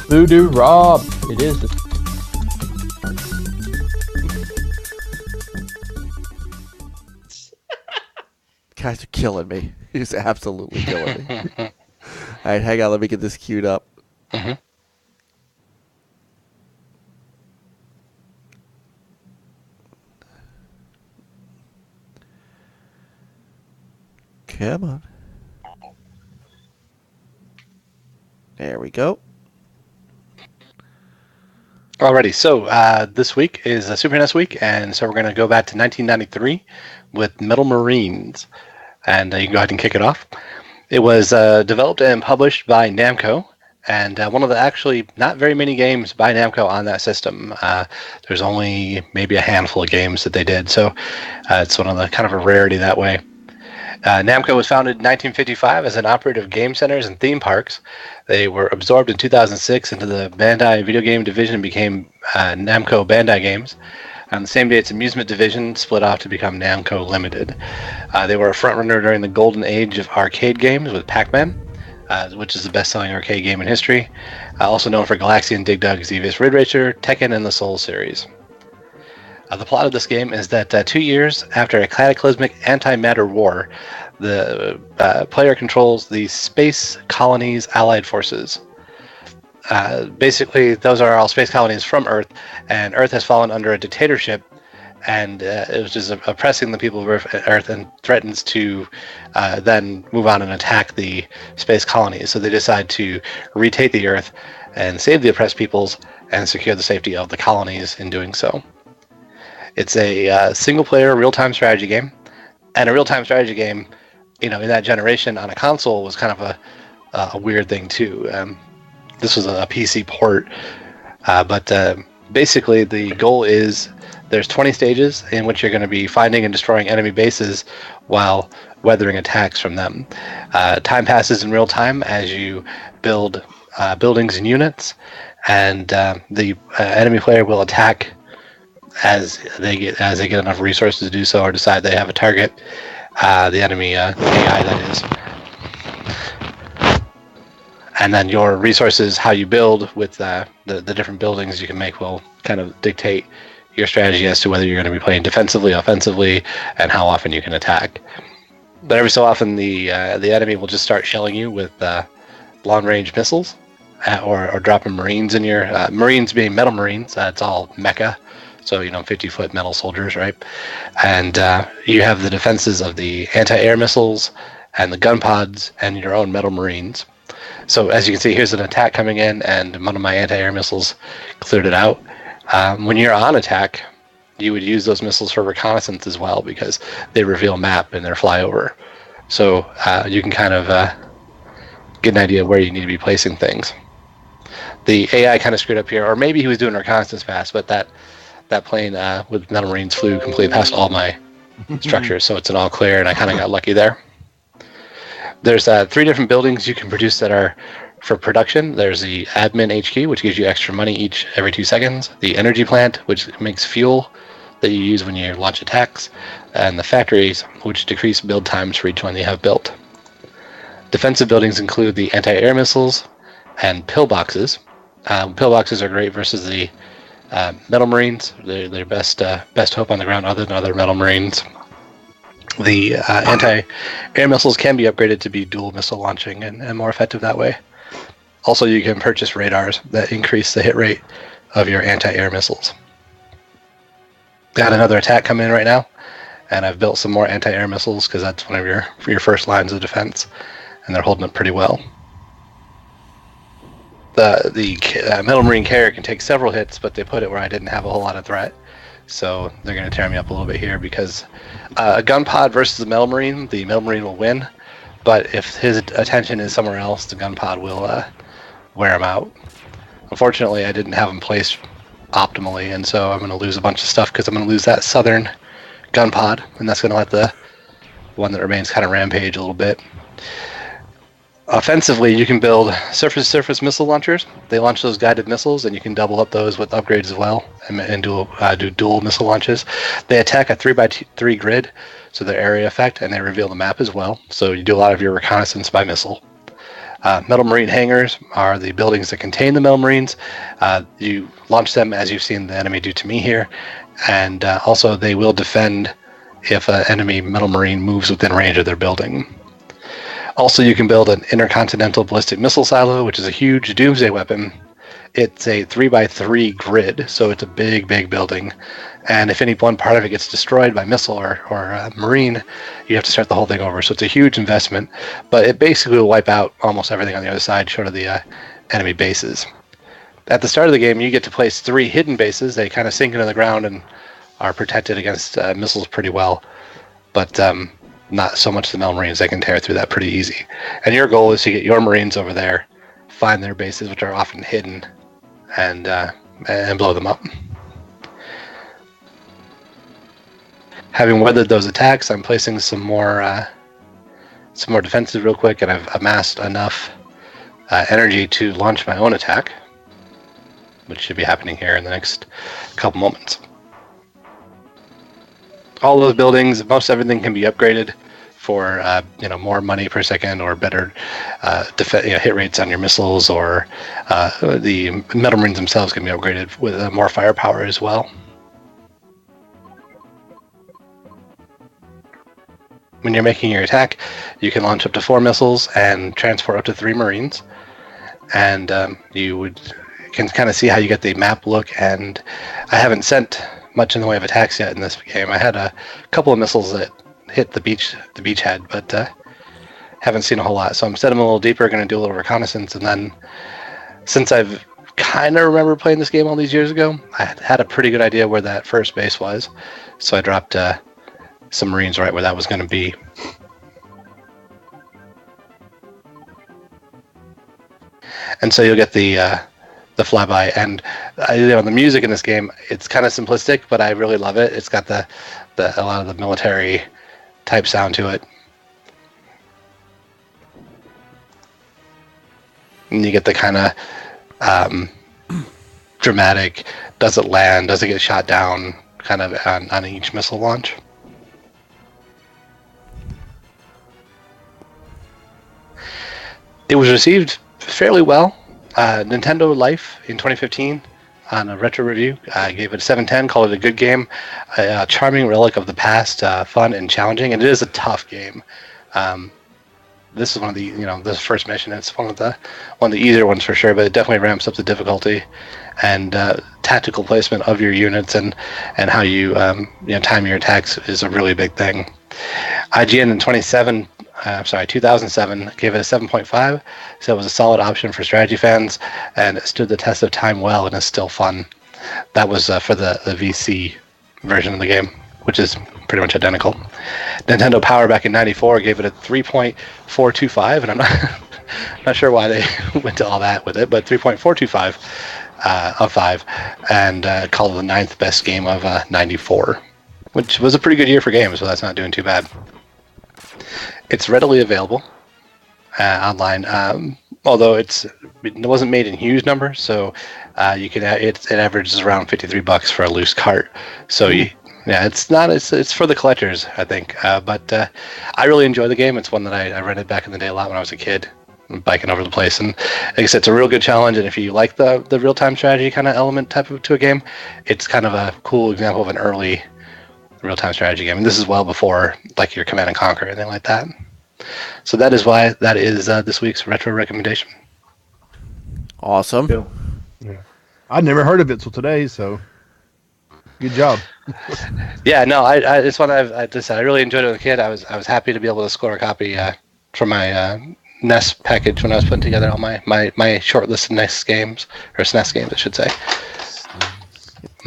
Voodoo Rob. It is. Guys are killing me. He's absolutely killing me. All right, hang on. Let me get this queued up. Mm-hmm. Come on. There we go. Alrighty, so this week is a Super NES week, and so we're going to go back to 1993 with Metal Marines, and you can go ahead and kick it off. It was developed and published by Namco, and one of the actually not very many games by Namco on that system. There's only maybe a handful of games that they did, so it's one of the kind of a rarity that way. Namco was founded in 1955 as an operator of game centers and theme parks. They were absorbed in 2006 into the Bandai video game division and became Namco Bandai Games. On the same day, its amusement division split off to become Namco Limited. They were a frontrunner during the golden age of arcade games with Pac-Man, which is the best-selling arcade game in history. Also known for Galaxian, Dig Dug, Xevious Ridge Racer, Tekken, and the Soul series. The plot of this game is that 2 years after a cataclysmic antimatter war, the player controls the space colonies' allied forces. Basically, those are all space colonies from Earth, and Earth has fallen under a dictatorship, and it was just oppressing the people of Earth and threatens to then move on and attack the space colonies. So they decide to retake the Earth and save the oppressed peoples and secure the safety of the colonies in doing so. It's a single-player real-time strategy game, and a real-time strategy game, in that generation on a console was kind of a weird thing too. This was a PC port, but basically the goal is there's 20 stages in which you're going to be finding and destroying enemy bases while weathering attacks from them. Time passes in real time as you build buildings and units, and the enemy player will attack as they get enough resources to do so, or decide they have a target. The enemy AI, that is. And then your resources, how you build with the different buildings you can make, will kind of dictate your strategy as to whether you're going to be playing defensively, offensively, and how often you can attack. But every so often, the enemy will just start shelling you with long-range missiles, or dropping Marines in your Marines being metal Marines. It's all mecha. So, 50-foot metal soldiers, right? And you have the defenses of the anti-air missiles and the gun pods and your own metal Marines. So, as you can see, here's an attack coming in, and one of my anti-air missiles cleared it out. When you're on attack, you would use those missiles for reconnaissance as well, because they reveal map in their flyover. So, you can kind of get an idea where you need to be placing things. The AI kind of screwed up here, or maybe he was doing a reconnaissance pass, but that plane with metal Marines flew completely past all my structures, so it's an all clear, and I kind of got lucky there. There's 3 different buildings you can produce that are for production. There's the admin HQ, which gives you extra money every 2 seconds. The energy plant, which makes fuel that you use when you launch attacks. And the factories, which decrease build times for each one you have built. Defensive buildings include the anti-air missiles and pillboxes. Pillboxes are great versus the metal Marines. They're their best hope on the ground other than other metal Marines. The anti-air missiles can be upgraded to be dual missile launching and more effective that way. Also, you can purchase radars that increase the hit rate of your anti-air missiles. Got another attack coming in right now, and I've built some more anti-air missiles because that's one of your first lines of defense, and they're holding up pretty well. The metal Marine carrier can take several hits, but they put it where I didn't have a whole lot of threat. So they're going to tear me up a little bit here, because a gun pod versus the metal Marine will win. But if his attention is somewhere else, the gun pod will wear him out. Unfortunately, I didn't have him placed optimally, and so I'm going to lose a bunch of stuff because I'm going to lose that southern gun pod, and that's going to let the one that remains kind of rampage a little bit. Offensively, you can build surface-to-surface missile launchers. They launch those guided missiles, and you can double up those with upgrades as well, and do dual missile launches. They attack a 3x3 grid, so their area effect, and they reveal the map as well. So you do a lot of your reconnaissance by missile. Metal Marine hangars are the buildings that contain the Metal Marines. You launch them as you've seen the enemy do to me here, and also they will defend if an enemy Metal Marine moves within range of their building. Also, you can build an intercontinental ballistic missile silo, which is a huge doomsday weapon. It's a 3x3 grid, so it's a big, big building. And if any one part of it gets destroyed by missile or marine, you have to start the whole thing over. So it's a huge investment, but it basically will wipe out almost everything on the other side, short of the enemy bases. At the start of the game, you get to place 3 hidden bases. They kind of sink into the ground and are protected against missiles pretty well. But not so much the Metal Marines. They can tear through that pretty easy. And your goal is to get your Marines over there, find their bases, which are often hidden, and blow them up. Having weathered those attacks, I'm placing some more defenses real quick, and I've amassed enough energy to launch my own attack, which should be happening here in the next couple moments. All those buildings, most everything can be upgraded for more money per second or better hit rates on your missiles, or the Metal Marines themselves can be upgraded with more firepower as well. When you're making your attack, you can launch up to 4 missiles and transport up to 3 Marines, and you can kind of see how you get the map look. And I haven't sent much in the way of attacks yet in this game. I had a couple of missiles that hit the beachhead, but haven't seen a whole lot. So I'm setting them a little deeper, going to do a little reconnaissance, and then since I've kind of remember playing this game all these years ago, I had a pretty good idea where that first base was. So I dropped some Marines right where that was going to be. And so you'll get the flyby, and the music in this game, it's kind of simplistic, but I really love it. It's got a lot of the military type sound to it, and you get the kind of dramatic, does it land, does it get shot down, kind of on each missile launch. It was received fairly well. Nintendo Life in 2015 on a retro review gave it a 7/10, called it a good game, a charming relic of the past, fun and challenging, and it is a tough game. This is one of the this first mission. It's one of the easier ones for sure, but it definitely ramps up the difficulty, and tactical placement of your units and how you time your attacks is a really big thing. IGN in 2007 gave it a 7.5, so it was a solid option for strategy fans, and it stood the test of time well and is still fun. That was for the VC version of the game, which is pretty much identical. Nintendo Power back in '94 gave it a 3.425, and I'm not sure why they went to all that with it, but 3.425 of 5, and called it the 9th best game of '94, which was a pretty good year for games, so that's not doing too bad. It's readily available online, although it wasn't made in huge numbers, so you can it averages around $53 for a loose cart. So it's for the collectors, I think. But I really enjoy the game. It's one that I rented back in the day a lot when I was a kid, biking over the place. And like I said, it's a real good challenge. And if you like the real-time strategy kind of element to a game, it's kind of a cool example of an early real-time strategy game. And this is well before like your Command and Conquer or anything like that. So that is why that is this week's retro recommendation. Awesome. Cool. Yeah. I'd never heard of it till today, so good job. Yeah, no, it's one I just said I really enjoyed it as a kid. I was happy to be able to score a copy from my NES package when I was putting together all my short-listed NES games, or SNES games, I should say.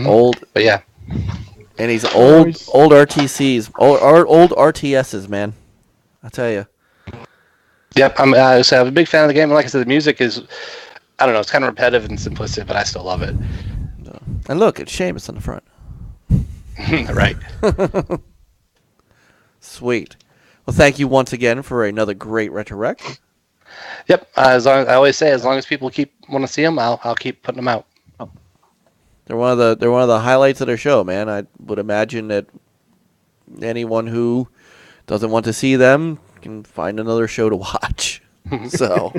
Old, but yeah. And he's old RTCs, old RTSs, man. I tell you. Yep, I'm a big fan of the game, and like I said, the music is, I don't know, it's kind of repetitive and simplistic, but I still love it. And look, it's Seamus on the front. Right. Sweet. Well, thank you once again for another great retro rec. Yep. As long I always say, as long as people want to see them, I'll keep putting them out. They're one of the highlights of their show, man. I would imagine that anyone who doesn't want to see them can find another show to watch. So,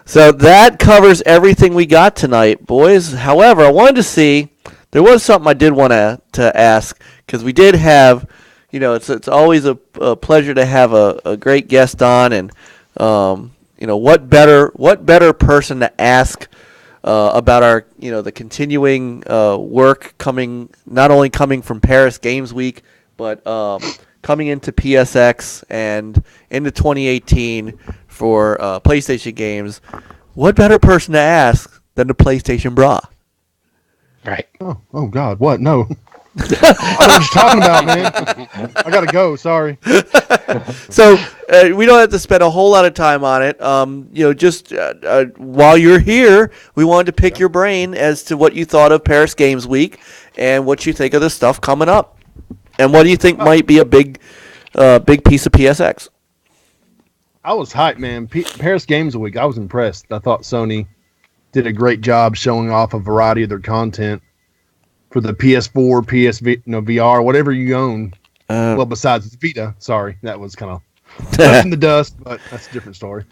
so that covers everything we got tonight, boys. However, I wanted to see, there was something I did want to ask, because we did have, it's always a pleasure to have a great guest on, and what better person to ask about our the continuing work not only coming from Paris Games Week, but coming into PSX and into 2018 for PlayStation games. What better person to ask than the PlayStation Brah? Right. Oh God, what? No. I don't know what you're talking about, man. I gotta go. Sorry. So we don't have to spend a whole lot of time on it. Just while you're here, we wanted to pick your brain as to what you thought of Paris Games Week and what you think of the stuff coming up, and what do you think might be a big piece of PSX. I was hyped, man. Paris Games Week, I was impressed. I thought Sony did a great job showing off a variety of their content for the PS4, VR, whatever you own. Well, besides Vita. Sorry, that was kind of left in the dust, but that's a different story.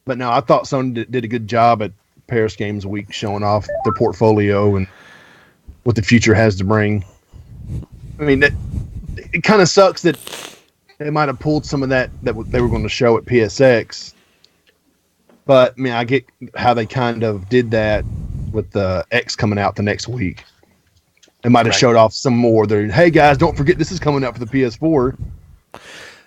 But no, I thought Sony did a good job at Paris Games Week showing off their portfolio and what the future has to bring. I mean, it kind of sucks that they might have pulled some of that they were going to show at PSX. But, I mean, I get how they kind of did that with the X coming out the next week. They might have showed off some more. Hey, guys, don't forget this is coming out for the PS4.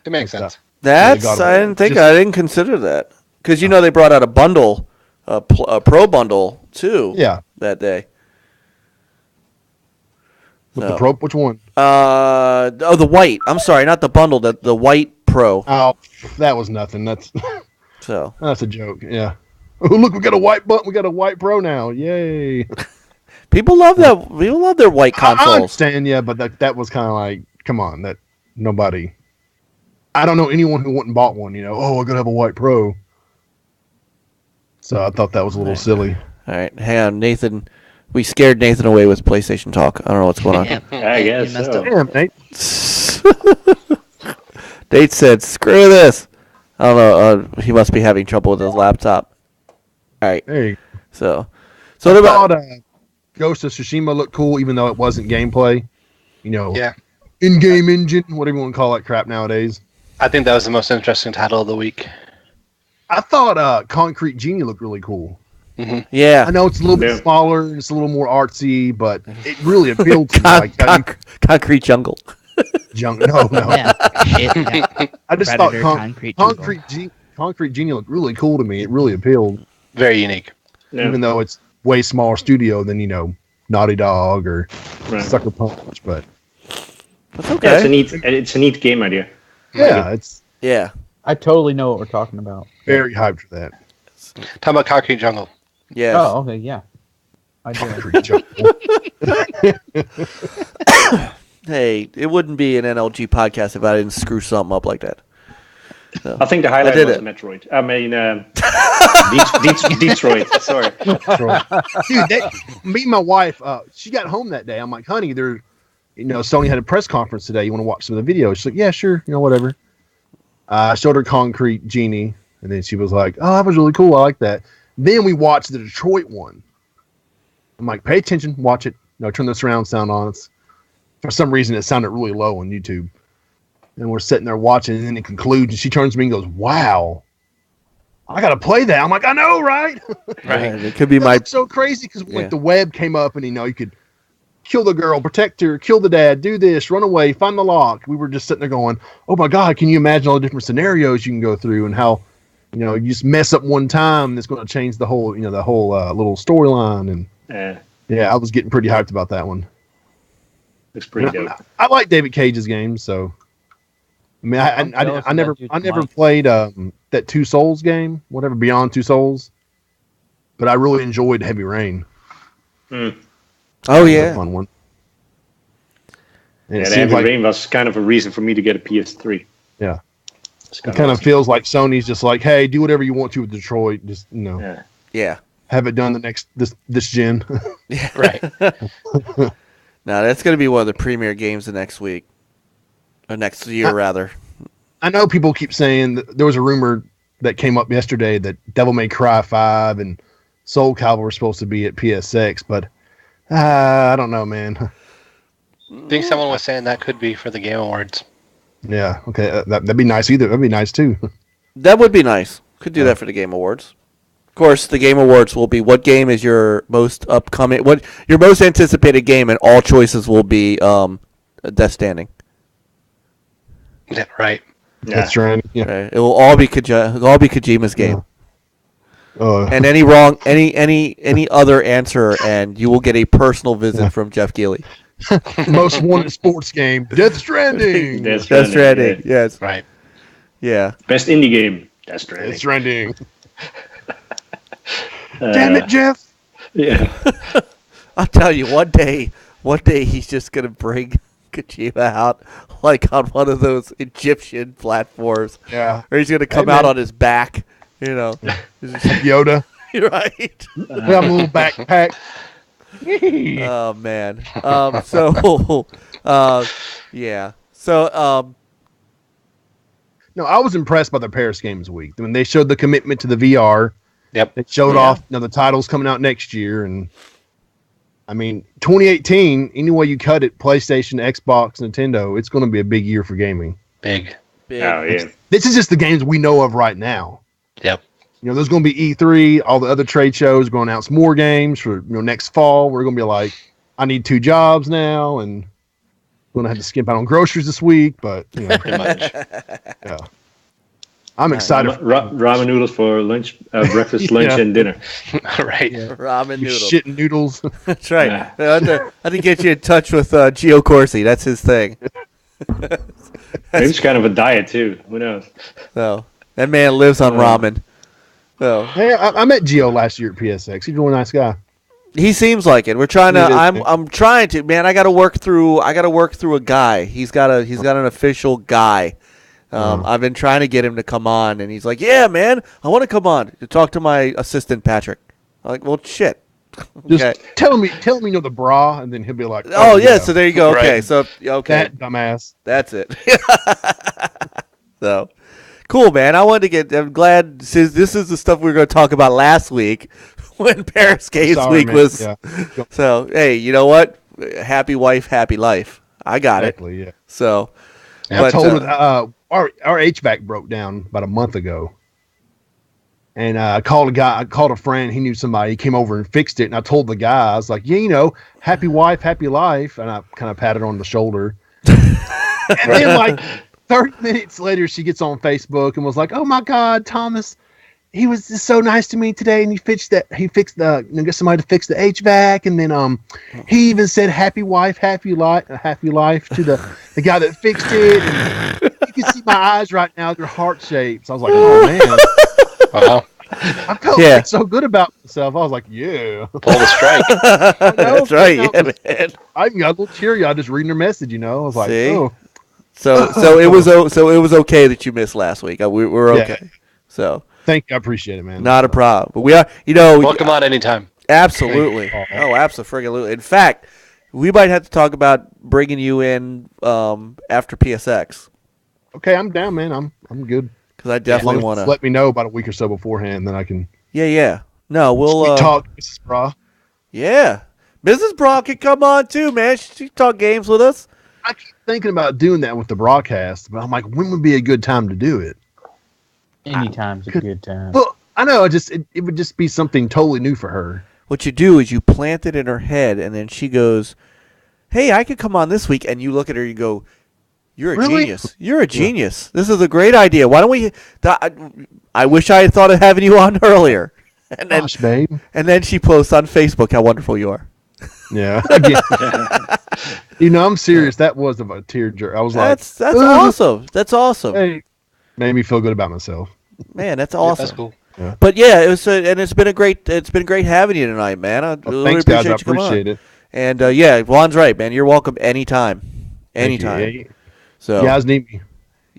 It makes sense. I didn't consider that. Because, they brought out a bundle, a Pro bundle, too, that day. With the Pro, which one? The white. I'm sorry, not the bundle, the white Pro. Oh, that was nothing. That's a joke. Yeah. Oh, look, we got a white Pro now. Yay. People love that. People love their white consoles. I understand, yeah, but that was kind of like, come on, that nobody. I don't know anyone who went and bought one. Oh, I'm gonna have a white Pro. So I thought that was a little silly. All right, hang on, Nathan. We scared Nathan away with PlayStation talk. I don't know what's going on. I guess so. Damn, Nate. Nate said, "Screw this." I don't know. He must be having trouble with his laptop. All right. There you go. So I thought Ghost of Tsushima looked cool, even though it wasn't gameplay. In-game engine, whatever you want to call that crap nowadays. I think that was the most interesting title of the week. I thought Concrete Genie looked really cool. Mm-hmm. Yeah. I know it's a little bit smaller, it's a little more artsy, but it really appealed to me. Concrete Jungle. No. Yeah. I just Predator, thought Concrete Genie looked really cool to me. It really appealed. Very unique. Yeah. Even though it's way smaller studio than, Naughty Dog or Sucker Punch, but that's okay. Yeah, it's a neat game idea. Yeah, I totally know what we're talking about. very hyped for that. Talking about Concrete Jungle. Yes. Oh, okay, yeah. I do. Concrete Jungle. Hey, it wouldn't be an NLG podcast if I didn't screw something up like that. So, I think the highlight was Metroid. I mean, Detroit. Sorry. Dude, me and my wife, she got home that day. I'm like, honey, Sony had a press conference today. You want to watch some of the videos? She's like, yeah, sure. Whatever. I showed her Concrete Genie, and then she was like, oh, that was really cool. I like that. Then we watched the Detroit one. I'm like, pay attention, watch it. Turn the surround sound on. For some reason, it sounded really low on YouTube. And we're sitting there watching, and then it concludes, and she turns to me and goes, wow, I got to play that. I'm like, I know, right? Right. It could be so crazy because the web came up, and, you could kill the girl, protect her, kill the dad, do this, run away, find the lock. We were just sitting there going, oh, my God, can you imagine all the different scenarios you can go through and how, you just mess up one time, and it's going to change the whole, little storyline. And I was getting pretty hyped about that one. It's pretty dope. I like David Cage's games, so I mean, I never played that Two Souls game, whatever, Beyond Two Souls, but I really enjoyed Heavy Rain. Mm. Oh yeah, fun one. And Heavy Rain was kind of a reason for me to get a PS3. Yeah, It kind of feels like Sony's just like, hey, do whatever you want to with Detroit. Just Yeah. have it done this gen. Yeah. Right. Now that's going to be one of the premier games the next week, or next year rather. I know people keep saying that there was a rumor that came up yesterday that Devil May Cry 5 and Soul Calibur were supposed to be at PSX, but I don't know, man. I think someone was saying that could be for the Game Awards. Yeah, okay, that'd be nice either. That'd be nice too. That would be nice. Could do that for the Game Awards. Of course, the Game Awards will be what game is your most upcoming, what your most anticipated game, and all choices will be Death Stranding. Yeah, right. That's right. Yeah. Right? It will all be Kojima's game. And any other answer, and you will get a personal visit from Jeff Keighley. Most wanted sports game, Death Stranding. Death Stranding. Yes. Right. Yeah. Best indie game, Death Stranding. Death Stranding. Damn it, Jeff. Yeah. I'll tell you, one day he's just gonna bring Kojima out like on one of those Egyptian platforms. Yeah. Or he's gonna come out on his back. You know. Yoda. Right. We have a little backpack. Oh man. Yeah. So No, I was impressed by the Paris Games Week. When they showed the commitment to the VR, Yep. they showed off the titles coming out next year. And I mean, 2018, any way you cut it, PlayStation, Xbox, Nintendo, it's going to be a big year for gaming. Big. Oh, yeah. This is just the games we know of right now. Yep. You know, there's going to be E3, all the other trade shows are going to announce more games for next fall. We're going to be like, I need 2 jobs now, and going to have to skimp out on groceries this week, but Pretty much. yeah. I'm excited. Ramen noodles for lunch, breakfast, lunch, and dinner. Right. ramen noodles. Shit and noodles. That's right. Yeah. I had to get you in touch with Gio Corsi. That's his thing. Maybe it's kind of a diet too. Who knows? So that man lives on ramen. So Hey, I met Gio last year at PSX. He's a really nice guy. he seems like it. We're trying to. He is, I'm trying to. Man, I got to work through a guy. He's got an official guy. I've been trying to get him to come on, and he's like, "Yeah, man, I want to come on to talk to my assistant Patrick." I'm like, "Well, shit." Just Okay. tell him the bra, and then he'll be like, Oh yeah, so there you go. Okay, Right. so okay, that dumbass. that's it. So cool, man. I'm glad. Since this is the stuff we were going to talk about last week when Paris Games Sorry, Week man. was. Yeah. So hey, you know what? Happy wife, happy life. I got it. Exactly, yeah. So, Yeah, I told her our HVAC broke down about a month ago, and I called a friend. He knew somebody. He came over and fixed it. And I told the guy, I was like, "Yeah, happy wife, happy life." And I kind of patted her on the shoulder. And then, like 30 minutes later, she gets on Facebook and was like, "Oh my God, Thomas, he was just so nice to me today, and he fixed the get somebody to fix the HVAC, and then he even said happy wife, happy life to the guy that fixed it." And you can see my eyes right now; they're heart shaped. So I was like, "Oh man." Wow. I felt like so good about myself. I was like, yeah. Pull the strike. that's right, yeah, man. I even got a little teary eyed just reading her message, I was like, See? oh. So it was okay that you missed last week. We're Yeah. okay. So Thank you. I appreciate it, man. not a problem. But we are, Welcome on anytime. absolutely. Oh, absolutely. In fact, we might have to talk about bringing you in after PSX Okay, I'm down, man. I'm good. because I As long definitely as want you to. let me know about a week or so beforehand, then I can Yeah. No, we'll talk, Mrs. Brah. Yeah, Mrs. Brock can come on too, man. She talk games with us. I keep thinking about doing that with the broadcast, but I'm like, when would be a good time to do it? Anytime's a good time. Well, I know, it would just be something totally new for her. What you do is you plant it in her head, and then she goes, "Hey, I could come on this week." And you look at her, you go, "You're a Really? genius. You're a genius. This is a great idea. Why don't we? I wish I had thought of having you on earlier." And then, Gosh, babe. and then she posts on Facebook how wonderful you are. Yeah. I'm serious. That was a tear jerk. I was That's like, awesome. That's awesome, Hey, made me feel good about myself. man. That's awesome. That's cool. But yeah, it's been great having you tonight, man. I Well, really thanks, guys. I appreciate you coming on. appreciate it. And yeah, Juan's right, man. You're welcome anytime. Thank you. Anytime. Yeah, So you guys need me.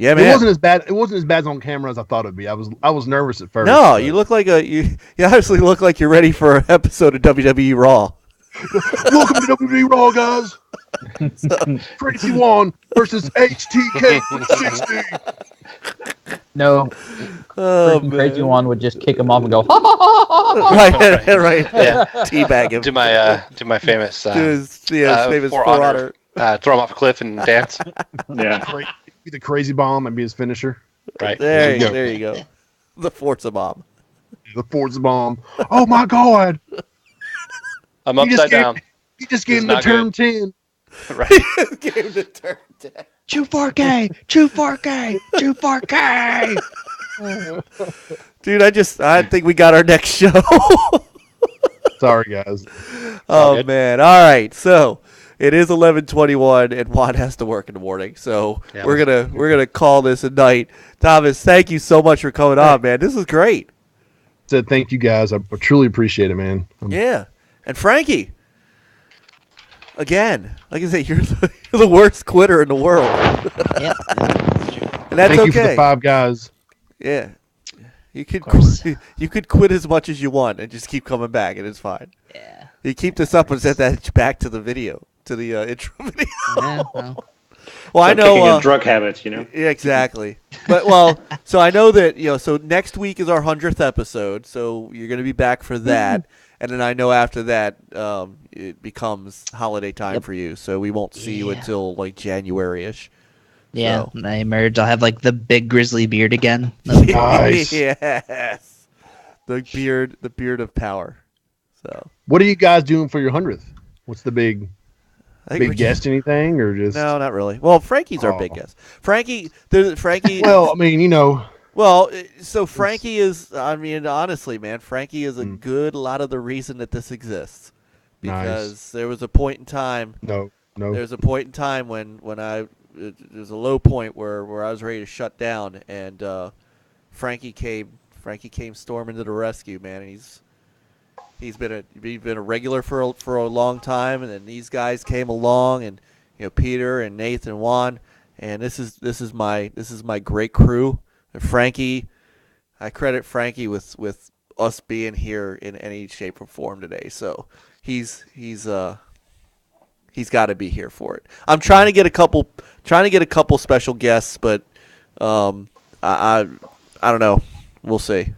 Yeah, It man. wasn't as bad. It wasn't as bad on camera as I thought it'd be. I was nervous at first. No, but- you look like you honestly look like you're ready for an episode of WWE Raw. Welcome to WWE Raw, guys. CrazyJuan versus HTK 360. No, Oh, freaking Crazy Juan would just kick him off and go, ha ha ha ha ha. Right, right. Yeah. Teabag him. Do my famous Do his famous for For honor. Honor. Throw him off a cliff and dance. Yeah. Be the crazy bomb and be his finisher. Right. There you go. you go. The Forza Bomb. The Forza bomb. Oh my God! I'm You just upside down. You just gave It's him the not term good. 10. Right. Gave the turn down. Chew 4K, chew 4K, chew 4K. Dude, I think we got our next show. Sorry, guys. Oh good. man. All right. So it is 11:21 and Juan has to work in the morning. So Yeah. we're gonna call this a night. Thomas, thank you so much for coming on, man. This is great. Said thank you, guys. I truly appreciate it, man. Yeah. And Frankie. Again, like I say, you're the worst quitter in the world. Yep. And that's Thank you okay. for the 5 guys. Yeah. You could course. you could quit as much as you want and just keep coming back and it's fine. Yeah. You keep this up and set that back to the video, to the intro video. Yeah, well, Well, I Like kicking know a drug habit, you know. yeah, exactly. But so I know that, so next week is our 100th episode, so you're going to be back for that. And then I know after that it becomes holiday time Yep. for you, so we won't see you Yeah. until like January-ish. yeah. So. When I emerge, I'll have like the big grizzly beard again. Nice. Yes. The beard of power. So What are you guys doing for your 100th? What's the big I think we're guest anything or just? No, not really. Well, Frankie's our big Oh. guest. Frankie. Well, I mean, Well, so Frankie is, I mean, honestly, man, Frankie is a good lot of the reason that this exists. Because there was a point in time, no. there was a point in time when there was a low point where I was ready to shut down, and Frankie came storming to the rescue, man. And he's been a regular for a long time, and then these guys came along, and Peter and Nathan and Juan, and this is my great crew. And Frankie, I credit Frankie with us being here in any shape or form today. So he's got to be here for it. I'm trying to get a couple special guests, but I don't know. We'll see.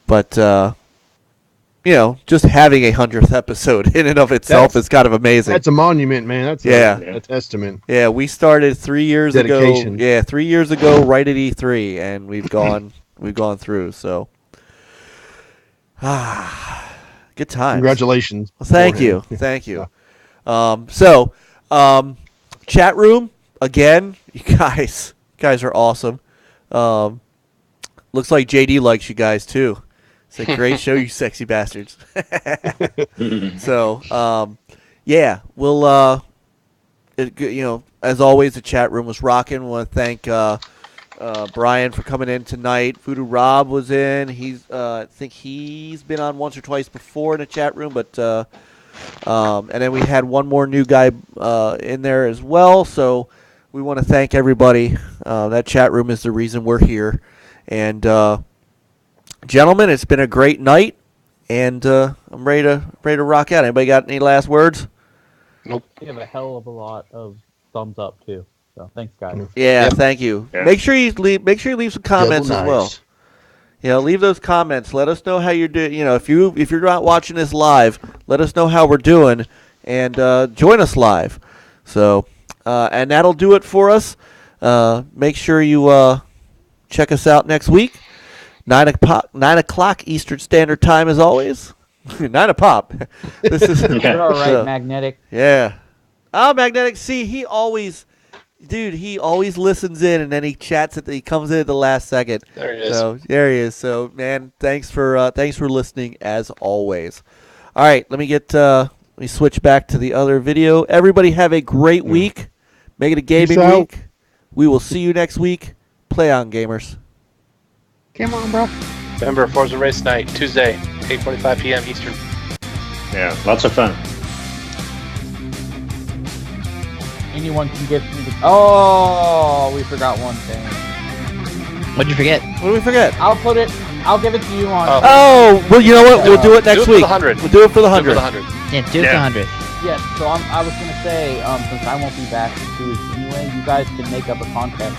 But just having a 100th episode in and of itself is kind of amazing. That's a monument, man. That's a testament. Yeah, we started 3 years Dedication. ago. Yeah, 3 years ago, right at E3, and we've gone through. So, good times. Congratulations. Well, thank you, beforehand. thank you. Chat room again. You guys are awesome. Looks like JD likes you guys too. It's a great show, you sexy bastards. So, yeah, we'll, as always, the chat room was rocking. I want to thank Brian for coming in tonight. Voodoo Rob was in. I think he's been on once or twice before in the chat room, but and then we had one more new guy in there as well. So we want to thank everybody. That chat room is the reason we're here, and. Gentlemen, it's been a great night, and I'm ready to rock out. Anybody got any last words? Nope. You have a hell of a lot of thumbs up too. So thanks, guys. Yeah, Yep. thank you. Yeah. Make sure you leave some comments as well. Nice. Leave those comments. Let us know how you're doing. If you're not watching this live, let us know how we're doing, and join us live. So, and that'll do it for us. Make sure you check us out next week. 9 o'clock Eastern Standard Time, as always. 9 o'clock. This is You're all right, Magnetic. yeah. Oh, Magnetic. See, he always listens in, and then he chats he comes in at the last second. There he is. So there he is. So man, thanks for listening as always. All right, let me switch back to the other video. Everybody have a great week. Make it a gaming Peace out. week. We will see you next week. Play on, gamers. Come on, bro. Remember, Forza Race Night, Tuesday, 8:45 p.m. Eastern. Yeah, lots of fun. anyone can give me the... Oh, we forgot one thing. What'd you forget? What did we forget? I'll give it to you on... Oh, well, you know what? We'll do it next week. For the 100. We'll do it for the Do it 100. for the 100. Yeah, do it for 100. Yeah, so I was gonna say, since I won't be back in 2 weeks anyway, you guys can make up a contest.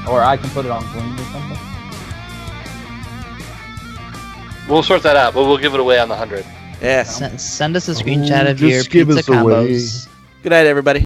Or I can put it on Gleam or something. We'll sort that out, but we'll give it away on the 100. Yeah. Send us a screenshot of your just give pizza us away. combos. Good night, everybody.